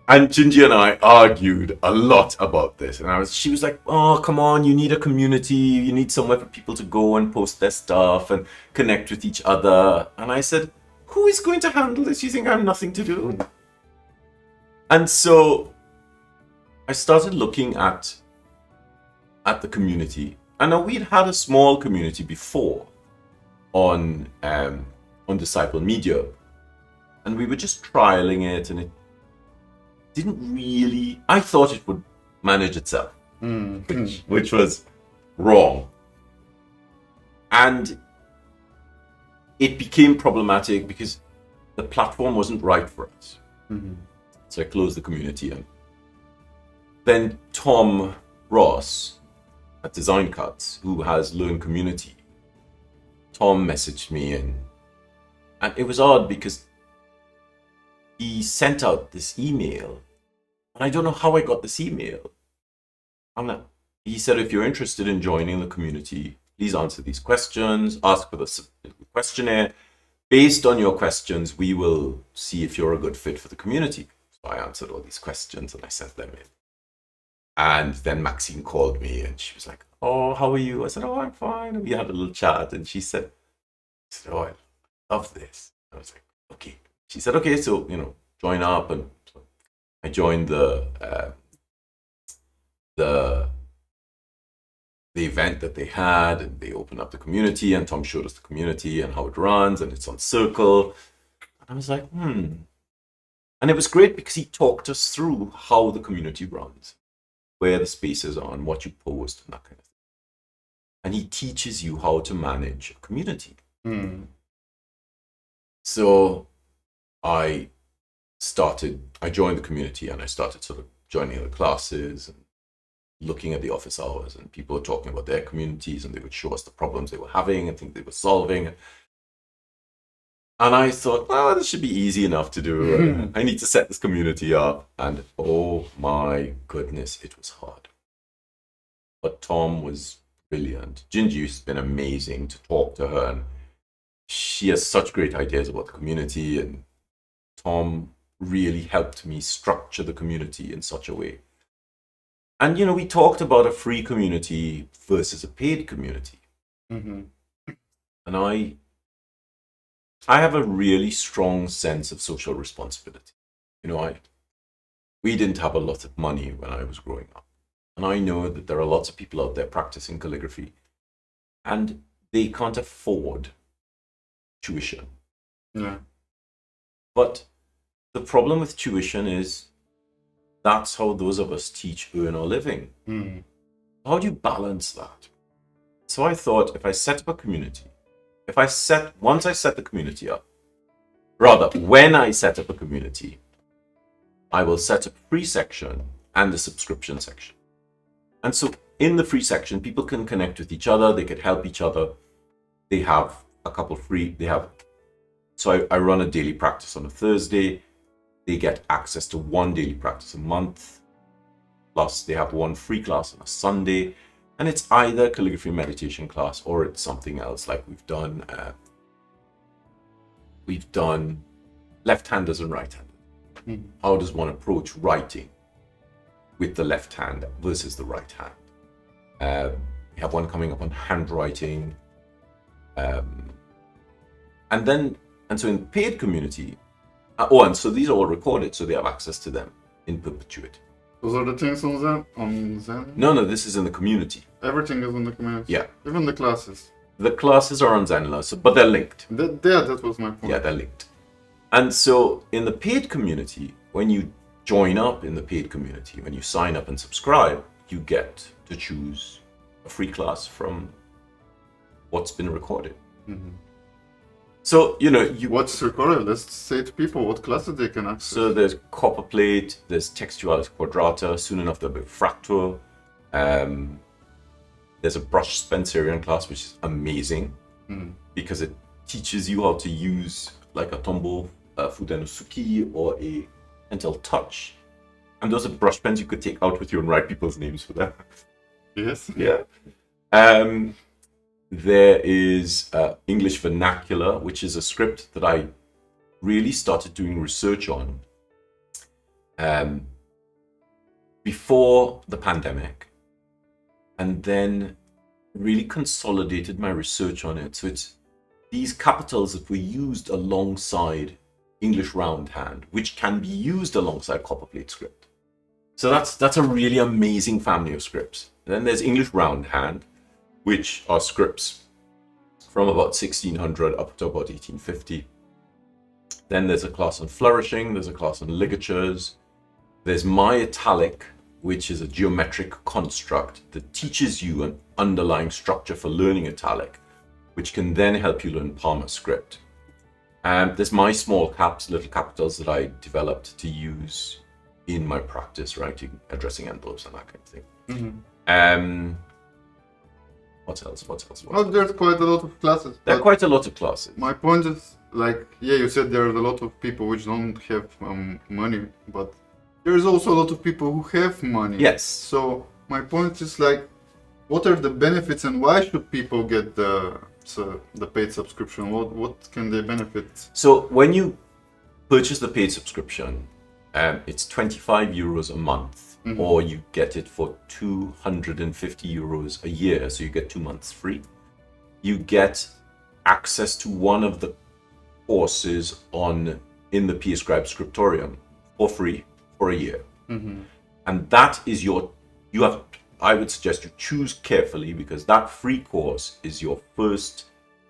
And Gingy and I argued a lot about this. And she was like, oh, come on, you need a community. You need somewhere for people to go and post their stuff and connect with each other. And I said, who is going to handle this? You think I have nothing to do? And so I started looking at the community, and we'd had a small community before on Disciple Media, and we were just trialing it, and it didn't really. I thought it would manage itself, which was wrong, and it became problematic because the platform wasn't right for us. So I closed the community, and then Tom Ross, at Design Cuts who has Learn Community. Tom messaged me and it was odd because he sent out this email and I don't know how I got this email. He said, if you're interested in joining the community, please answer these questions, ask for the questionnaire. Based on your questions, we will see if you're a good fit for the community. So I answered all these questions and I sent them in. And then Maxine called me and she was like, oh, how are you? I said, oh, I'm fine. And we had a little chat and she said, oh, I love this. I was like, okay. She said, okay, so, join up. And so I joined the event that they had, and they opened up the community, and Tom showed us the community and how it runs, and it's on Circle. And I was like, And it was great because he talked us through how the community runs, where the spaces are, and what you post, and that kind of thing. And he teaches you how to manage a community. So I joined the community, and I started sort of joining the classes and looking at the office hours, and people were talking about their communities, and they would show us the problems they were having and things they were solving. And I thought, well, this should be easy enough to do. I need to set this community up. And oh my goodness, it was hard. But Tom was brilliant. Jinju's been amazing to talk to her, and she has such great ideas about the community, and Tom really helped me structure the community in such a way. And, we talked about a free community versus a paid community. And I have a really strong sense of social responsibility. We didn't have a lot of money when I was growing up. And I know that there are lots of people out there practicing calligraphy, and they can't afford tuition. Yeah. But the problem with tuition is that's how those of us teach, earn our living. How do you balance that? So I thought, if I set up a community, once I set the community up, when I set up a community, I will set up a free section and a subscription section. And so in the free section, people can connect with each other, they can help each other. They have a couple free, so I run a daily practice on a Thursday. They get access to one daily practice a month, plus they have one free class on a Sunday, and it's either a calligraphy meditation class or it's something else. Like we've done left-handers and right-handers. How does one approach writing with the left hand versus the right hand? We have one coming up on handwriting, and so in the paid community. And so these are all recorded, so they have access to them in perpetuity. Those are the things on Zen? No, this is in the community. Everything is in the community? Yeah. Even the classes? The classes are on Zenler, but they're linked. That was my point. Yeah, they're linked. And so in the paid community, when you join up in the paid community, when you sign up and subscribe, you get to choose a free class from what's been recorded. So, What's recorded? Let's say to people what classes they can access. So there's copperplate, there's textualis quadrata, soon enough there'll be fractal. There's a brush Spencerian class, which is amazing because it teaches you how to use like a Tombow Fudenosuke or a Pentel Touch. And those are brush pens you could take out with you and write people's names for them. Yes. Yeah. There is English Vernacular, which is a script that I really started doing research on before the pandemic, and then really consolidated my research on it. So it's these capitals that were used alongside English roundhand, which can be used alongside copperplate script. So that's a really amazing family of scripts. And then there's English roundhand, which are scripts from about 1600 up to about 1850. Then there's a class on flourishing, there's a class on ligatures. There's my italic, which is a geometric construct that teaches you an underlying structure for learning italic, which can then help you learn Palmer script. There's my small caps, little capitals that I developed to use in my practice writing, addressing envelopes and that kind of thing. What else? Oh, there's quite a lot of classes. There are But quite a lot of classes. my point is, like, yeah, you said there's a lot of people which don't have money, but there's also a lot of people who have money. Yes. So my point is like, what are the benefits and why should people get the paid subscription? What can they benefit? So when you purchase the paid subscription, it's 25 euros a month, or you get it for 250 euros a year. So you get 2 months free. You get access to one of the courses in the PScribe scriptorium for free for a year. And that is I would suggest you choose carefully, because that free course is your first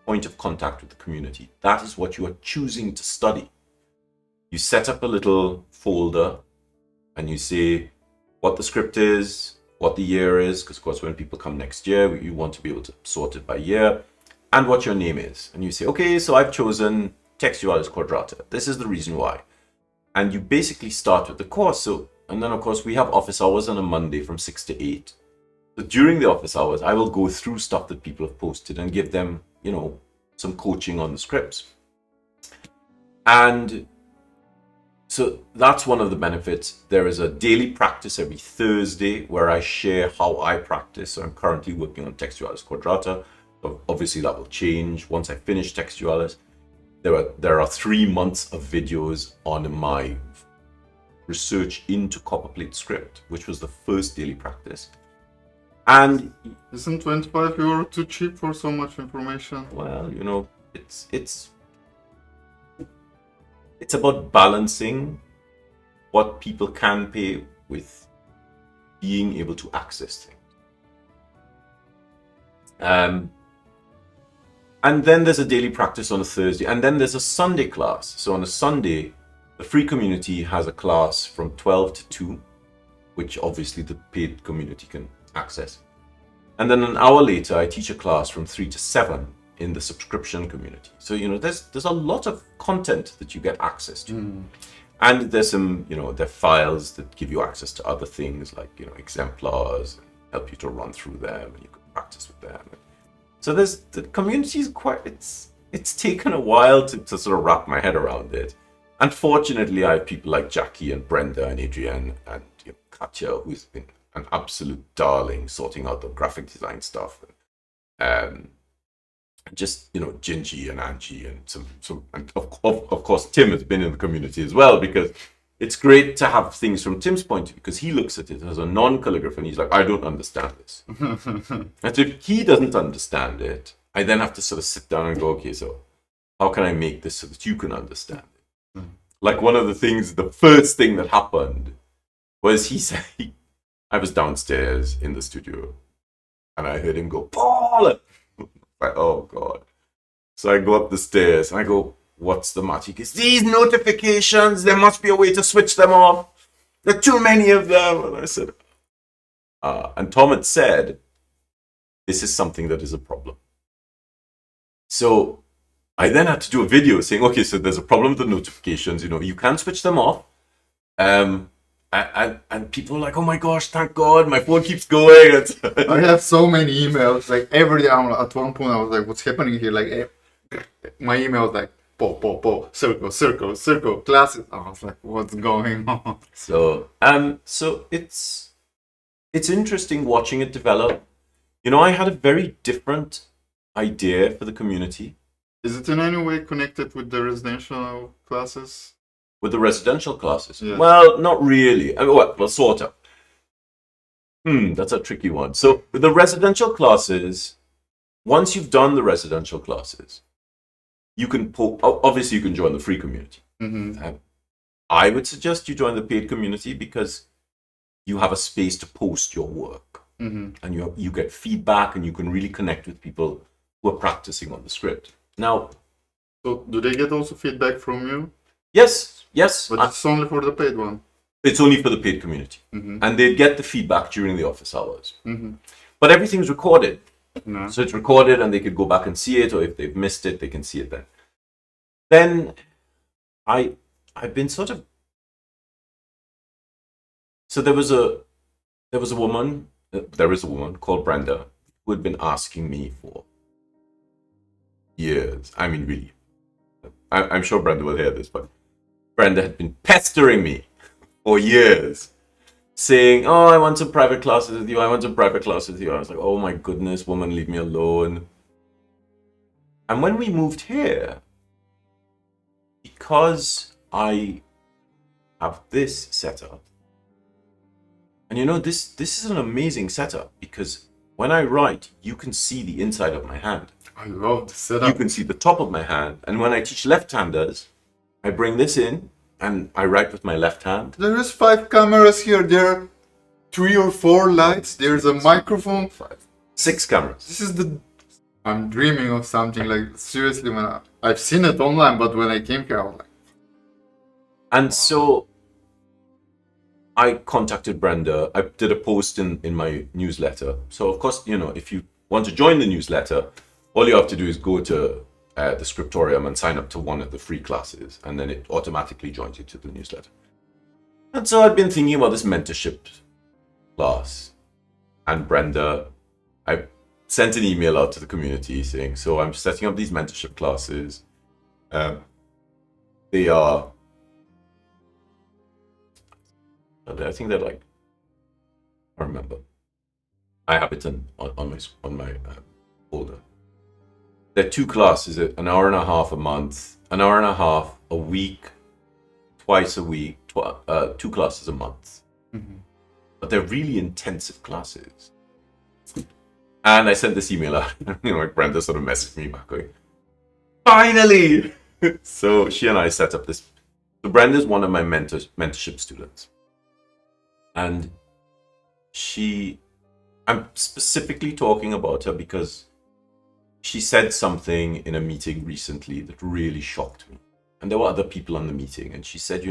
point of contact with the community. That is what you are choosing to study. You set up a little folder and you say what the script is, what the year is, because of course when people come next year, you want to be able to sort it by year, and what your name is. And you say, okay, so I've chosen Textualis Quadrata. This is the reason why. And you basically start with the course. And then of course we have office hours on a Monday from 6 to 8. So during the office hours, I will go through stuff that people have posted and give them, some coaching on the scripts. And so that's one of the benefits. There is a daily practice every Thursday where I share how I practice. So I'm currently working on Textualis Quadrata. So obviously that will change once I finish Textualis. There are 3 months of videos on my research into copperplate script, which was the first daily practice. And isn't 25 euro too cheap for so much information? Well, it's about balancing what people can pay with being able to access things. And then there's a daily practice on a Thursday, and then there's a Sunday class. So on a Sunday, the free community has a class from 12 to 2, which obviously the paid community can access. And then an hour later, I teach a class from 3 to 7 in the subscription community. So, there's a lot of content that you get access to. And there's some, there are files that give you access to other things like, exemplars, and help you to run through them, and you can practice with them. So the community is it's taken a while to sort of wrap my head around it. Unfortunately, I have people like Jackie and Brenda and Adrienne and Katya, who's been an absolute darling sorting out the graphic design stuff. Just Gingy and Angie and some and of course Tim has been in the community as well, because it's great to have things from Tim's point of view, because he looks at it as a non-calligrapher and he's like, I don't understand this. And so if he doesn't understand it, I then have to sort of sit down and go, okay, so how can I make this so that you can understand it? Like one of the things, the first thing that happened was he said, I was downstairs in the studio and I heard him go, Paul! Like, oh God. So I go up the stairs and I go, what's the matter? He goes, these notifications, there must be a way to switch them off. There are too many of them. And I said, and Tom had said, this is something that is a problem. So I then had to do a video saying, okay, so there's a problem with the notifications. You can switch them off. And people are like, oh my gosh, thank God, my phone keeps going. I have so many emails. Like every day, at one point, I was like, what's happening here? Like my email was like, circle, classes. I was like, what's going on? So it's interesting watching it develop. I had a very different idea for the community. Is it in any way connected with the residential classes? With the residential classes? Yes. Well, not really. Well, sort of. That's a tricky one. So with the residential classes, once you've done the residential classes, you can obviously you can join the free community. I would suggest you join the paid community because you have a space to post your work, and you get feedback, and you can really connect with people who are practicing on the script. Now, so do they get also feedback from you? Yes. But it's only for the paid one. It's only for the paid community, and they get the feedback during the office hours. But everything's recorded. No. So it's recorded and they could go back and see it, or if they've missed it, they can see it then. Then I've been sort of... So there is a woman called Brenda who had been asking me for years. I mean, really. I'm sure Brenda will hear this, but Brenda had been pestering me for years, saying, "Oh, I want some private classes with you. I want some private classes with you." I was like, "Oh my goodness, woman, leave me alone." And when we moved here, because I have this setup, and this is an amazing setup because when I write, you can see the inside of my hand. I love the You setup. can see the top of my hand. And when I teach left-handers, I bring this in and I write with my left hand. There is 5 cameras here. There are 3 or 4 lights. There's a microphone. 6 cameras. This is the. I'm dreaming of something like seriously. I've seen it online, but when I came here, I was like, And so I contacted Brenda. I did a post in my newsletter. So of course, if you want to join the newsletter, all you have to do is go to the scriptorium and sign up to one of the free classes, and then it automatically joins you to the newsletter. And so I'd been thinking about this mentorship class, and Brenda, I sent an email out to the community saying, "So I'm setting up these mentorship classes. They are, I think they're like, I remember. I have it on my folder. They're 2 classes, an hour and a half a month, an hour and a half a week, twice a week, 2 classes a month. Mhm. But they're really intensive classes." And I sent this email out, like Brenda sort of messaged me back going, "Finally!" So she and I set up this. So Brenda's one of my mentorship students. And I'm specifically talking about her because she said something in a meeting recently that really shocked me. And there were other people on the meeting. And she said,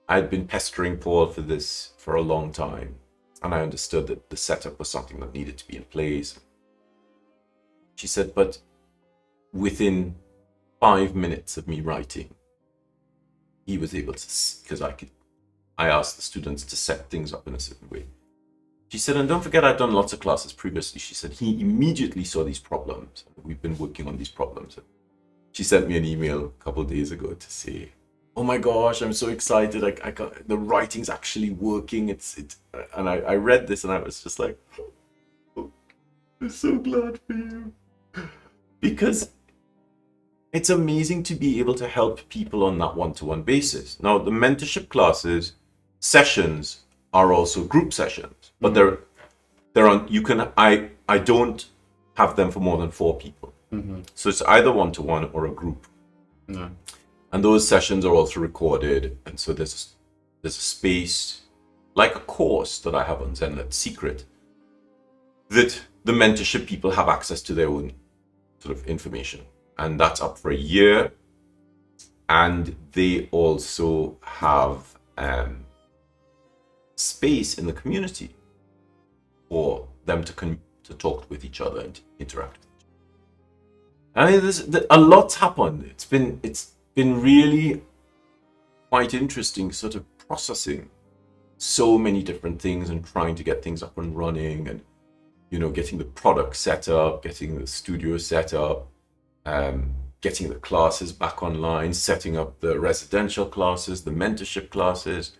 I'd been pestering Paul for this for a long time. And I understood that the setup was something that needed to be in place. She said, but within 5 minutes of me writing, he was able to, because I asked the students to set things up in a certain way. She said, and don't forget, I've done lots of classes previously. She said, he immediately saw these problems. We've been working on these problems. She sent me an email a couple of days ago to say, "Oh my gosh, I'm so excited. I got, the writing's actually working. And I read this and I was just like, oh, I'm so glad for you. Because it's amazing to be able to help people on that one-to-one basis. Now, the mentorship classes, sessions are also group sessions, but they're on, I don't have them for more than 4 people. Mm-hmm. So it's either one-to-one or a group. Yeah. And those sessions are also recorded. And so there's a space, like a course that I have on ZenLet Secret, that the mentorship people have access to their own sort of information. And that's up for a year. And they also have space in the community for them to talk with each other and interact with each other. I mean, there's a lot's happened. It's been really quite interesting sort of processing so many different things and trying to get things up and running and, getting the product set up, getting the studio set up, getting the classes back online, setting up the residential classes, the mentorship classes,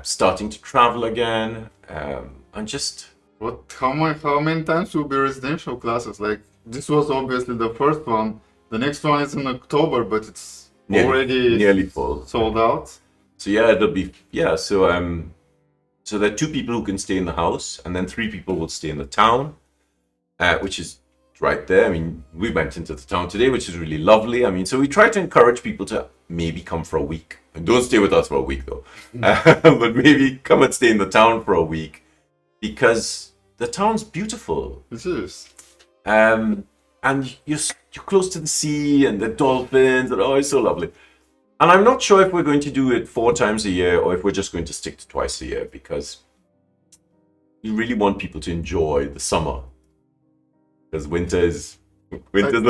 starting to travel again, and just... How many times will be residential classes? Like, this was obviously the first one. The next one is in October, but it's already nearly full, sold out. So yeah, it'll be so there are 2 people who can stay in the house, and then 3 people will stay in the town, which is right there. I mean, we went into the town today, which is really lovely. I mean, so we try to encourage people to maybe come for a week. And don't stay with us for a week though, but maybe come and stay in the town for a week, because the town's beautiful. This is. And you're close to the sea and the dolphins, and it's so lovely. And I'm not sure if we're going to do it 4 times a year or if we're just going to stick to twice a year, because you really want people to enjoy the summer, because winter's a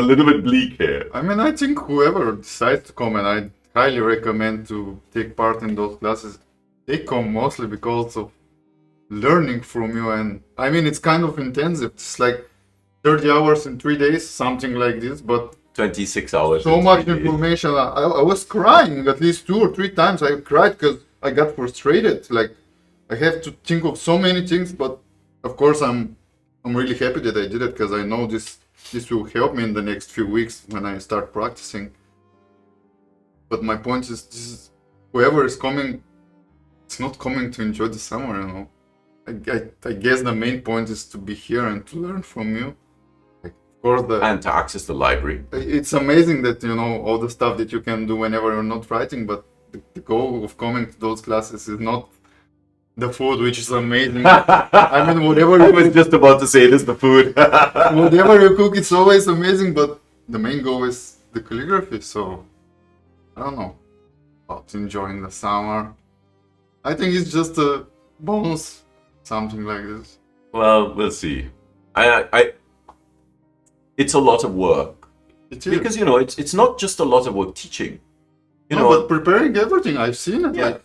little bit bleak here. I mean, I think whoever decides to come, and I highly recommend to take part in those classes, they come mostly because of learning from you. And I mean, it's kind of intensive. It's like 30 hours in 3 days, something like this, but 26 hours. so in much 3 days. information. I was crying at least 2 or 3 times. I cried because I got frustrated. Like I have to think of so many things, but of course I'm really happy that I did it because I know this will help me in the next few weeks when I start practicing. But my point is, this is whoever is coming, it's not coming to enjoy the summer, you know. I guess the main point is to be here and to learn from you. Like, of course, And to access the library. it's amazing that you know all the stuff that you can do whenever you're not writing, but the goal of coming to those classes is not the food, which is amazing. I mean, whatever I you was just about to say this, the food. whatever you cook, it's always amazing. But the main goal is the calligraphy. So I don't know about enjoying the summer. I think it's just a bonus, something like this. Well, we'll see. It's a lot of work It is. because it's not just a lot of work teaching. No, but preparing everything, I've seen it. Yeah. Like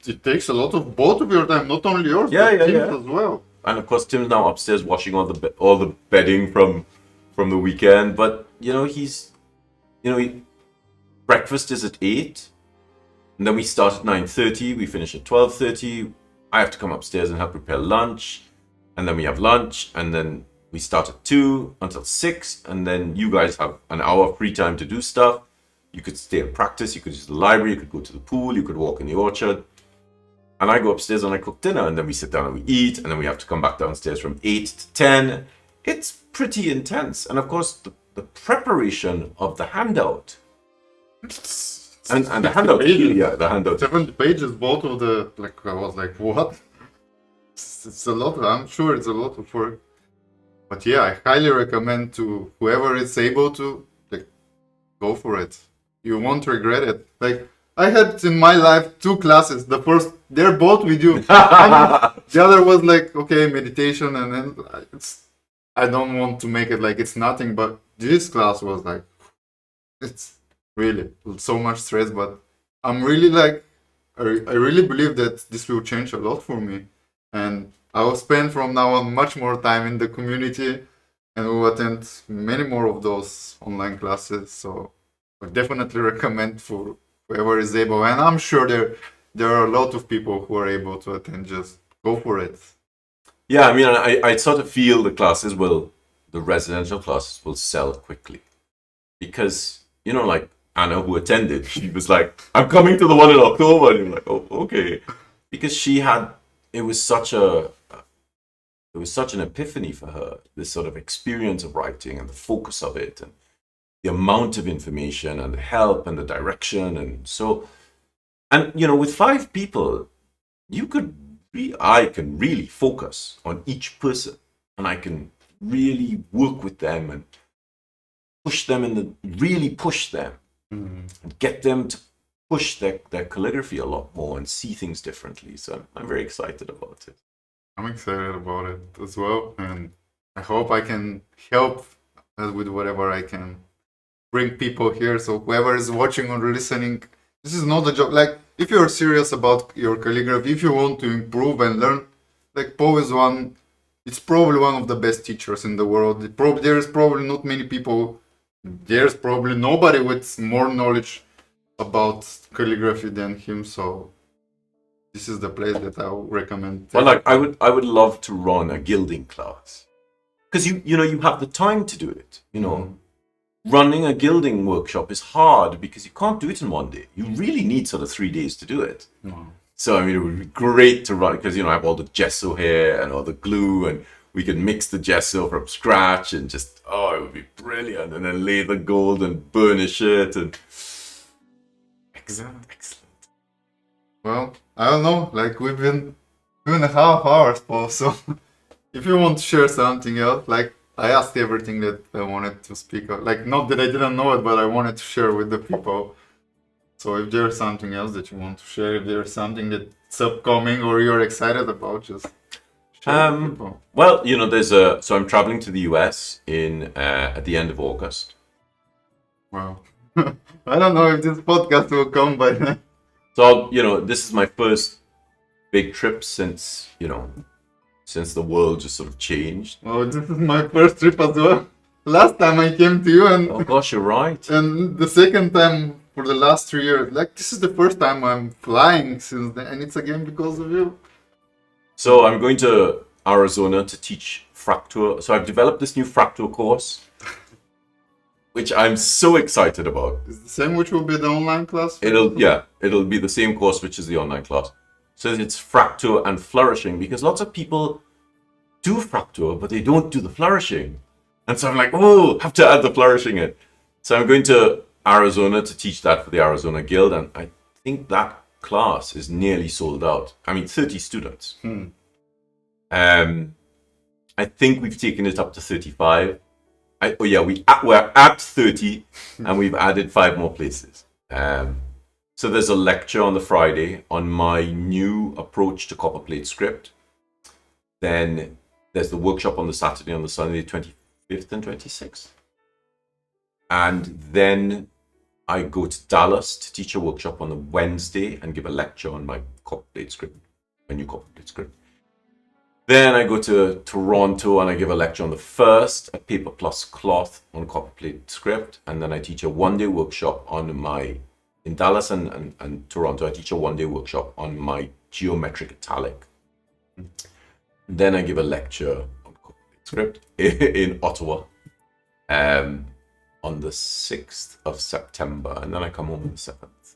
it takes a lot of both of your time, not only yours, Yeah, but yeah, Tim's yeah. as well. And of course, Tim's now upstairs washing all the bedding from the weekend. But breakfast is at 8, and then we start at 9:30. We finish at 12:30. I have to come upstairs and help prepare lunch, and then we have lunch, and then we start at 2 until 6, and then you guys have an hour free time to do stuff. You could stay and practice. You could use the library. You could go to the pool. You could walk in the orchard. And I go upstairs and I cook dinner, and then we sit down and we eat, and then we have to come back downstairs from 8 to 10. It's pretty intense. And of course, the preparation of the handout. And the handout, pages. yeah, the handout. 70 pages, both of the, like, I was like, what? It's a lot, I'm sure it's a lot of work. But yeah, I highly recommend to whoever is able to, like, go for it. You won't regret it. Like, I had in my life 2 classes. The first, they're both with you. The other was like, okay, meditation, and then I don't want to make it like it's nothing, but this class was like, it's really so much stress, but I'm really like, I really believe that this will change a lot for me. And I will spend from now on much more time in the community and will attend many more of those online classes. So I definitely recommend for whoever is able, and I'm sure there are a lot of people who are able to attend. Just go for it. Yeah, I mean, I sort of feel the residential classes will sell quickly. Because, like Anna, who attended, she was like, I'm coming to the one in October. And you're like, oh, okay. Because it was such an epiphany for her, this sort of experience of writing and the focus of it and the amount of information and the help and the direction. And with 5 people, I can really focus on each person, and I can really work with them and push them really push them and get them to push their calligraphy a lot more and see things differently. So I'm very excited about it. I'm excited about it as well, and I hope I can help with whatever I can. Bring people here, so whoever is watching or listening, this is not a job. Like, if you're serious about your calligraphy, if you want to improve and learn, like Paul is it's probably one of the best teachers in the world. There's probably not many people, there's probably nobody with more knowledge about calligraphy than him, so this is the place that I would recommend. Well, like, I would love to run a gilding class, because you have the time to do it. Running a gilding workshop is hard because you can't do it in one day. You really need sort of 3 days to do it. No. So, I mean, it would be great to run because, I have all the gesso here and all the glue, and we could mix the gesso from scratch and just, it would be brilliant. And then lay the gold and burnish it. And excellent. Well, I don't know, like we've been 2.5 hours, Paul, so if you want to share something else, like I asked everything that I wanted to speak of. Like, not that I didn't know it, but I wanted to share with the people. So if there's something else that you want to share, if there's something that's upcoming or you're excited about, just share with people. Well, so I'm traveling to the US at the end of August. Wow. I don't know if this podcast will come by then. So, this is my first big trip since, since the world just sort of changed. Oh, this is my first trip as well. Last time I came to you, and Oh gosh, you're right. and the second time for the last 3 years. Like, this is the first time I'm flying since then, and it's again because of you. So I'm going to Arizona to teach Fracture. So I've developed this new Fracture course, which I'm so excited about. Is the same which will be the online class? It'll be the same course which is the online class. So it's Fracture and flourishing, because lots of people do Fracture, but they don't do the flourishing. And so I'm like, oh, have to add the flourishing in. So I'm going to Arizona to teach that for the Arizona Guild, and I think that class is nearly sold out. I mean, 30 students. I think we've taken it up to 35. We're at 30, and we've added 5 more places. So there's a lecture on the Friday on my new approach to copperplate script. Then there's the workshop on the Saturday, on the Sunday, 25th and 26th. And then I go to Dallas to teach a workshop on the Wednesday and give a lecture on my copperplate script, my new copperplate script. Then I go to Toronto and I give a lecture on the 1st at Paper Plus Cloth on copperplate script. And then I teach a one-day workshop in Dallas and Toronto, I teach a one-day workshop on my geometric italic. Then I give a lecture on copperplate script in Ottawa on the 6th of September. And then I come home on the 7th.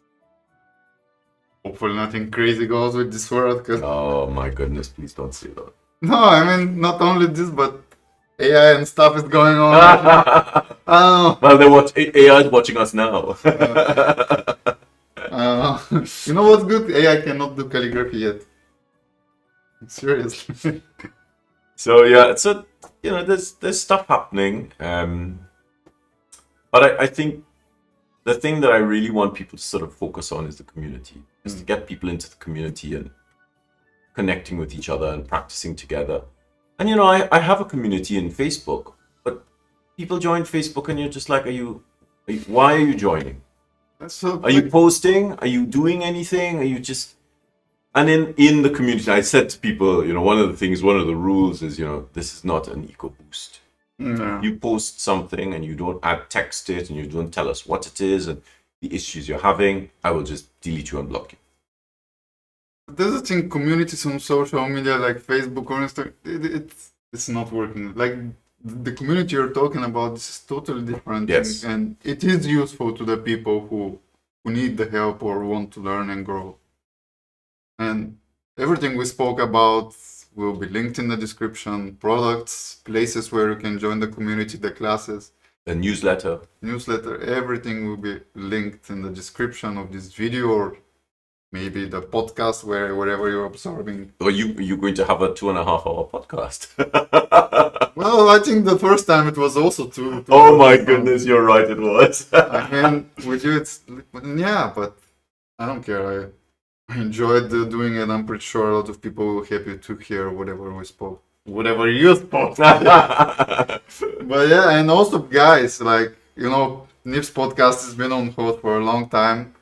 Hopefully nothing crazy goes with this world. Oh my goodness, please don't say that. No, I mean, not only this, but AI and stuff is going on. Well, AI is watching us now. You know what's good? AI cannot do calligraphy yet. Seriously. So yeah, there's stuff happening. But I think the thing that I really want people to sort of focus on is the community. Is to get people into the community and connecting with each other and practicing together. And I have a community in Facebook, but people join Facebook and you're just like, why are you joining? Are you posting? Are you doing anything? Are you just... And in the community, I said to people, one of the rules is, this is not an eco boost. No. You post something and you don't add text it and you don't tell us what it is and the issues you're having, I will just delete you and block you. There's a thing, communities on social media like Facebook or Instagram, it's not working. Like, the community you're talking about, this is totally different. Yes. And it is useful to the people who need the help or want to learn and grow. And everything we spoke about will be linked in the description, products, places where you can join the community, the classes. The newsletter, everything will be linked in the description of this video, or maybe the podcast wherever you're absorbing. Or you're going to have a 2.5-hour podcast. Well, I think the first time it was also two. Oh my goodness, you're right, it was. I mean, with you it's, yeah, but I don't care. I enjoyed doing it. I'm pretty sure a lot of people were happy to hear whatever we spoke. Whatever you spoke. But yeah, and also guys, like, Nip's podcast has been on hold for a long time.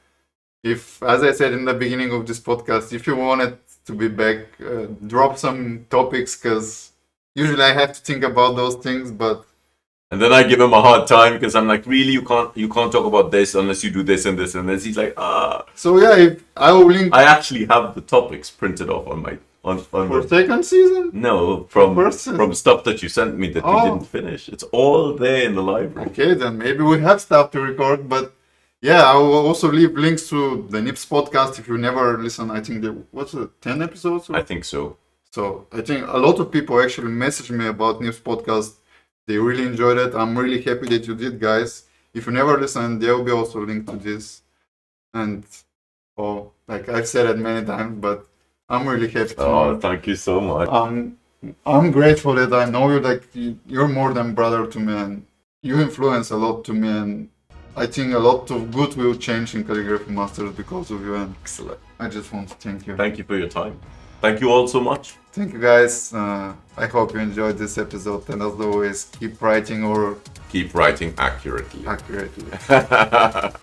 If, as I said in the beginning of this podcast, if you wanted to be back, drop some topics, because usually I have to think about those things, but... And then I give him a hard time because I'm like, really, you can't talk about this unless you do this and this and this. He's like, So yeah, if I will link... I actually have the topics printed off on my... For second season? No, from stuff that you sent me that we didn't finish. It's all there in the library. Okay, then maybe we have stuff to record, but yeah, I will also leave links to the Nips podcast if you never listen. I think what's it, 10 episodes? I think so. So I think a lot of people actually messaged me about Nips podcast. They really enjoyed it. I'm really happy that you did, guys. If you never listen, there will be also a link to this. And like I've said it many times, but I'm really happy to know. Thank you so much. I'm grateful that I know you. Like, you're more than brother to me, and you influence a lot to me, and I think a lot of good will change in Calligraphy Masters because of you. And excellent. I just want to thank you. Thank you for your time. Thank you all so much. Thank you, guys. I hope you enjoyed this episode, and as always, keep writing accurately. Accurately.